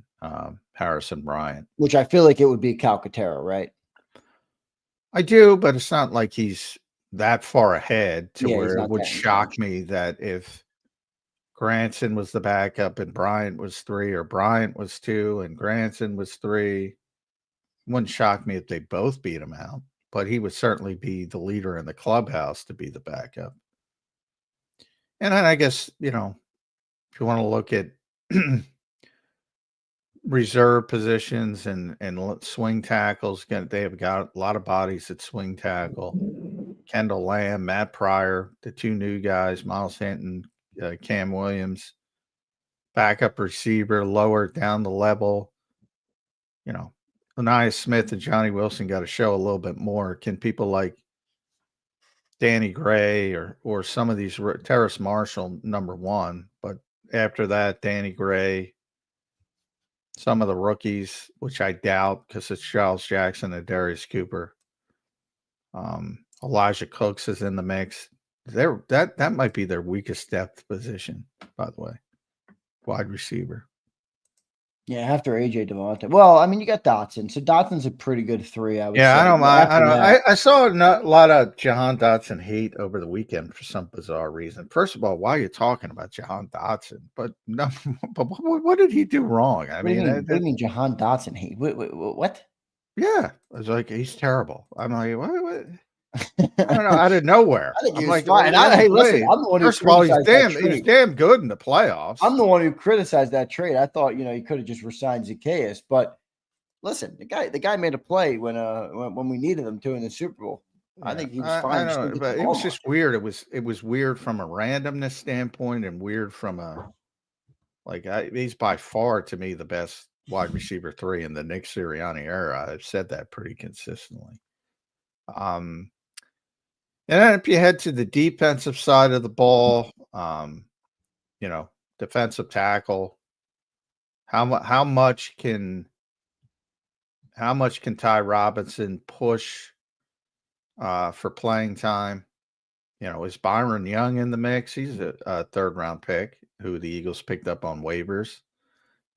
Harrison Bryant. Which I feel like it would be Calcaterra, right? I do, but it's not like he's that far ahead to where it would shock me that if Granson was the backup and Bryant was 3, or Bryant was 2 and Granson was 3. Wouldn't shock me if they both beat him out, but he would certainly be the leader in the clubhouse to be the backup. And then I guess, if you want to look at reserve positions and swing tackles, they have got a lot of bodies at swing tackle. Kendall Lamb, Matt Pryor, the 2 new guys, Miles Hinton, Cam Williams, backup receiver, lower down the level. Anaya Smith and Johnny Wilson got to show a little bit more. Can people like Danny Gray or some of these, Terrace Marshall, number 1, but after that, Danny Gray, some of the rookies, which I doubt because it's Charles Jackson and Darius Cooper. Elijah Cooks is in the mix. That might be their weakest depth position, by the way. Wide receiver. Yeah, after AJ Devontae. Well, I mean, you got Dotson. So Dotson's a pretty good 3, I would say. I don't mind. After I saw a lot of Jahan Dotson hate over the weekend for some bizarre reason. First of all, why are you talking about Jahan Dotson? But no, but what did he do wrong? What do you mean Jahan Dotson hate? What? Yeah, I was like, he's terrible. I'm like, what? I don't know, out of nowhere. I think I'm he was like, fine. Hey, listen, I'm the one who first of all, criticized he was damn good in the playoffs. I'm the one who criticized that trade. I thought, he could have just resigned Zacchaeus. But listen, the guy made a play when we needed him to in the Super Bowl. Yeah, I think he was fine. I know, but it was just weird. It was weird from a randomness standpoint and weird from he's by far, to me, the best wide receiver 3 in the Nick Sirianni era. I've said that pretty consistently. And then if you head to the defensive side of the ball, defensive tackle, how much can Ty Robinson push for playing time? Is Byron Young in the mix? He's a 3rd-round pick who the Eagles picked up on waivers.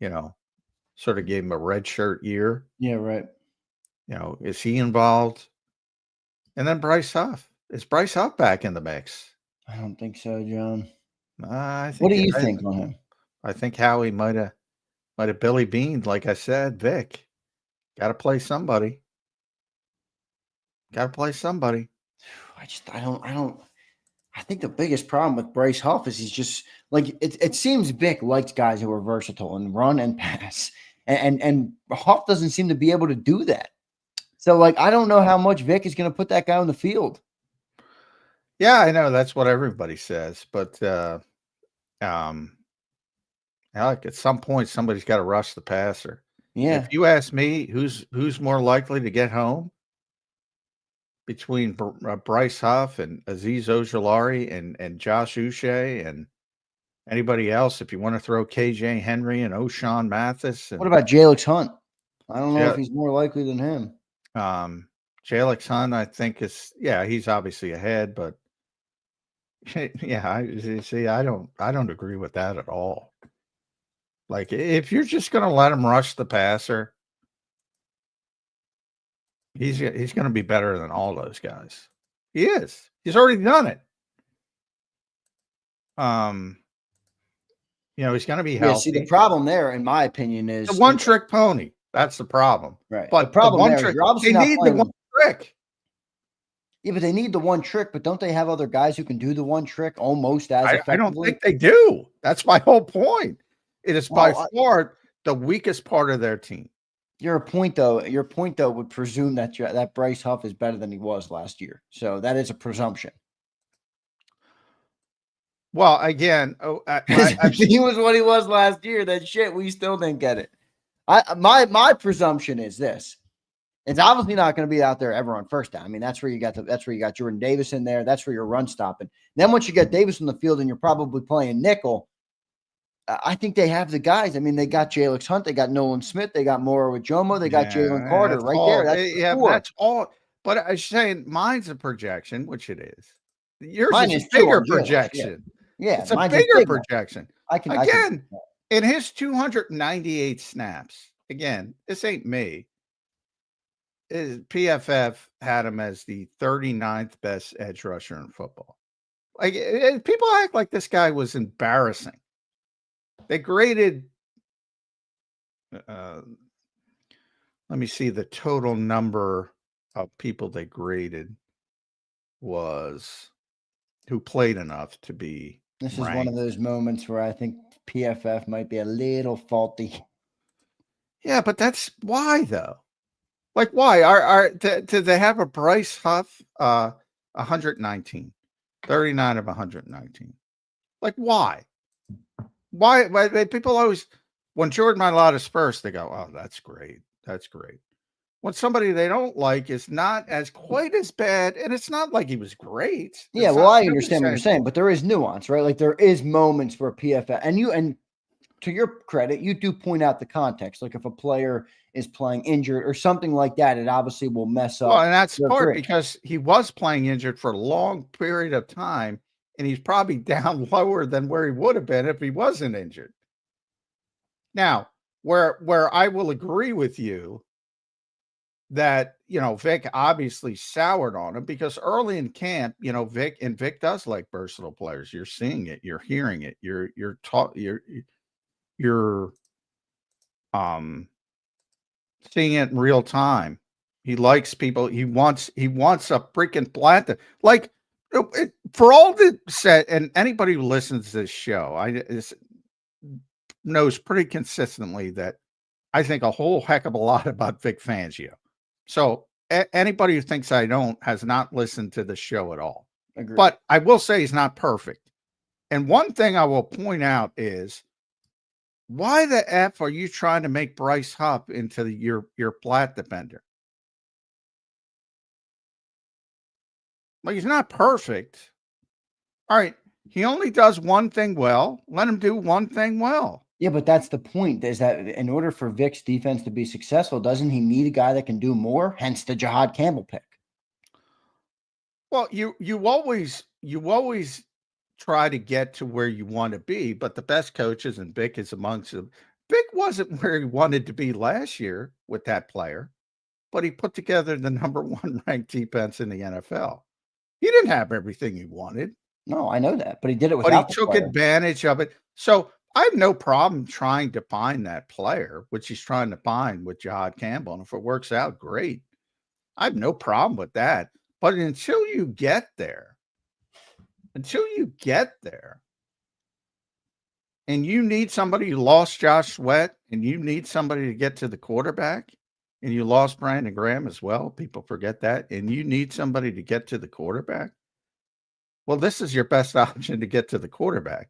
Sort of gave him a redshirt year. Yeah, right. Is he involved? And then Bryce Huff. Is Bryce Huff back in the mix? I don't think so, John. What do you think on him? I think Howie might have Billy Beaned, like I said. Vic, got to play somebody. I think the biggest problem with Bryce Huff is he's just like it seems Vic likes guys who are versatile and run and pass, and Huff doesn't seem to be able to do that. So I don't know how much Vic is going to put that guy on the field. Yeah, I know that's what everybody says, but at some point somebody's got to rush the passer. Yeah. If you ask me, who's more likely to get home between Bryce Huff and Azeez Ojulari and Josh Uche and anybody else, if you want to throw KJ Henry and O'Shawn Mathis. What about Jalix Hunt? I don't know if he's more likely than him. Jalix Hunt, I think he's obviously ahead, but I don't agree with that at all. Like, if you're just going to let him rush the passer, he's going to be better than all those guys. He is. He's already done it. He's going to be healthy. See, the problem there, in my opinion, is the one-trick pony. That's the problem. Right. But the problem there, you're obviously they need the one trick. Yeah, but they need the one trick. But don't they have other guys who can do the one trick almost as effectively? I don't think they do. That's my whole point. It is by far the weakest part of their team. Your point, though, would presume that Bryce Huff is better than he was last year. So that is a presumption. Well, again, if he was what he was last year, then shit, we still didn't get it. My presumption is this: it's obviously not going to be out there ever on first down. I mean, that's where you got Jordan Davis in there. That's where you're run stopping. Then once you get Davis on the field and you're probably playing nickel, I think they have the guys. I mean, they got Jalix Hunt, they got Nolan Smith, they got Moro Jomo, they got Jalen Carter there. That's all. But I'm saying mine's a projection, which it is. Yours is a bigger projection. Yeah, it's a bigger projection. Again, in his 298 snaps, again, this ain't me. PFF had him as the 39th best edge rusher in football. Like, people act like this guy was embarrassing. They graded. Let me see. The total number of people they graded was who played enough to be. This is ranked. one of those moments where I think PFF might be a little faulty. Yeah, but that's why though. Like why do they have a Bryce Huff 119, 39 of 119? Like why? Why people always when Jordan Mailata's first, they go, "Oh, that's great. That's great." When somebody they don't like is not as quite as bad, and it's not like he was great. Yeah, well, I understand what you're saying, but there is nuance, right? Like there is moments where PFF and to your credit, you do point out the context. Like if a player is playing injured or something like that, it obviously will mess up. Well, and that's part grade. because he was playing injured for a long period of time, and he's probably down lower than where he would have been if he wasn't injured. Now, where I will agree with you that, Vic obviously soured on him because early in camp, Vic does like versatile players. You're seeing it, you're hearing it, you're seeing it in real time. He likes people. He wants a freaking plant. Like for all the said, and anybody who listens to this show, knows pretty consistently that I think a whole heck of a lot about Vic Fangio. So anybody who thinks I don't has not listened to the show at all. Agreed. But I will say he's not perfect. And one thing I will point out is, why the F are you trying to make Bryce Huff into your plat defender? Like, he's not perfect. All right. He only does one thing well. Let him do one thing well. Yeah, but that's the point, is that in order for Vic's defense to be successful, doesn't he need a guy that can do more? Hence the Jihad Campbell pick. Well, you always try to get to where you want to be, but the best coaches, and Vic is amongst them. Vic wasn't where he wanted to be last year with that player, but he put together the number 1 ranked defense in the NFL. He didn't have everything he wanted. No, I know that, but he did it without. But he took advantage of it. So I have no problem trying to find that player, which he's trying to find with Jihad Campbell. And if it works out, great. I have no problem with that. But until you get there, and you need somebody, you lost Josh Sweat, and you need somebody to get to the quarterback, and you lost Brandon Graham as well. People forget that. And you need somebody to get to the quarterback. Well, this is your best option to get to the quarterback,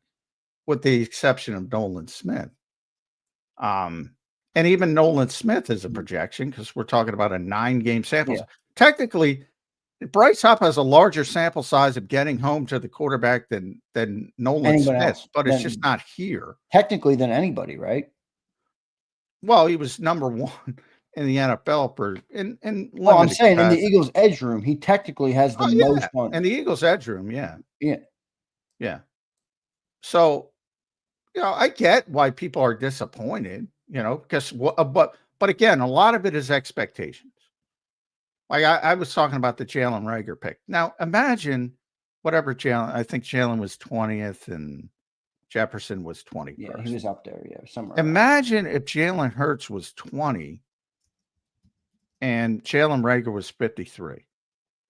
with the exception of Nolan Smith. And even Nolan Smith is a projection because we're talking about a 9-game sample. Yeah. Technically, Bryce Huff has a larger sample size of getting home to the quarterback than Nolan Smith, but it's just not here. Technically than anybody, right? Well, he was number 1 in the NFL well, I'm saying in the Eagles' edge room, he technically has the most fun. In the Eagles' edge room, yeah. So, I get why people are disappointed, because but again, a lot of it is expectations. Like I was talking about the Jalen Reagor pick. Now imagine whatever Jalen. I think Jalen was 20th and Jefferson was 21st. Yeah, he was up there. Yeah, somewhere. Imagine if Jalen Hurts was 20 and Jalen Reagor was 53.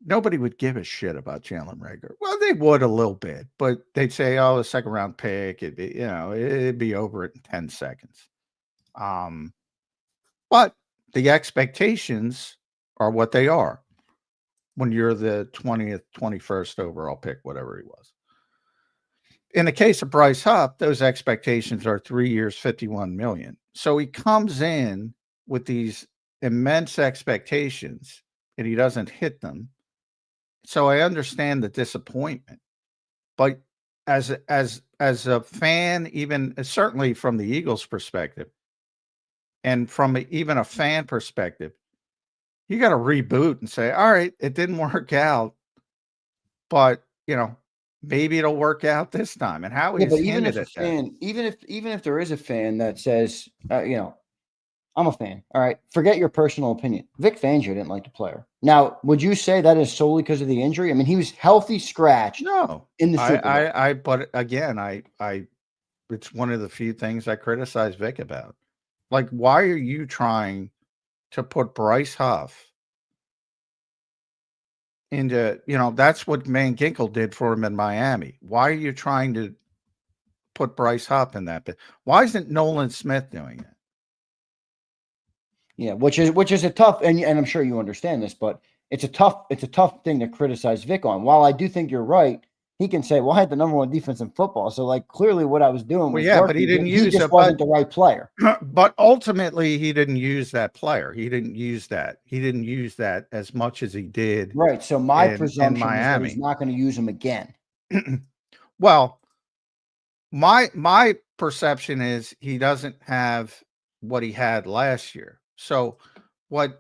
Nobody would give a shit about Jalen Reagor. Well, they would a little bit, but they'd say, "Oh, a 2nd-round pick." It'd be, it'd be over it in 10 seconds. But the expectations are what they are when you're the 20th, 21st overall pick, whatever he was. In the case of Bryce Huff, those expectations are 3 years, $51 million. So he comes in with these immense expectations and he doesn't hit them. So I understand the disappointment, but as a fan, even certainly from the Eagles' perspective, and from even a fan perspective, you got to reboot and say, all right, it didn't work out, but maybe it'll work out this time. And Howie has hinted at that. Even if there is a fan that says, I'm a fan. All right, forget your personal opinion. Vic Fangio didn't like the player. Now, would you say that is solely because of the injury? I mean, he was healthy scratch. No, in the Super Bowl. But again, I it's one of the few things I criticize Vic about. Like, why are you trying to put Bryce Huff into, that's what Van Ginkel did for him in Miami. Why are you trying to put Bryce Huff in that? Why isn't Nolan Smith doing it? Yeah, which is a tough, and I'm sure you understand this, but it's a tough thing to criticize Vic on. While I do think you're right, he can say, "Well, I had the number one defense in football, so like clearly what I was doing was but working." he didn't use just it, wasn't the right player. But ultimately, he didn't use that player. He didn't use that. He didn't use that as much as he did. Right. So my presumption is that Miami. he's not going to use him again. Well, my perception is he doesn't have what he had last year. So what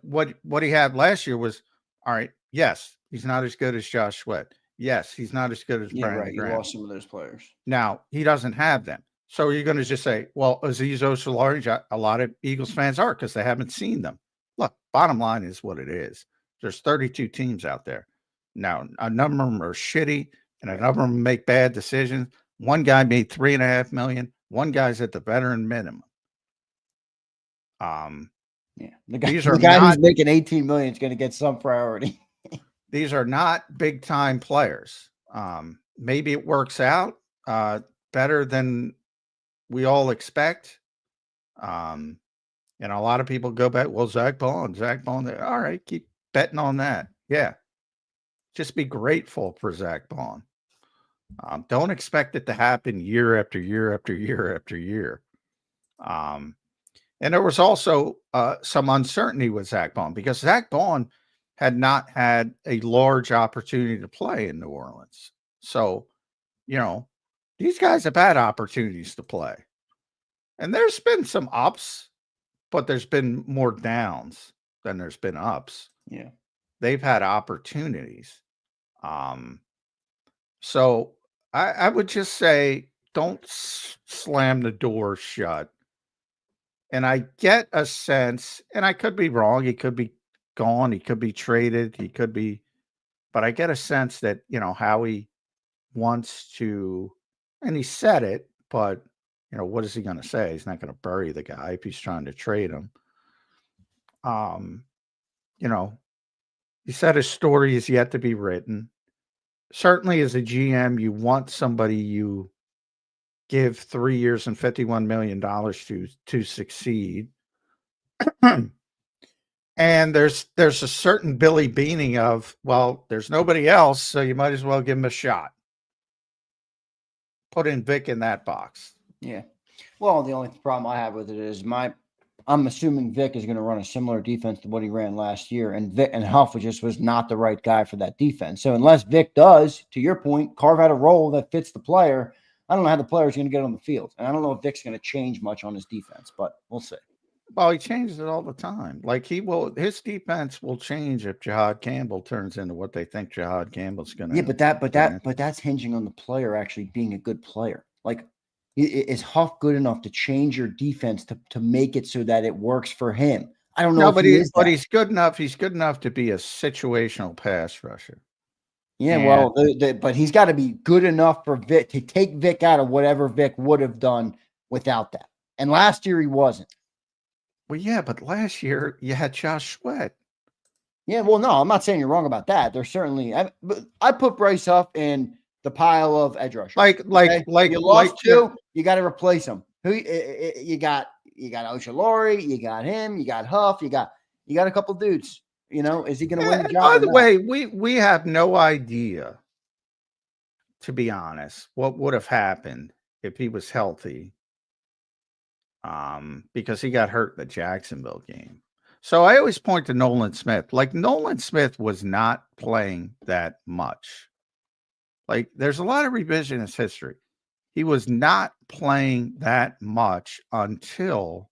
he had last year was, all right, yes, he's not as good as Josh Sweat. Yes, he's not as good as Brandon right. Graham. You lost some of those players. Now, he doesn't have them. So you're going to just say, well, Azeez Ojulari, a lot of Eagles fans are because they haven't seen them. Look, bottom line is what it is. There's 32 teams out there. Now, a number of them are shitty, and a number of them make bad decisions. One guy made $3.5 million. One guy's at the veteran minimum. Yeah, the guy who's making $18 million is going to get some priority. These are not big time players. Maybe it works out better than we all expect. And a lot of people go back, well, Zach Bond. All right, keep betting on that. Yeah. Just be grateful for Zach Bond. Don't expect it to happen year after year after year after year. And there was also some uncertainty with Zach Bond because Zach Bond had not had a large opportunity to play in New Orleans. So, these guys have had opportunities to play. And there's been some ups, but there's been more downs than there's been ups. Yeah. They've had opportunities. So I would just say, don't slam the door shut. And I get a sense, and I could be wrong. He could be gone. He could be traded. But I get a sense that, Howie wants to, and he said it, but, what is he going to say? He's not going to bury the guy if he's trying to trade him. He said his story is yet to be written. Certainly as a GM, you want somebody you give 3 years and $51 million to succeed. And there's a certain Billy Beaning of, well, there's nobody else, so you might as well give him a shot. Put in Vic in that box. Yeah. Well, the only problem I have with it is I'm assuming Vic is going to run a similar defense to what he ran last year, and Huff was not the right guy for that defense. So unless Vic does, to your point, carve out a role that fits the player, I don't know how the player's going to get on the field. And I don't know if Vic's going to change much on his defense, but we'll see. Well, he changes it all the time. Like his defense will change if Jihad Campbell turns into what they think Jihad Campbell's going to. Yeah, but that's hinging on the player actually being a good player. Like, is Huff good enough to change your defense to make it so that it works for him? I don't know. No, but he's good enough. He's good enough to be a situational pass rusher. Yeah, well, but he's got to be good enough for Vic to take Vic out of whatever Vic would have done without that. And last year he wasn't. Well, yeah, but last year you had Josh Sweat. Yeah, well, no, I'm not saying you're wrong about that. There's certainly I put Bryce Huff in the pile of edge rushers. Like you lost two, you got to replace them. Who you got? You got Ojulari, you got him, you got Huff, you got a couple dudes. Is he going to win the job? By the way, we have no idea, to be honest, what would have happened if he was healthy. Because he got hurt in the Jacksonville game. So I always point to Nolan Smith. Like, Nolan Smith was not playing that much. Like, there's a lot of revisionist history. He was not playing that much until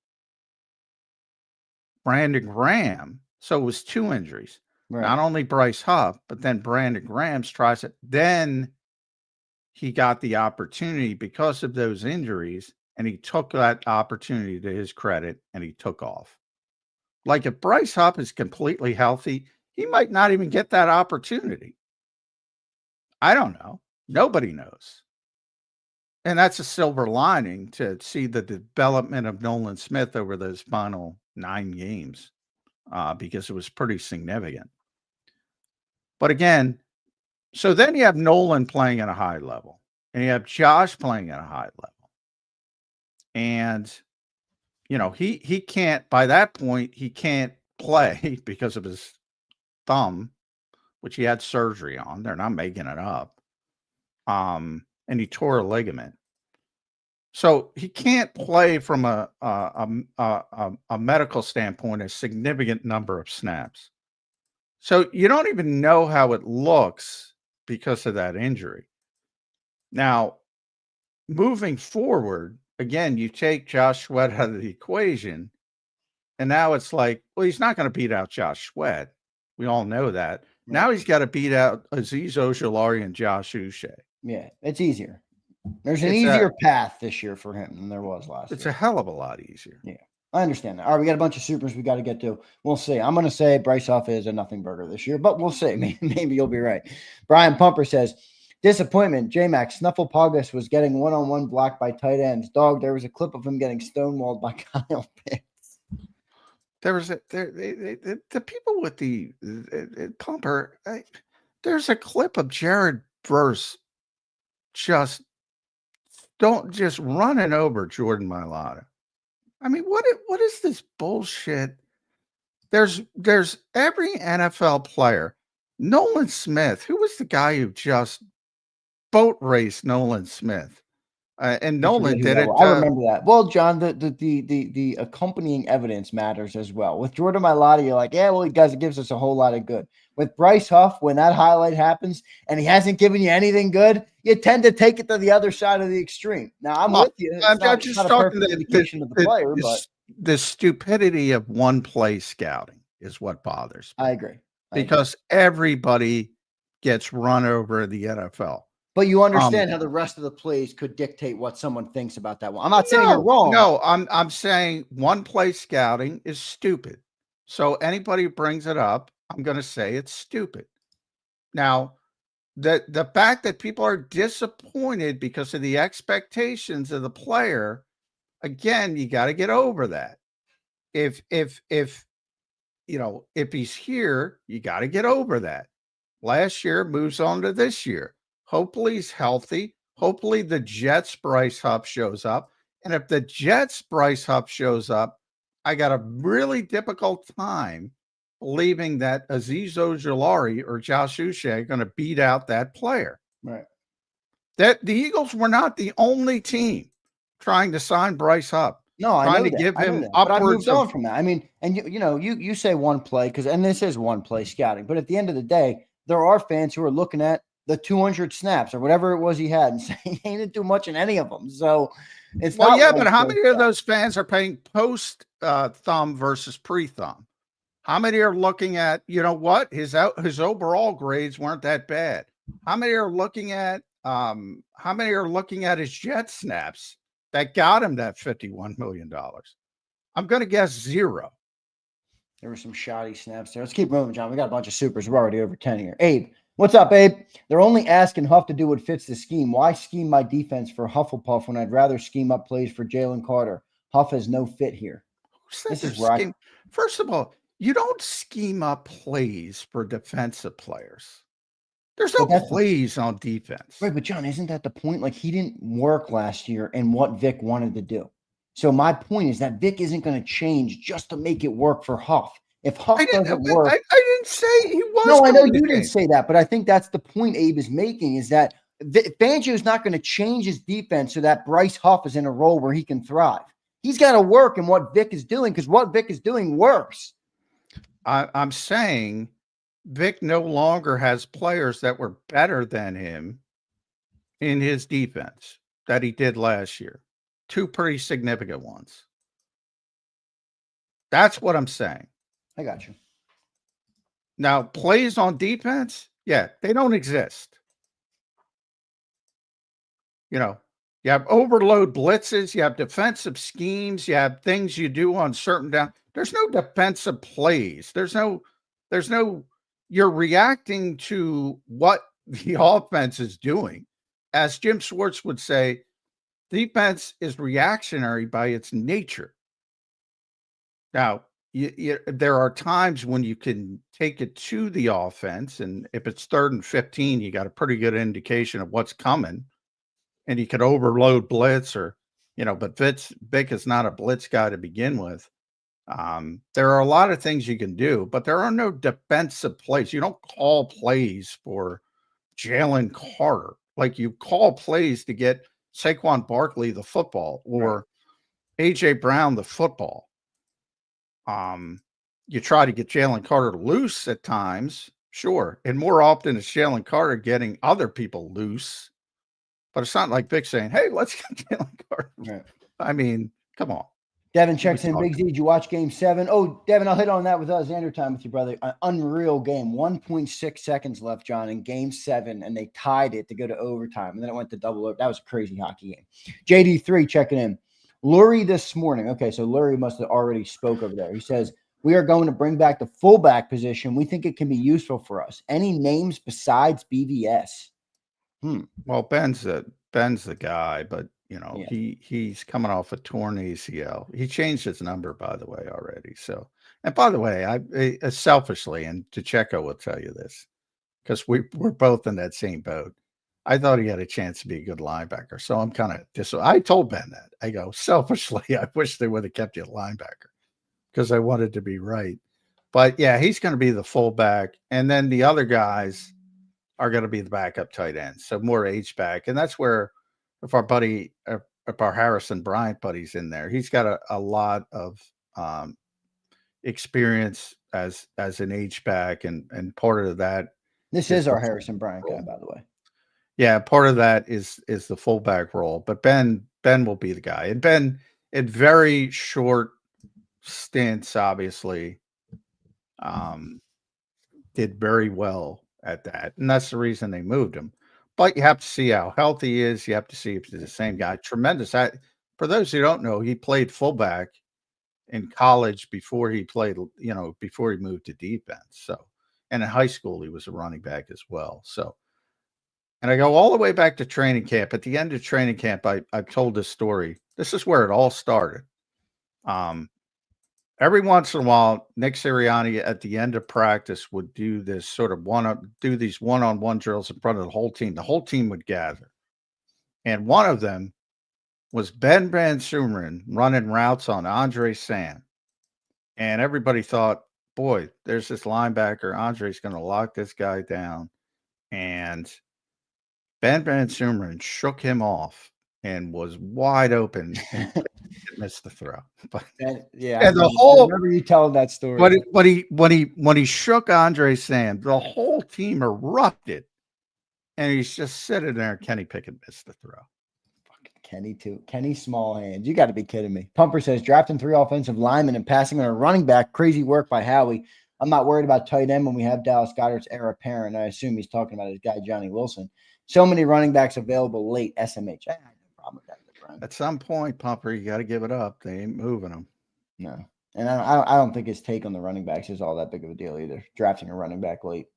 Brandon Graham. So it was two injuries. Right. Not only Bryce Huff, but then Brandon Graham's tries it. Then he got the opportunity because of those injuries, and he took that opportunity to his credit, and he took off. Like, if Bryce Huff is completely healthy, he might not even get that opportunity. I don't know. Nobody knows. And that's a silver lining to see the development of Nolan Smith over those final 9 games, because it was pretty significant. But again, so then you have Nolan playing at a high level, and you have Josh playing at a high level. And, he can't, by that point, he can't play because of his thumb, which he had surgery on. They're not making it up. And he tore a ligament. So he can't play from a medical standpoint a significant number of snaps. So you don't even know how it looks because of that injury. Now, moving forward, again, you take Josh Sweat out of the equation, and now it's like, well, he's not going to beat out Josh Sweat. We all know that. Right. Now he's got to beat out Azeez Ojulari and Josh Uche. Yeah, it's easier. There's an easier path this year for him than there was last year. It's a hell of a lot easier. Yeah, I understand that. All right, we got a bunch of supers we got to get to. We'll see. I'm going to say Bryce Huff is a nothing burger this year, but we'll see. Maybe you'll be right. Brian Pumper says, disappointment. J-Max, Snuffleupagus was getting one-on-one blocked by tight ends. Dog, there was a clip of him getting stonewalled by Kyle Pitts. There was the people with the Pumper. There's a clip of Jared Verse just running over Jordan Mailata. I mean, what is this bullshit? There's every NFL player. Nolan Smith, who was the guy who just boat raced Nolan Smith? And Nolan did it. I remember that. Well, John, the accompanying evidence matters as well. With Jordan Mailata, you're like, yeah, well, he gives us a whole lot of good. With Bryce Huff, when that highlight happens and he hasn't given you anything good, you tend to take it to the other side of the extreme. Now, I'm with you. I'm just talking the indication of the player, but the stupidity of one play scouting is what bothers me. I agree. Because everybody gets run over in the NFL. But you understand how the rest of the plays could dictate what someone thinks about that one. I'm not saying you're wrong. No, I'm saying one play scouting is stupid. So anybody who brings it up, I'm going to say it's stupid. Now, the fact that people are disappointed because of the expectations of the player, again, you got to get over that. If he's here, you got to get over that. Last year moves on to this year. Hopefully he's healthy. Hopefully the Jets Bryce Huff shows up. And if the Jets Bryce Huff shows up, I got a really difficult time believing that Azeez Ojulari or Josh Uche are going to beat out that player. Right. That the Eagles were not the only team trying to sign Bryce Huff. No, I know to give him upwards. But I moved on from that. I mean, and you say one play and this is one play scouting, but at the end of the day, there are fans who are looking at the 200 snaps or whatever it was he had and saying he ain't do much in any of them. So it's but how many of those fans are paying post thumb versus pre-thumb? How many are looking at, his overall grades weren't that bad? How many are looking at his jet snaps that got him that $51 million? I'm going to guess 0. There were some shoddy snaps there. Let's keep moving, John. We got a bunch of supers. We're already over 10 here. Abe, what's up, Abe? They're only asking Huff to do what fits the scheme. Why scheme my defense for Hufflepuff when I'd rather scheme up plays for Jalen Carter? Huff has no fit here. This is where First of all, you don't scheme up plays for defensive players. There's no plays on defense. Right, but John, isn't that the point? Like, he didn't work last year in what Vic wanted to do. So my point is that Vic isn't going to change just to make it work for Huff. If Huff doesn't work, I didn't say he was. No, I know you didn't say that, but I think that's the point Abe is making is that Fangio is not going to change his defense so that Bryce Huff is in a role where he can thrive. He's got to work in what Vic is doing because what Vic is doing works. I'm saying Vic no longer has players that were better than him in his defense that he did last year. 2 pretty significant ones. That's what I'm saying. I got you. Now, plays on defense, they don't exist. You have overload blitzes, you have defensive schemes, you have things you do on certain down. There's no defensive plays. There's no, you're reacting to what the offense is doing. As Jim Schwartz would say, defense is reactionary by its nature. Now, there are times when you can take it to the offense, and if it's 3rd and 15, you got a pretty good indication of what's coming, and you could overload blitz or, but Vic is not a blitz guy to begin with. There are a lot of things you can do, but there are no defensive plays. You don't call plays for Jalen Carter. Like, you call plays to get Saquon Barkley the football or A.J. Brown the football. You try to get Jalen Carter loose at times, sure. And more often it's Jalen Carter getting other people loose. But it's not like Vic saying, hey, let's get Jalen Carter. Right. I mean, come on. Devin checks in. Big Z, did you watch Game 7? Oh, Devin, I'll hit on that with Xander time with you, brother. An unreal game. 1.6 seconds left, John, in Game 7, and they tied it to go to overtime. And then it went to double overtime. That was a crazy hockey game. JD3 checking in. Lurie this morning. Okay, so Lurie must have already spoke over there. He says, we are going to bring back the fullback position. We think it can be useful for us. Any names besides BVS? Well, Ben's the guy, but he's coming off a torn ACL. He changed his number, by the way, already. So, and by the way, I selfishly, and DeCecco will tell you this, because we're both in that same boat. I thought he had a chance to be a good linebacker. So I'm kind of I told Ben that. I go, selfishly, I wish they would have kept you a linebacker because I wanted to be right. But yeah, he's going to be the fullback. And then the other guys are going to be the backup tight ends. So more H-back. And that's where, if our Harrison Bryant buddy's in there, he's got a lot of experience as an H-back. And part of that. This is our Harrison Bryant guy, by the way. Yeah, part of that is the fullback role, but Ben will be the guy. And Ben, in very short stints, obviously, did very well at that, and that's the reason they moved him. But you have to see how healthy he is. You have to see if he's the same guy. Tremendous. For those who don't know, he played fullback in college before he played, before he moved to defense. So, and in high school, he was a running back as well. So. And I go all the way back to training camp. At the end of training camp, I've told this story. This is where it all started. Every once in a while, Nick Sirianni at the end of practice would do this sort of these one-on-one drills in front of the whole team. The whole team would gather. And one of them was Ben Van Sumeren running routes on Andre Sand. And everybody thought, boy, there's this linebacker. Andre's going to lock this guy down. And Ben Van Sumeren shook him off and was wide open and missed the throw. But and I remember you telling that story. When he shook Andre Sand, the whole team erupted, and he's just sitting there. Kenny Pickett missed the throw. Fucking Kenny too. Kenny small hands. You got to be kidding me. Pumper says drafting 3 offensive linemen and passing on a running back. Crazy work by Howie. I'm not worried about tight end when we have Dallas Goedert's heir apparent. I assume he's talking about his guy Johnny Wilson. So many running backs available late. SMH. I have no problem with that. At some point, Pumper, you got to give it up. They ain't moving them. No, and I don't think his take on the running backs is all that big of a deal either. Drafting a running back late.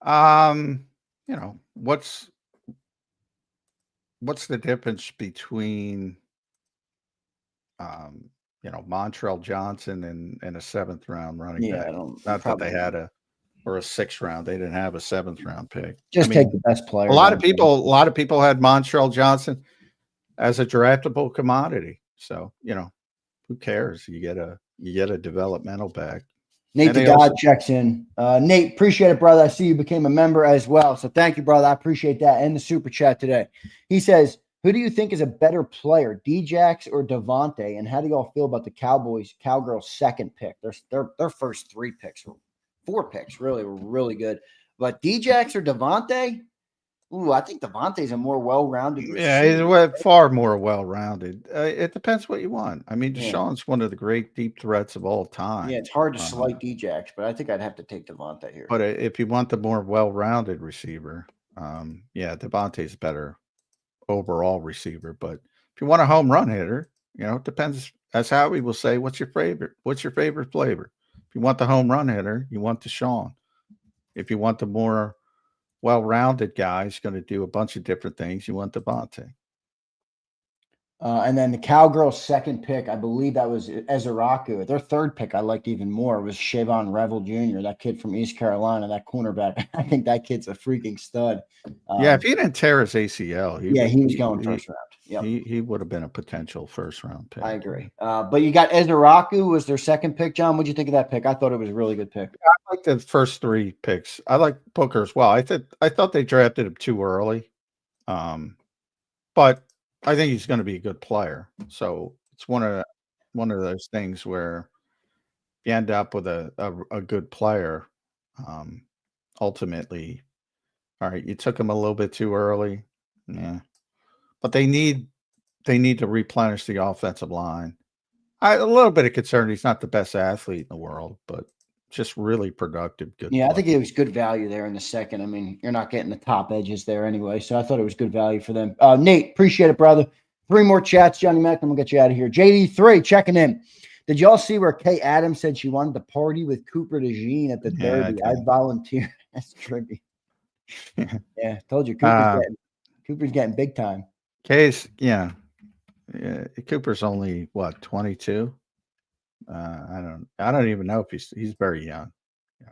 What's the difference between Montrell Johnson and a 7th round running back? Not that they had a 6th round. They didn't have a 7th round pick. Take the best player. A lot of people had Montrell Johnson as a draftable commodity. So, who cares? You get a developmental back. Nate the God checks in. Nate, appreciate it, brother. I see you became a member as well. So thank you, brother. I appreciate that. And the super chat today. He says, who do you think is a better player, Djax or Devontae? And how do y'all feel about the Cowgirls' second pick? Their first 3 picks were 4 picks really were really good. But Djax or Devontae? Ooh, I think Devontae's a more well-rounded receiver. Yeah, he's far more well-rounded. It depends what you want. I mean, Deshaun's one of the great deep threats of all time. Yeah, it's hard to slight Djax, but I think I'd have to take Devontae here. But if you want the more well-rounded receiver, Devontae's better overall receiver. But if you want a home run hitter, it depends. As Howie will say, what's your favorite? What's your favorite flavor? If you want the home run hitter, you want Deshaun. If you want the more well-rounded guy, he's going to do a bunch of different things, you want Devontae. And then the Cowgirls' second pick, I believe that was Ezeraku. Their third pick I liked even more was Shavon Revel Jr., that kid from East Carolina, that cornerback. I think that kid's a freaking stud. Yeah, if he didn't tear his ACL, he was going first round. Yep. He would have been a potential first-round pick. I agree. But you got Ezeraku was their second pick. John, what'd you think of that pick? I thought it was a really good pick. I like the first three picks. I like Booker as well. I thought they drafted him too early. But I think he's going to be a good player. So it's one of those things where if you end up with a good player, ultimately, all right, you took him a little bit too early. Yeah. But they need to replenish the offensive line. A little bit of concern. He's not the best athlete in the world, but just really productive. Good. Yeah, I think it was good value there in the second. I mean, you're not getting the top edges there anyway, so I thought it was good value for them. Nate, appreciate it, brother. 3 more chats, Johnny Mac, and we'll get you out of here. JD3 checking in. Did y'all see where Kay Adams said she wanted to party with Cooper DeJean at the Derby? I volunteer. That's tricky. Yeah, told you Cooper's getting big time. Kay's, yeah. Cooper's only what, 22? I don't even know if he's very young.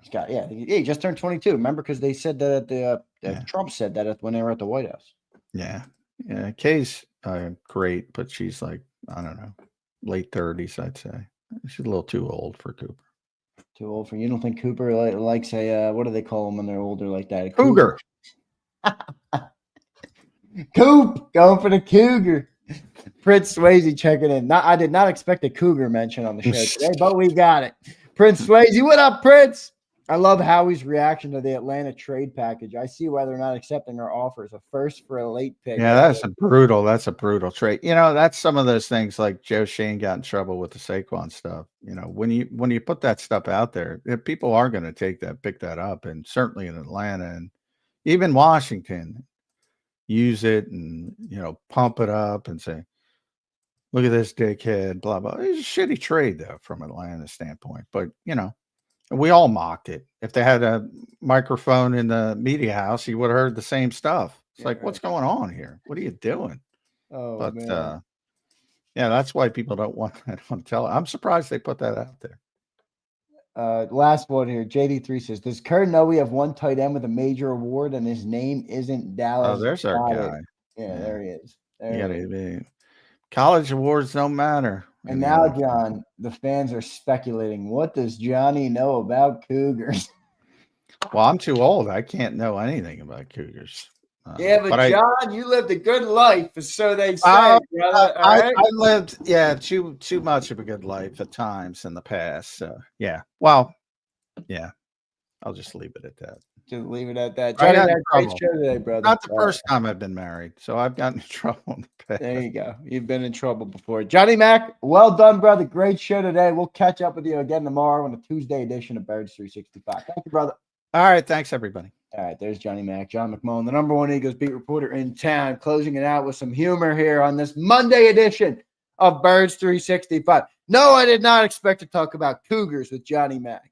He's got he just turned 22. Remember, because they said that at Trump said that when they were at the White House. Yeah. Kay's great, but she's like, I don't know, late 30s, I'd say. She's a little too old for Cooper. Too old for you? Don't think Cooper likes a what do they call them when they're older like that? Cougar. Coop going for the Cougar. Prince Swayze checking in. I did not expect a Cougar mention on the show today, but we got it. Prince Swayze, what up, Prince? I love Howie's reaction to the Atlanta trade package. I see why they're not accepting our offers. A first for a late pick. Yeah, that's a brutal trade. That's some of those things like Joe Shane got in trouble with the Saquon stuff. When you put that stuff out there, people are going to pick that up, and certainly in Atlanta and even Washington, use it and pump it up and say, look at this dickhead, blah blah. It's a shitty trade though from Atlanta's standpoint, but we all mocked it. If they had a microphone in the media house, you would have heard the same stuff. It's like, what's going on here? What are you doing? Oh, but man. that's why people don't want that on tele. I'm surprised they put that out there. Last one here. JD3 says, does Kerr know we have one tight end with a major award and his name isn't Dallas? Oh, there's our guy. Yeah, there he is. College awards don't matter. And now, John, the fans are speculating. What does Johnny know about Cougars? Well, I'm too old. I can't know anything about Cougars. But John, you lived a good life, so they say. Brother. I lived, too much of a good life at times in the past. So, yeah. Well, yeah. I'll just leave it at that. Just leave it at that. Johnny, great show today, brother. Not the first time I've been married, so I've gotten in trouble in the past. There you go. You've been in trouble before. Johnny Mac, well done, brother. Great show today. We'll catch up with you again tomorrow on a Tuesday edition of Birds 365. Thank you, brother. All right. Thanks, everybody. All right. There's Johnny Mac, John McMullen, the #1 Eagles beat reporter in town, closing it out with some humor here on this Monday edition of Birds 365. No, I did not expect to talk about Cougars with Johnny Mac.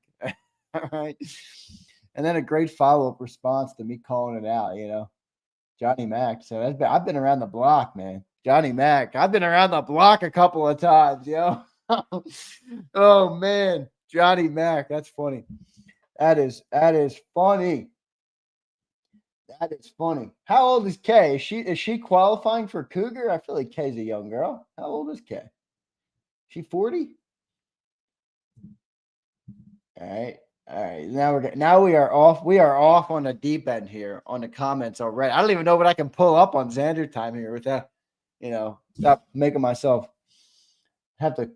All right. And then a great follow-up response to me calling it out, Johnny Mac. So I've been around the block, man. Johnny Mac. I've been around the block a couple of times, Oh, man. Johnny Mac. That's funny. That is funny. That is funny. How old is Kay? Is she qualifying for Cougar? I feel like Kay's a young girl. How old is Kay? She 40? All right. Now we are off. We are off on the deep end here on the comments already. I don't even know what I can pull up on Zander time here without, stop making myself have to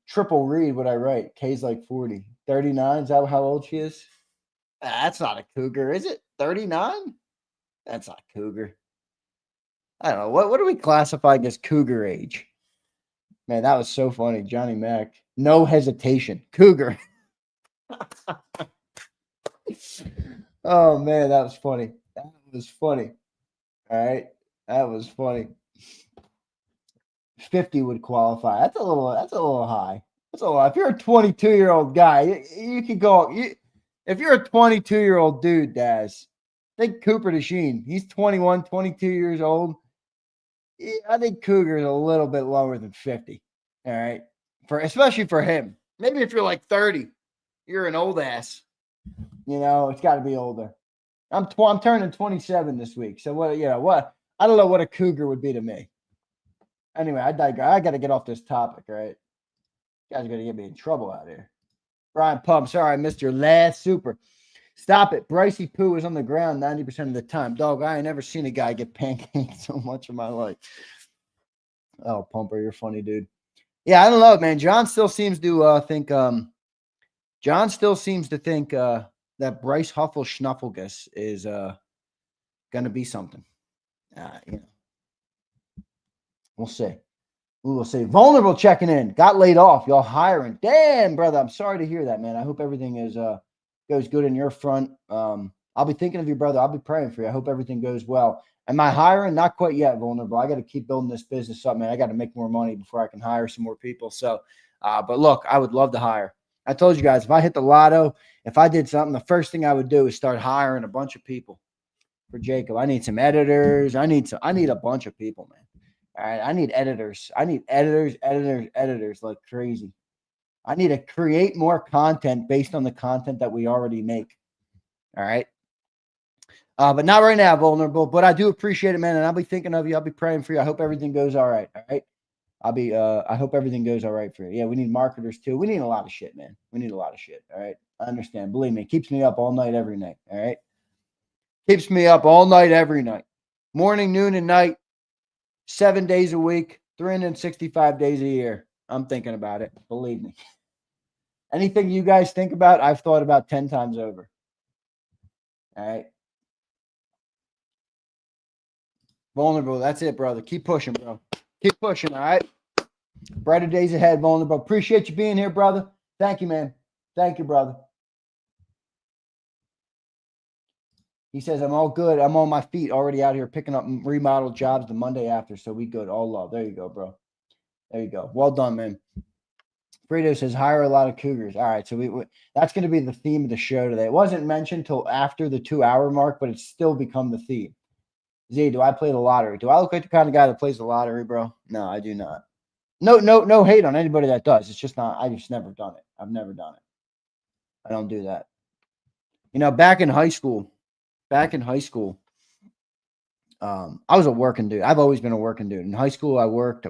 triple read what I write. Kay's like 40. 39. Is that how old she is? That's not a Cougar, is it? 39? That's not Cougar. I don't know. What do we classify as Cougar age? Man, that was so funny. Johnny Mac. No hesitation. Cougar. Oh man, that was funny. That was funny. All right. That was funny. 50 would qualify. That's a little high. That's a lot. If you're a 22-year-old guy, you can go. If you're a 22-year-old dude, Daz, think Cooper DeJean. He's 21, 22 years old. I think Cougar's a little bit lower than 50. All right. Especially for him. Maybe if you're like 30, you're an old ass. You know, it's got to be older. I'm turning 27 this week. So what? I don't know what a Cougar would be to me. Anyway, I digress. I got to get off this topic, right? You guys are going to get me in trouble out here. Brian Pump, sorry I missed your last super. Stop it. Brycey Poo is on the ground 90% of the time. Dog, I ain't never seen a guy get pancaked so much in my life. Oh, Pumper, you're funny, dude. Yeah, I don't know, man. John still seems to think that Bryce Huffle Schnufflegus is going to be something. We'll see. We will see. Vulnerable checking in. Got laid off. Y'all hiring. Damn, brother. I'm sorry to hear that, man. I hope everything goes good in your front. I'll be thinking of you, brother. I'll be praying for you. I hope everything goes well. Am I hiring? Not quite yet, Vulnerable. I got to keep building this business up, man. I got to make more money before I can hire some more people. So, but look, I would love to hire. I told you guys, if I hit the lotto, if I did something, the first thing I would do is start hiring a bunch of people for JAKIB. I need some editors. I need a bunch of people, man. All right, I need editors. I need editors like crazy. I need to create more content based on the content that we already make. All right. But not right now, Vulnerable. But I do appreciate it, man. And I'll be thinking of you. I'll be praying for you. I hope everything goes all right. All right. I hope everything goes all right for you. Yeah, we need marketers too. We need a lot of shit, man. We need a lot of shit. All right. I understand. Believe me, it keeps me up all night, every night. All right. Keeps me up all night, every night. Morning, noon, and night. 7 days a week, 365 days a year. I'm thinking about it. Believe me. Anything you guys think about, I've thought about 10 times over. All right. Vulnerable. That's it, brother. Keep pushing, bro. Keep pushing. All right. Brighter days ahead, Vulnerable. Appreciate you being here, brother. Thank you, man. Thank you, brother. He says, I'm all good. I'm on my feet already out here picking up remodeled jobs the Monday after. So we good. All love. There you go, bro. There you go. Well done, man. Fredo says, hire a lot of Cougars. All right. So that's going to be the theme of the show today. It wasn't mentioned till after the 2-hour mark, but it's still become the theme. Z, do I play the lottery? Do I look like the kind of guy that plays the lottery, bro? No, I do not. No hate on anybody that does. It's just not, I just never done it. I've never done it. I don't do that. You know, back in high school, I was a working dude. I've always been a working dude. In high school, I worked.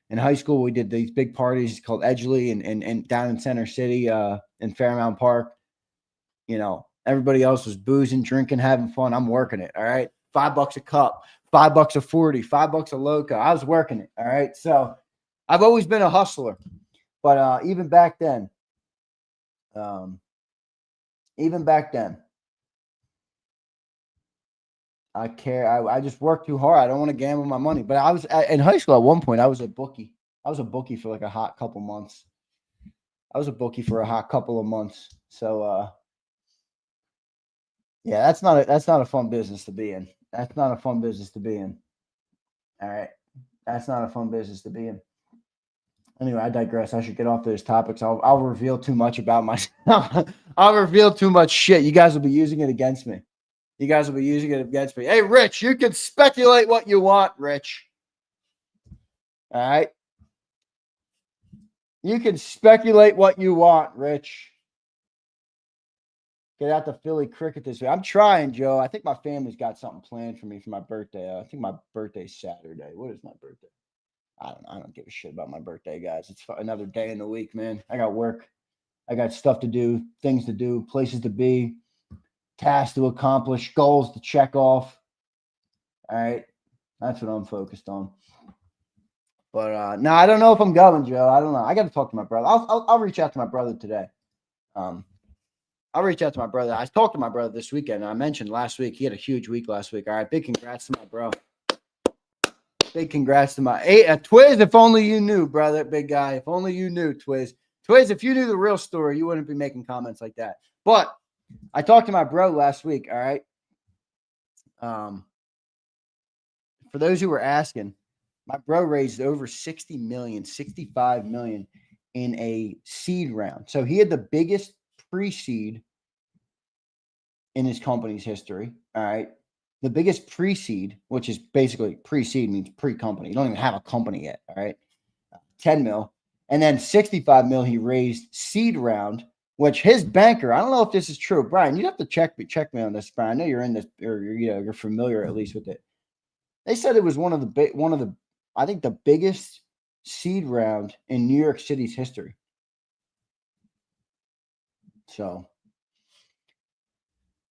In high school, we did these big parties called Edgeley and down in Center City, in Fairmount Park. You know, everybody else was boozing, drinking, having fun. I'm working it. All right. $5 a cup, $5 a 40, $5 a loco. I was working it. All right. So I've always been a hustler, but even back then, I just worked too hard. I don't want to gamble my money. But I was in high school at one point. I was a bookie. I was a bookie for like a hot couple months. So yeah, that's not a fun business to be in. All right. That's not a fun business to be in. Anyway, I digress. I should get off those topics. I'll reveal too much about myself. I'll reveal too much shit. You guys will be using it against me. Hey, Rich, you can speculate what you want, Rich. All right. You can speculate what you want, Rich. Get out to Philly cricket this week. I'm trying, Joe. I think my family's got something planned for me for my birthday. I think my birthday's Saturday. What is my birthday? I don't give a shit about my birthday, guys. It's another day in the week, man. I got work. I got stuff to do, things to do, places to be, tasks to accomplish, goals to check off. All right. That's what I'm focused on. But no, I don't know if I'm going, Joe. I don't know. I got to talk to my brother. I'll reach out to my brother today. I'll reach out to my brother. I talked to my brother this weekend. And I mentioned last week, he had a huge week last week. All right. Big congrats to my bro. Big congrats to my Twiz. If only you knew, brother, big guy. If only you knew, Twiz. Twiz, if you knew the real story, you wouldn't be making comments like that. But I talked to my bro last week. All right. For those who were asking, my bro raised over 60 million, 65 million in a seed round. So he had the biggest pre-seed in his company's history. All right. the biggest pre-seed, which is basically pre-seed means pre-company. You don't even have a company yet. All right. 10 mil. And then 65 mil he raised seed round, which his banker, I don't know if this is true. Brian, you'd have to check me on this, Brian. I know you're in this, or you're familiar at least with it. They said it was one of the I think the biggest seed round in New York City's history. So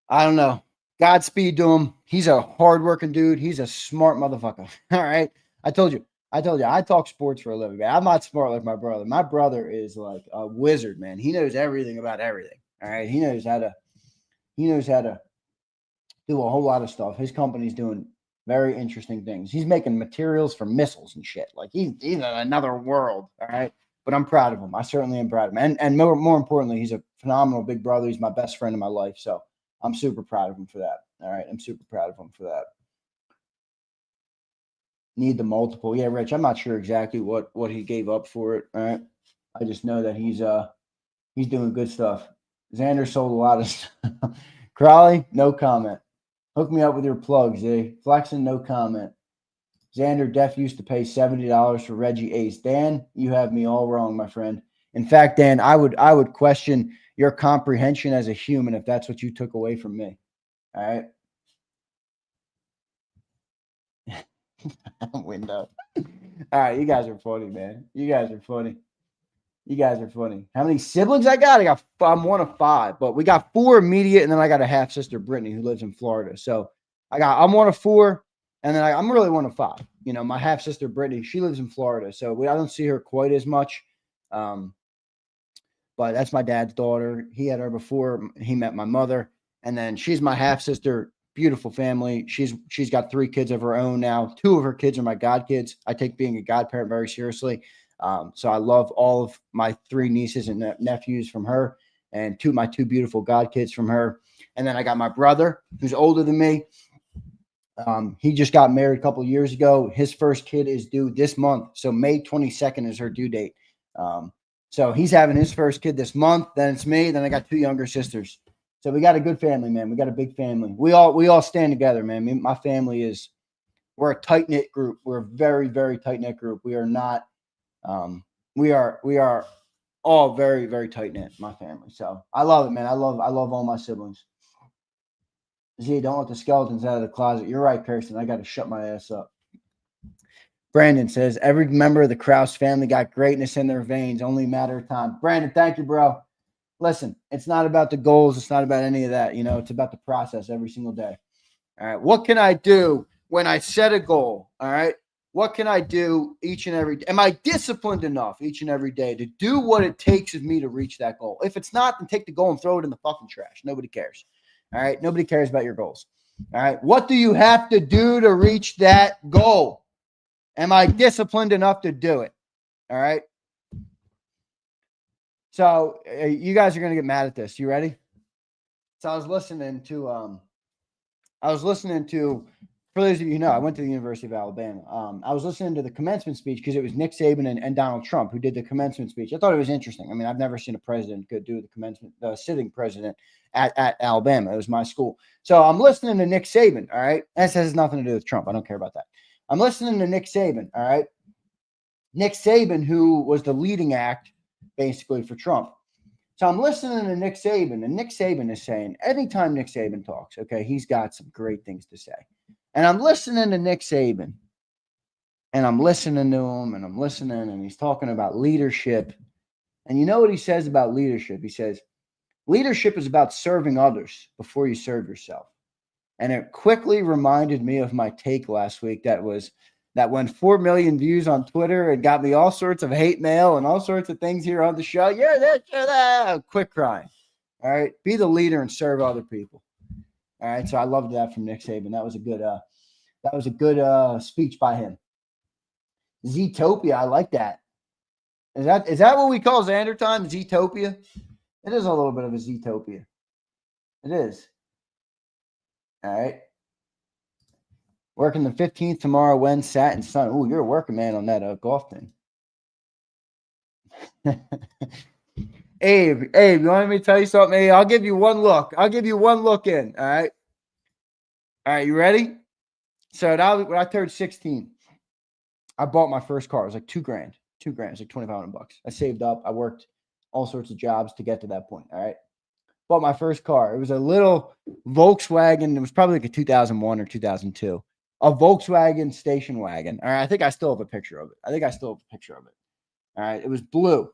I don't know. Godspeed to him. He's a hardworking dude. He's a smart motherfucker. All right. I told you, I talk sports for a living, man. I'm not smart like my brother. My brother is like a wizard, man. He knows everything about everything. All right. He knows how to do a whole lot of stuff. His company's doing very interesting things. He's making materials for missiles and shit. Like he's in another world. All right. But I'm proud of him. I certainly am proud of him. And more importantly, he's a phenomenal big brother. He's my best friend in my life. So I'm super proud of him for that. All right. I'm super proud of him for that. Need the multiple. Yeah, Rich, I'm not sure exactly what he gave up for it. All right. I just know that he's doing good stuff. Zander sold a lot of stuff. Crowley, no comment. Hook me up with your plugs, eh? Flexen, no comment. Zander, Def used to pay $70 for Reggie Ace. Dan, you have me all wrong, my friend. In fact, Dan, I would question your comprehension as a human if that's what you took away from me. All right. Window. All right, you guys are funny, man. You guys are funny. How many siblings I got? I'm one of 5, but we got 4 immediate, and then I got a half sister, Brittany, who lives in Florida. So I'm one of 4, and then I'm really one of 5. You know, my half sister, Brittany, she lives in Florida, so I don't see her quite as much. But that's my dad's daughter. He had her before he met my mother, and then she's my half sister. Beautiful family. She's got 3 kids of her own now. 2 of her kids are my god kids. I take being a godparent very seriously. So I love all of my 3 nieces and nephews from her, and my 2 beautiful god kids from her. And then I got my brother who's older than me. He just got married a couple of years ago. His first kid is due this month. So May 22nd is her due date. So he's having his first kid this month. Then it's me. Then I got 2 younger sisters. So we got a good family, man. We got a big family. We all stand together, man. My family we're a tight-knit group. We're a very, very tight-knit group. We are not, we are all very, very tight-knit, my family. So I love it, man. I love all my siblings. Z, don't let the skeletons out of the closet. You're right, Kirsten. I got to shut my ass up. Brandon says, every member of the Krause family got greatness in their veins. Only a matter of time. Brandon, thank you, bro. Listen, it's not about the goals. It's not about any of that. You know, it's about the process every single day. All right. What can I do when I set a goal? All right. What can I do each and every day? Am I disciplined enough each and every day to do what it takes of me to reach that goal? If it's not, then take the goal and throw it in the fucking trash. Nobody cares. All right. Nobody cares about your goals. All right. What do you have to do to reach that goal? Am I disciplined enough to do it? All right. So you guys are going to get mad at this. You ready? So I was listening to, for those of you who know, I went to the University of Alabama. I was listening to the commencement speech because it was Nick Saban and Donald Trump who did the commencement speech. I thought it was interesting. I mean, I've never seen a president could do the commencement, the sitting president at Alabama. It was my school. So I'm listening to Nick Saban. All right. That has nothing to do with Trump. I don't care about that. I'm listening to Nick Saban. All right. Nick Saban, who was the leading act basically for Trump. So I'm listening to Nick Saban, and Nick Saban is saying, anytime Nick Saban talks, okay, he's got some great things to say. And I'm listening to Nick Saban, and I'm listening to him, and he's talking about leadership. And you know what he says about leadership? He says, leadership is about serving others before you serve yourself. And it quickly reminded me of my take last week that went 4 million views on Twitter and got me all sorts of hate mail and all sorts of things here on the show. You're that. Quit crying. All right. Be the leader and serve other people. All right. So I loved that from Nick Saban. That was a good speech by him. Zetopia. I like that. Is that what we call Zander time? Zetopia? It is a little bit of a Zetopia. It is. All right. Working the 15th tomorrow, when Sat and Sun. Oh, you're a working man on that golf thing. Abe, you want me to tell you something? Hey, I'll give you one look. In. All right. All right, you ready? So when I turned 16, I bought my first car. It was like $2,000. $2,000. It was like $2,500. I saved up. I worked all sorts of jobs to get to that point. All right. Bought my first car. It was a little Volkswagen. It was probably like a 2001 or 2002. A Volkswagen station wagon. All right. I think I still have a picture of it. All right. It was blue.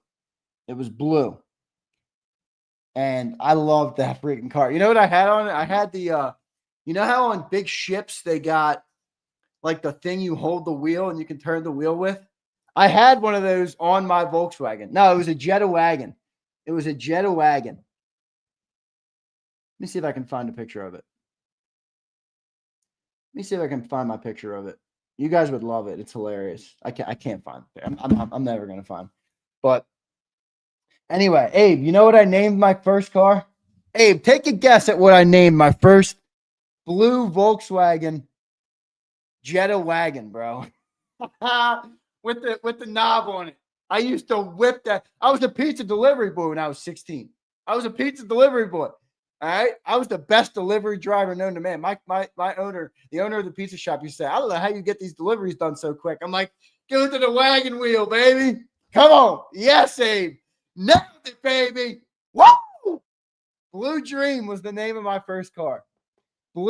And I loved that freaking car. You know what I had on it? I had the, you know how on big ships they got like the thing you hold the wheel and you can turn the wheel with? I had one of those on my Volkswagen. No, it was a Jetta wagon. Let me see if I can find a picture of it. Let me see if I can find my picture of it. You guys would love it. It's hilarious. I can't find it. I'm never gonna find. But anyway, Abe, you know what I named my first car? Abe, take a guess at what I named my first blue Volkswagen Jetta wagon, bro. with the knob on it. I used to whip that. I was a pizza delivery boy when I was 16. I was a pizza delivery boy. All right. I was the best delivery driver known to man. My owner, the owner of the pizza shop, used to say, I don't know how you get these deliveries done so quick. I'm like, go to the wagon wheel, baby. Come on. Yes, Abe. Nailed it, baby. Woo! Blue Dream was the name of my first car. My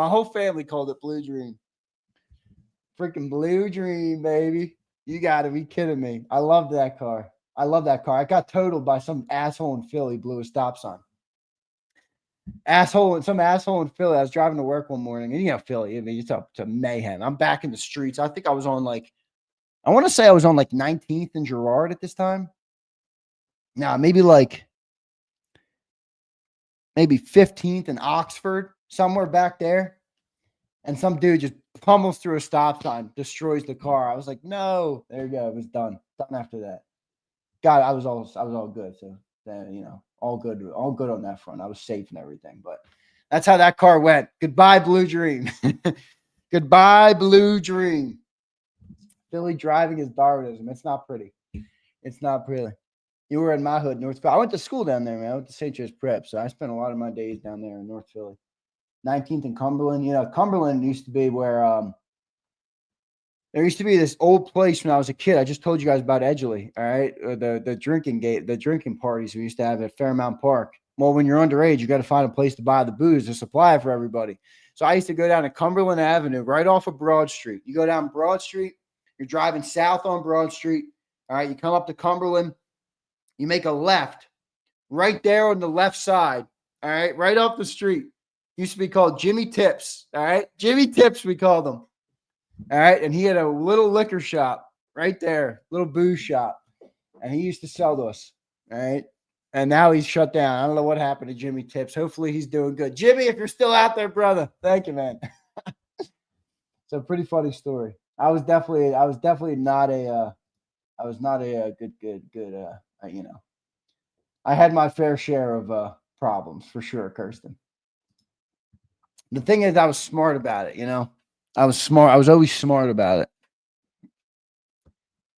whole family called it Blue Dream. Freaking Blue Dream, baby. You got to be kidding me. I loved that car. I got totaled by some asshole in Philly, blew a stop sign. Some asshole in Philly. I was driving to work one morning, and you know, Philly, I mean, it's up to mayhem. I'm back in the streets. I think I was on like 19th and Girard at this time. Now, maybe 15th and Oxford, somewhere back there. And some dude just pummels through a stop sign, destroys the car. I was like, no, there you go. It was done. Done after that. God, I was all good. So you know, all good on that front. I was safe and everything. But that's how that car went. Goodbye, Blue Dream. Goodbye, Blue Dream. Philly driving is Darwinism. It's not pretty. You were in my hood, North Philly. I went to school down there, man. I went to St. Joe's Prep, so I spent a lot of my days down there in North Philly. 19th and Cumberland. You know, Cumberland used to be where there used to be this old place when I was a kid. I just told you guys about Edgeley, all right? The drinking parties we used to have at Fairmount Park. Well, when you're underage, you got to find a place to buy the booze to supply it for everybody. So I used to go down to Cumberland Avenue, right off of Broad Street. You go down Broad Street, you're driving south on Broad Street, all right? You come up to Cumberland, you make a left, right there on the left side, all right? Right off the street. Used to be called Jimmy Tips, all right? Jimmy Tips, we called him, all right? And he had a little liquor shop right there, little booze shop, and he used to sell to us, all right? And now he's shut down. I don't know what happened to Jimmy Tips. Hopefully he's doing good. Jimmy, if you're still out there, brother, thank you, man. It's a pretty funny story. I was definitely not a good, you know, I had my fair share of problems for sure, Kirsten. The thing is, I was smart about it, you know. I was smart. I was always smart about it.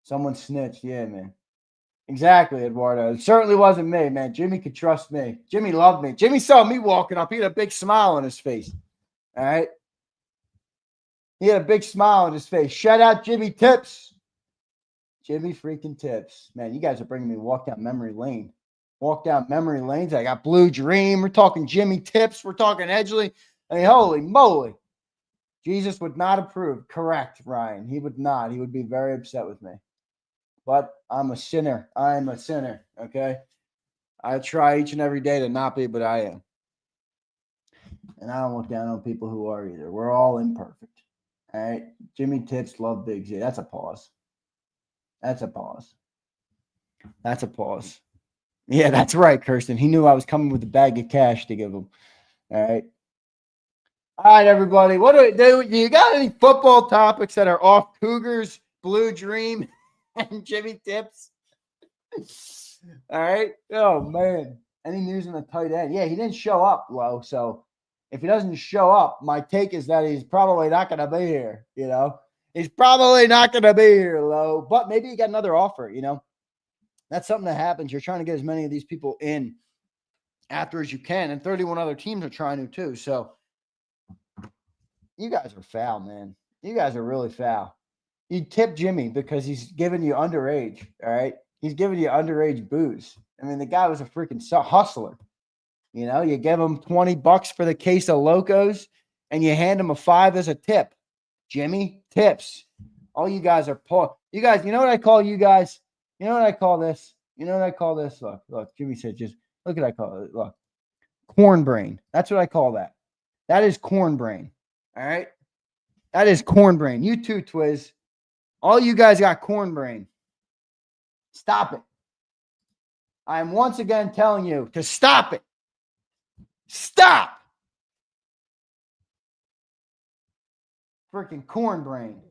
Someone snitched. Yeah, man. Exactly, Eduardo. It certainly wasn't me, man. Jimmy could trust me. Jimmy loved me. Jimmy saw me walking up. He had a big smile on his face. All right? He had a big smile on his face. Shout out Jimmy Tips. Jimmy freaking Tips. Man, you guys are bringing me walk down memory lane. Walk down memory lanes. I got Blue Dream. We're talking Jimmy Tips. We're talking Edgeley. I mean, holy moly. Jesus would not approve. Correct, Ryan. He would not. He would be very upset with me. But I'm a sinner. I'm a sinner, okay? I try each and every day to not be, but I am. And I don't look down on people who are either. We're all imperfect, all right? Jimmy Tips, love Big Z. That's a pause. That's a pause. Yeah, that's right, Kirsten. He knew I was coming with a bag of cash to give him, all right? All right, everybody. What do we do? You got any football topics that are off Cougars, Blue Dream, and Jimmy Tips? All right. Oh, man. Any news on the tight end? Yeah, he didn't show up, Lo. So if he doesn't show up, my take is that he's probably not going to be here, you know. He's probably not going to be here, Lo. But maybe he got another offer, you know. That's something that happens. You're trying to get as many of these people in after as you can. And 31 other teams are trying to too. So you guys are foul, man. You guys are really foul. You tip Jimmy because he's giving you underage, all right? He's giving you underage booze. I mean, the guy was a freaking hustler. You know, you give him $20 for the case of Locos and you hand him a $5 as a tip. Jimmy, tips. All you guys are poor. You guys, you know what I call you guys? You know what I call this? You know what I call this? Look, Jimmy said just, look what I call it. Look, corn brain. That's what I call that. That is corn brain. All right? That is corn brain. You too, Twiz. All you guys got corn brain. Stop it. I am once again telling you to stop it. Stop. Freaking corn brain.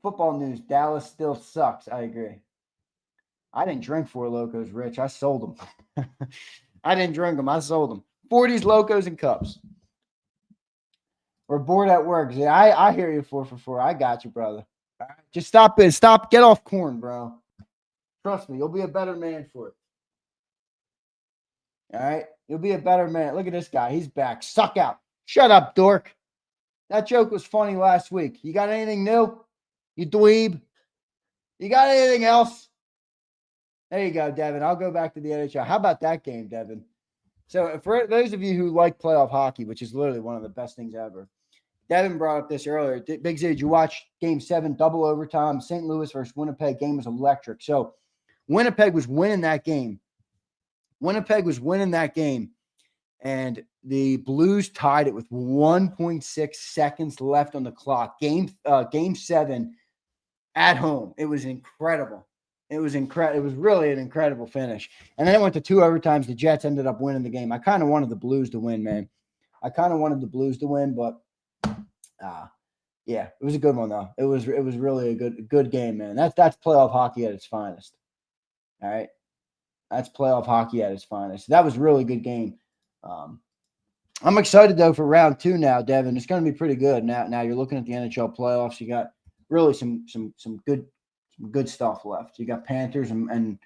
Football news. Dallas still sucks. I agree. I didn't drink 4 Locos, Rich. I sold them. I didn't drink them. I sold them. 40s, Locos, and Cups. We're bored at work. Yeah, I hear you 4 for 4. I got you, brother. All right, just stop it. Stop. Get off corn, bro. Trust me. You'll be a better man for it. All right? You'll be a better man. Look at this guy. He's back. Suck out. Shut up, dork. That joke was funny last week. You got anything new? You dweeb? You got anything else? There you go, Devin. I'll go back to the NHL. How about that game, Devin? So for those of you who like playoff hockey, which is literally one of the best things ever, Devin brought up this earlier. Big Z, did you watch Game 7, double overtime, St. Louis versus Winnipeg? Game was electric. So Winnipeg was winning that game. And the Blues tied it with 1.6 seconds left on the clock. Game 7 at home. It was incredible. It was incredible. It was really an incredible finish. And then it went to 2 overtimes. The Jets ended up winning the game. I kind of wanted the Blues to win, man. But yeah, it was a good one though. It was really a good game, man. That's playoff hockey at its finest. All right. That's playoff hockey at its finest. That was a really good game. I'm excited though for round 2 now, Devin. It's going to be pretty good. Now you're looking at the NHL playoffs. You got really some good stuff left. You got Panthers and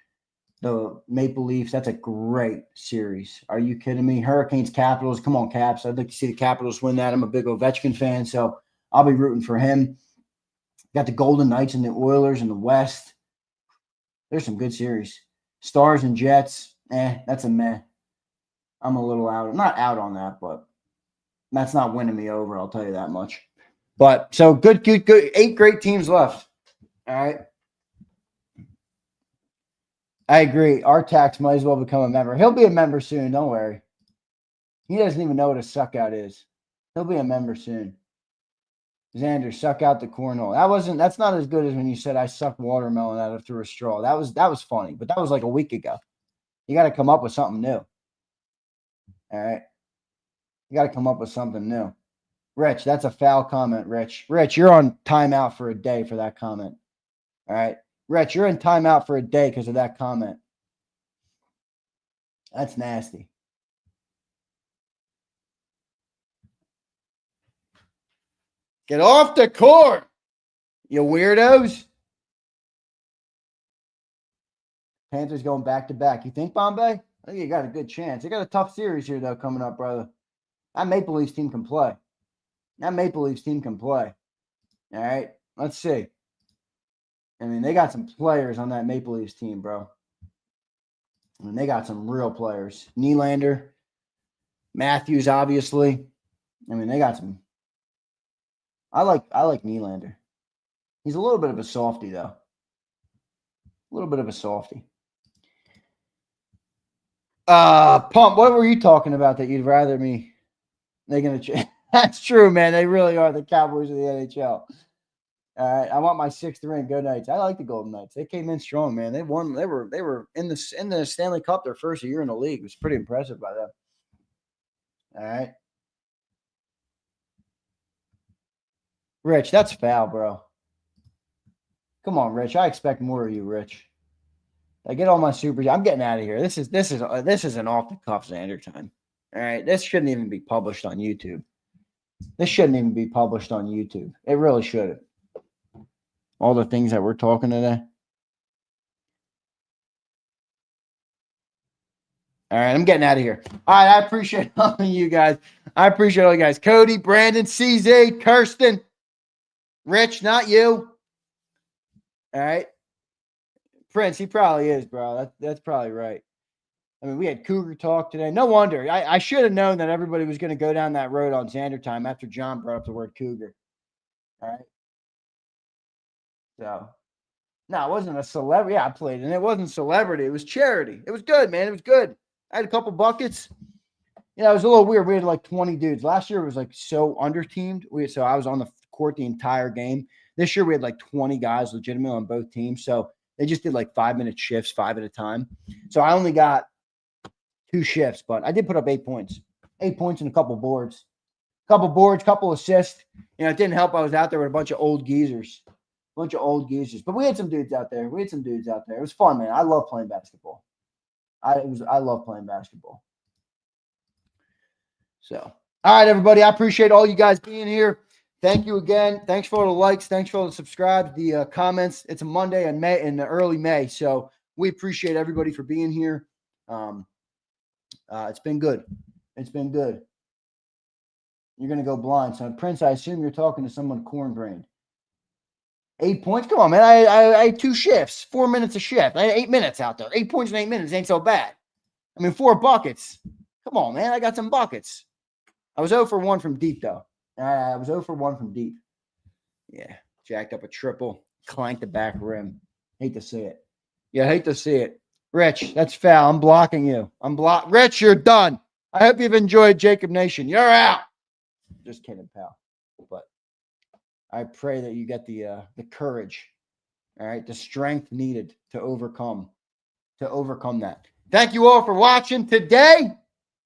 the Maple Leafs. That's a great series. Are you kidding me? Hurricanes, Capitals. Come on, Caps. I'd like to see the Capitals win that. I'm a big Ovechkin fan, so I'll be rooting for him. Got the Golden Knights and the Oilers in the West. There's some good series. Stars and Jets. That's a meh. I'm a little out. I'm not out on that, but that's not winning me over. I'll tell you that much. But so good. 8 great teams left. All right. I agree. Artax might as well become a member. He'll be a member soon. Don't worry. He doesn't even know what a suck out is. He'll be a member soon. Xander, suck out the cornhole. That's not as good as when you said I sucked watermelon out of through a straw. That was funny, but that was like a week ago. You got to come up with something new. All right. You got to come up with something new. Rich, that's a foul comment, Rich. Rich, you're on timeout for a day for that comment. All right. Rich, you're in timeout for a day because of that comment. That's nasty. Get off the court, you weirdos. Panthers going back-to-back. You think, Bombay? I think you got a good chance. They got a tough series here, though, coming up, brother. That Maple Leafs team can play. All right? Let's see. I mean, they got some players on that Maple Leafs team, bro. I mean, they got some real players. Nylander, Matthews, obviously. I mean, they got some. I like Nylander. He's a little bit of a softie, though. A little bit of a softie. Pump, what were you talking about that you'd rather me? They're going to That's true, man. They really are the Cowboys of the NHL. All right, I want my 6th ring. Go Knights. I like the Golden Knights. They came in strong, man. They won. They were in the Stanley Cup their first year in the league. It was pretty impressive by them. All right. Rich, that's foul, bro. Come on, Rich. I expect more of you, Rich. I get all my supers. I'm getting out of here. This is an off the cuff Xander time. All right. This shouldn't even be published on YouTube. It really shouldn't. All the things that we're talking today. All right, I'm getting out of here. All right, I appreciate all of you guys. Cody, Brandon, CZ, Kirsten, Rich, not you. All right. Prince, he probably is, bro. That's probably right. I mean, we had Cougar talk today. No wonder. I should have known that everybody was going to go down that road on Zander time after John brought up the word Cougar. All right. So, no, it wasn't a celebrity. Yeah, I played, and it wasn't celebrity. It was charity. It was good, man. It was good. I had a couple buckets. You know, it was a little weird. We had like 20 dudes. Last year it was like so under-teamed. So I was on the court the entire game. This year we had like 20 guys legitimately on both teams. So they just did like 5-minute shifts, 5 at a time. So I only got 2 shifts, but I did put up 8 points. 8 points and a couple boards. Couple assists. You know, it didn't help. I was out there with a bunch of old geezers. But we had some dudes out there. It was fun, man. I love playing basketball. I love playing basketball. So, all right, everybody. I appreciate all you guys being here. Thank you again. Thanks for all the likes. Thanks for all the subscribes, the comments. It's a Monday in early May, so we appreciate everybody for being here. It's been good. You're gonna go blind, son. Prince, I assume you're talking to someone cornbrained. 8 points? Come on, man. I had 2 shifts, 4 minutes a shift. I had 8 minutes out there. 8 points in 8 minutes ain't so bad. I mean, 4 buckets. Come on, man. I got some buckets. I was 0 for 1 from deep, though. I was 0 for 1 from deep. Yeah. Jacked up a triple. Clanked the back rim. Hate to see it. Yeah, hate to see it. Rich, that's foul. I'm blocking you. Rich, you're done. I hope you've enjoyed JAKIB Nation. You're out. Just kidding, pal. But I pray that you get the courage, all right, the strength needed to overcome that. Thank you all for watching today.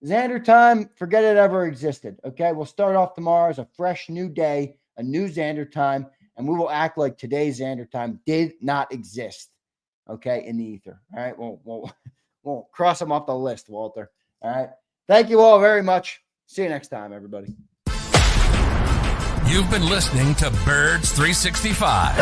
Zander time, forget it ever existed. Okay, we'll start off tomorrow as a fresh new day, a new Zander time, and we will act like today's Zander time did not exist. Okay, in the ether. All right, we'll cross them off the list, Walter. All right, thank you all very much. See you next time, everybody. You've been listening to Birds 365,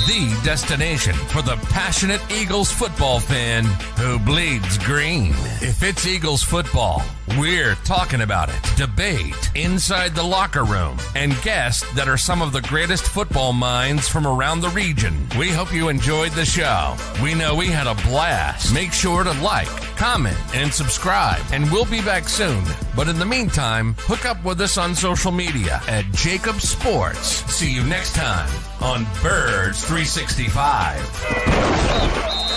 the destination for the passionate Eagles football fan who bleeds green. If it's Eagles football, we're talking about it. Debate inside the locker room and guests that are some of the greatest football minds from around the region. We hope you enjoyed the show. We know we had a blast. Make sure to like, comment, and subscribe, and we'll be back soon. But in the meantime, hook up with us on social media at JAKIB Sports. See you next time on Birds 365.